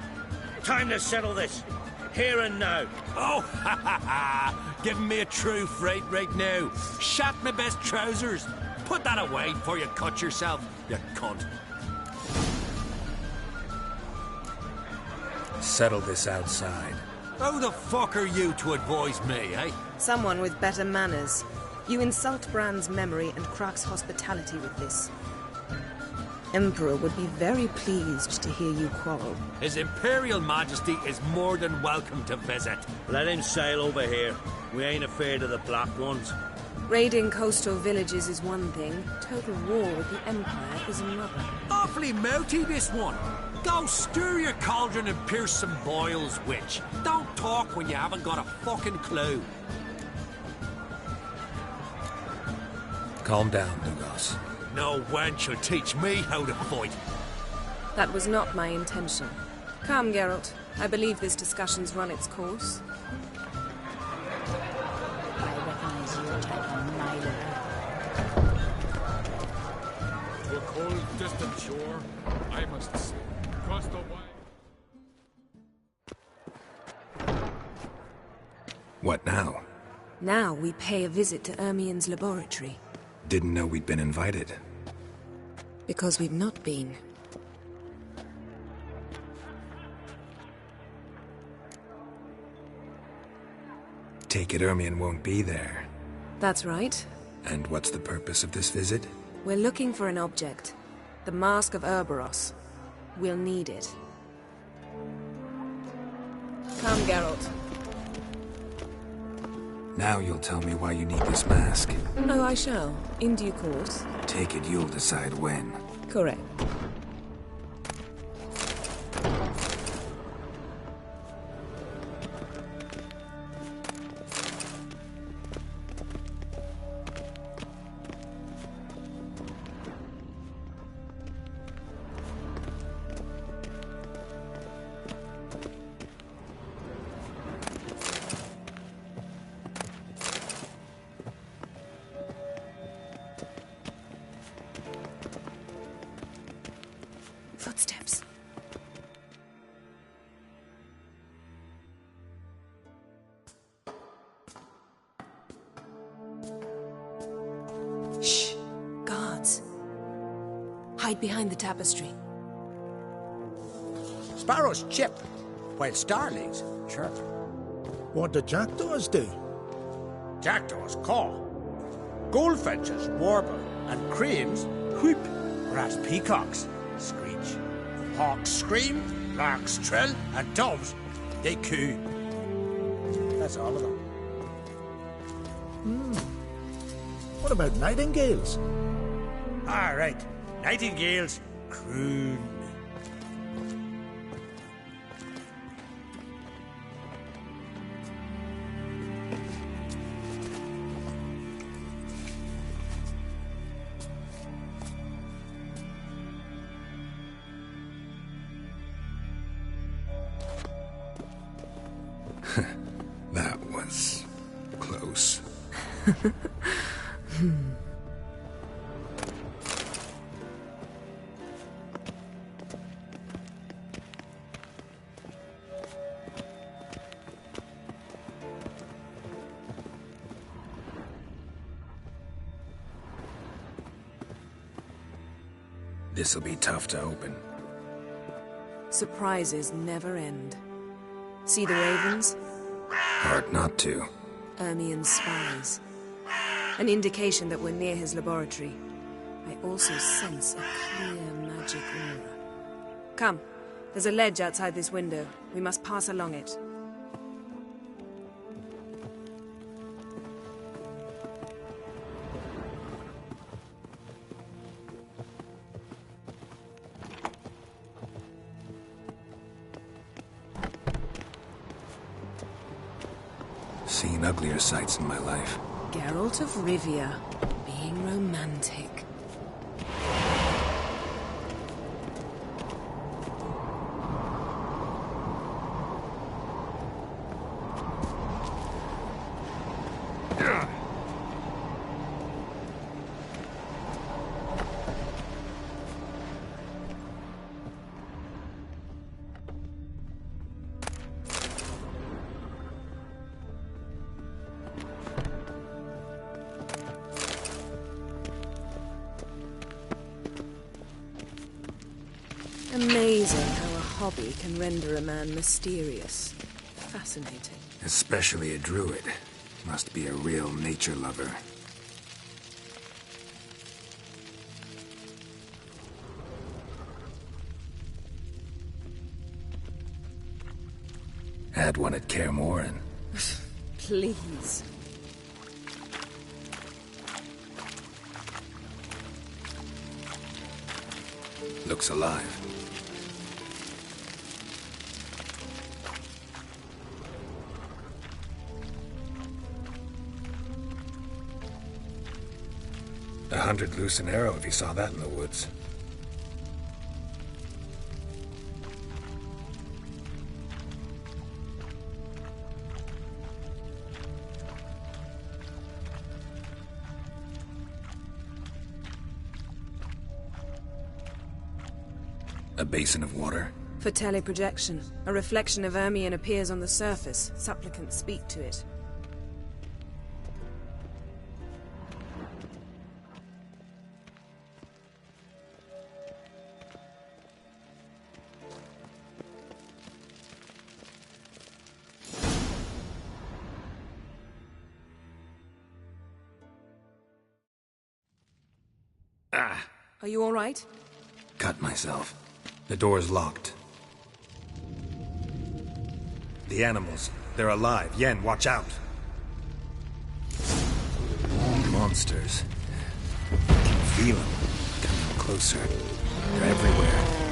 Time to settle this. Here and now. Oh, ha ha ha! Giving me a true fright right now. Shat my best trousers. Put that away before you cut yourself, you cunt. Settle this outside. Who the fuck are you to advise me, eh? Someone with better manners. You insult Bran's memory and Croc's hospitality with this. Emperor would be very pleased to hear you quarrel. His Imperial Majesty is more than welcome to visit. Let him sail over here. We ain't afraid of the Black Ones. Raiding coastal villages is one thing. Total war with the Empire is another. Awfully mouty, this one. Go stir your cauldron and pierce some boils, witch. Don't talk when you haven't got a fucking clue. Calm down, Lugos. No wench will teach me how to fight. That was not my intention. Come, Geralt. I believe this discussion's run its course. I recognize you taking my To a cold, distant shore, I must sail across the wide. What now? Now we pay a visit to Ermien's laboratory. Didn't know we'd been invited. Because we've not been. Take it Ermien won't be there. That's right. And what's the purpose of this visit? We're looking for an object. The Mask of Urboros. We'll need it. Come, Geralt. Now you'll tell me why you need this mask. Oh, I shall. In due course. Take it you'll decide when. Correct. Footsteps. Shh. Guards. Hide behind the tapestry. Sparrows chip, while starlings chirp. What do jackdaws do? Jackdaws caw. Goldfinches warble, and cranes whoop, whereas peacocks screech. Hawks scream, larks trill, and doves, they coo. That's all of them. What about nightingales? All right. Nightingales, croon. That was close. This'll be tough to open. Surprises never end. See the ravens? Hard not to. Ermien's spies. An indication that we're near his laboratory. I also sense a clear magic aura. Come, there's a ledge outside this window. We must pass along it. Seen uglier sights in my life. Geralt of Rivia, being romantic. Amazing how a hobby can render a man mysterious. Fascinating. Especially a druid. Must be a real nature lover. Had one at Kaer Morhen. Please. Looks alive. $100 loose an arrow if you saw that in the woods. A basin of water? For teleprojection, a reflection of Ermien appears on the surface. Supplicants speak to it. Are you all right? Cut myself. The door's locked. The animals, they're alive. Yen, watch out. Monsters. I can feel them coming closer. They're everywhere.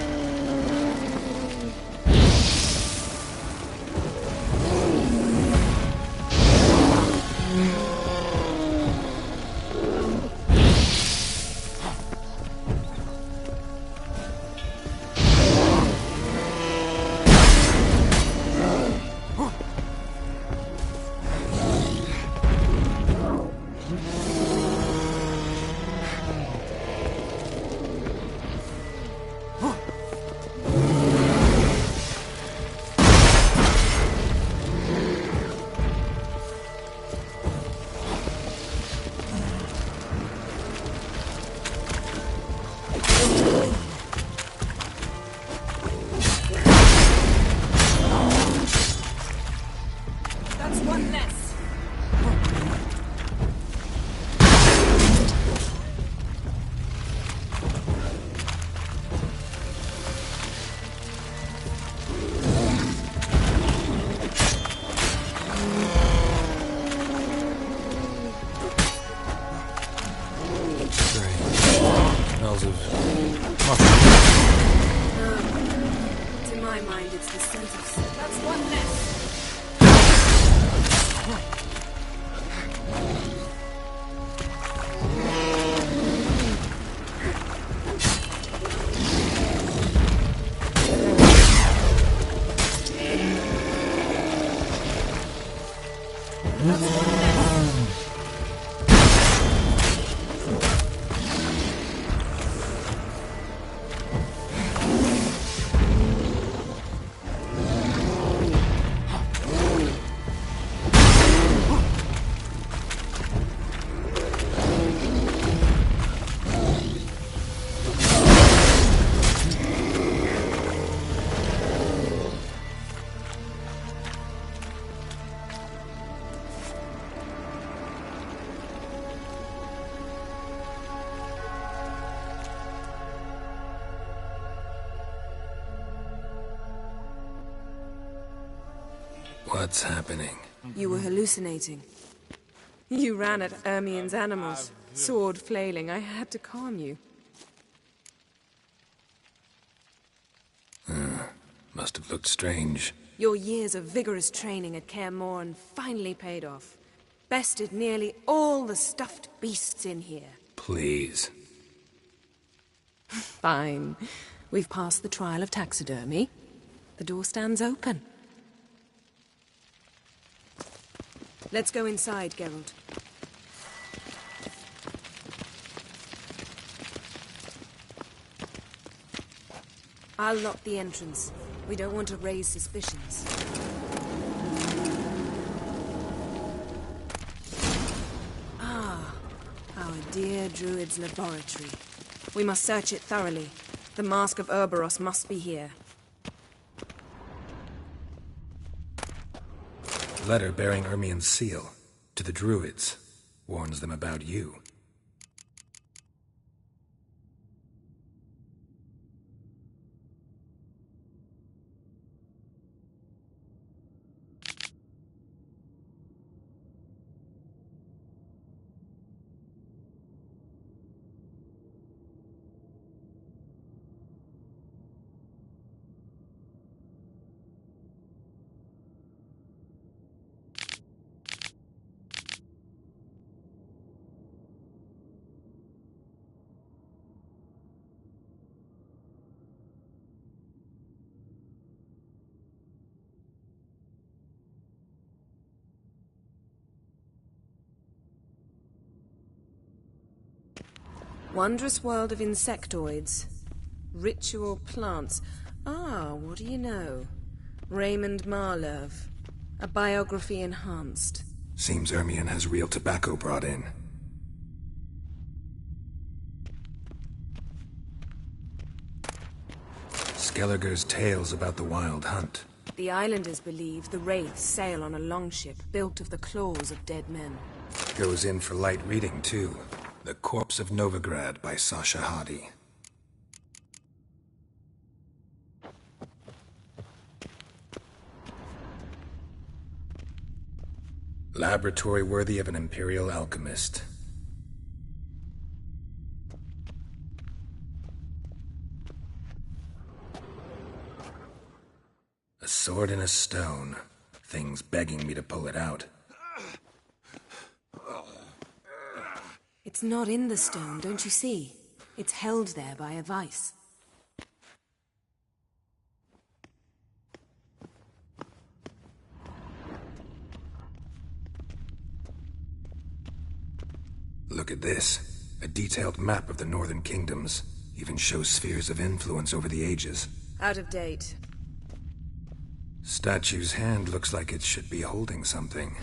What's happening? You were hallucinating. You ran at Ermien's animals, sword flailing. I had to calm you. Must have looked strange. Your years of vigorous training at Kaer Morhen finally paid off. Bested nearly all the stuffed beasts in here. Please. Fine. We've passed the trial of taxidermy. The door stands open. Let's go inside, Geralt. I'll lock the entrance. We don't want to raise suspicions. Ah, our dear Druid's laboratory. We must search it thoroughly. The Mask of Ouroboros must be here. Letter bearing Ermien's seal to the Druids. Warns them about you. Wondrous world of insectoids. Ritual plants. Ah, what do you know? Raymond Marlove. A biography enhanced. Seems Ermien has real tobacco brought in. Skelliger's tales about the wild hunt. The islanders believe the wraiths sail on a longship built of the claws of dead men. Goes in for light reading, too. The Corpse of Novigrad by Sasha Hadi. Laboratory worthy of an imperial alchemist. A sword in a stone. Things begging me to pull it out. It's not in the stone, don't you see? It's held there by a vice. Look at this. A detailed map of the northern kingdoms. Even shows spheres of influence over the ages. Out of date. Statue's hand looks like it should be holding something.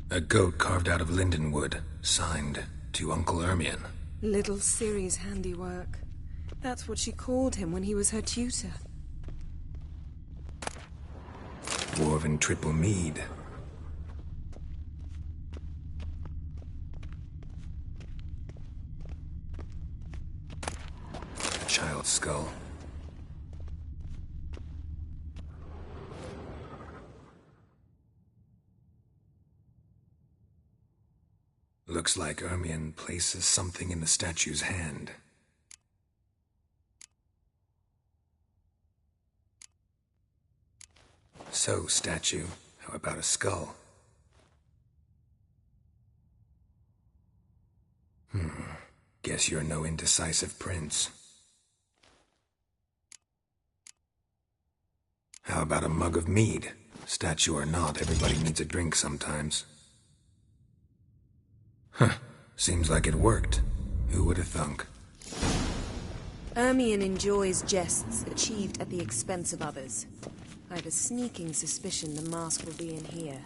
A goat carved out of lindenwood, signed to Uncle Ermien. Little Ciri's handiwork. That's what she called him when he was her tutor. Dwarven triple mead. A child's skull. Looks like Ermien places something in the statue's hand. So, statue, how about a skull? Guess you're no indecisive prince. How about a mug of mead? Statue or not, everybody needs a drink sometimes. Huh. Seems like it worked. Who would have thunk? Ermion enjoys jests achieved at the expense of others. I have a sneaking suspicion the mask will be in here.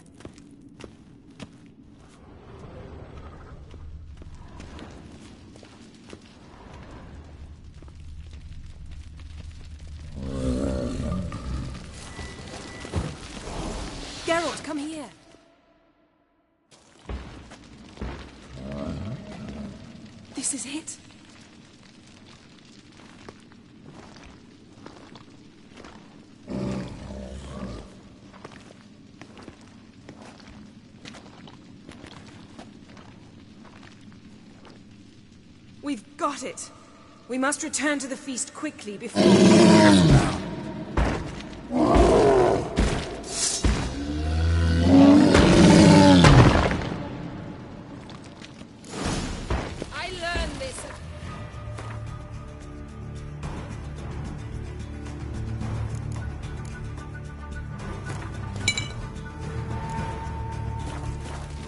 Geralt, come here. This is it. We've got it. We must return to the feast quickly before...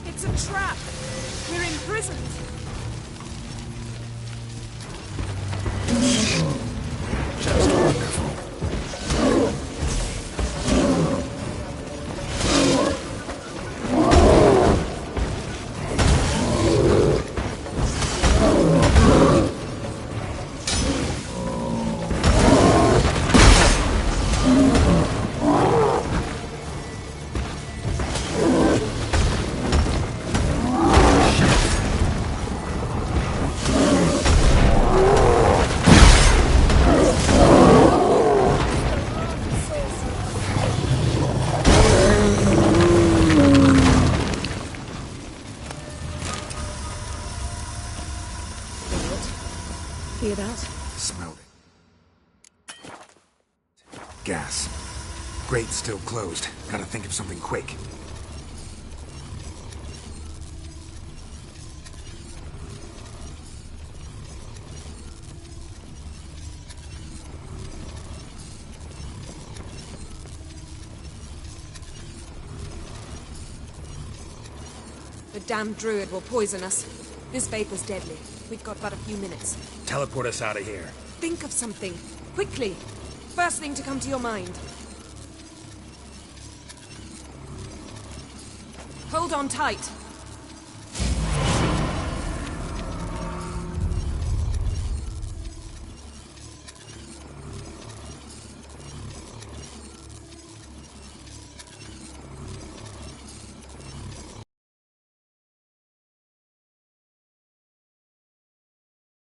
It's a trap! We're imprisoned! Just wonderful. Hear that? Smelled it. Gas. Grate's still closed. Gotta think of something quick. The damned druid will poison us. This vapor's deadly. We've got but a few minutes. Teleport us out of here. Think of something. Quickly. First thing to come to your mind. Hold on tight.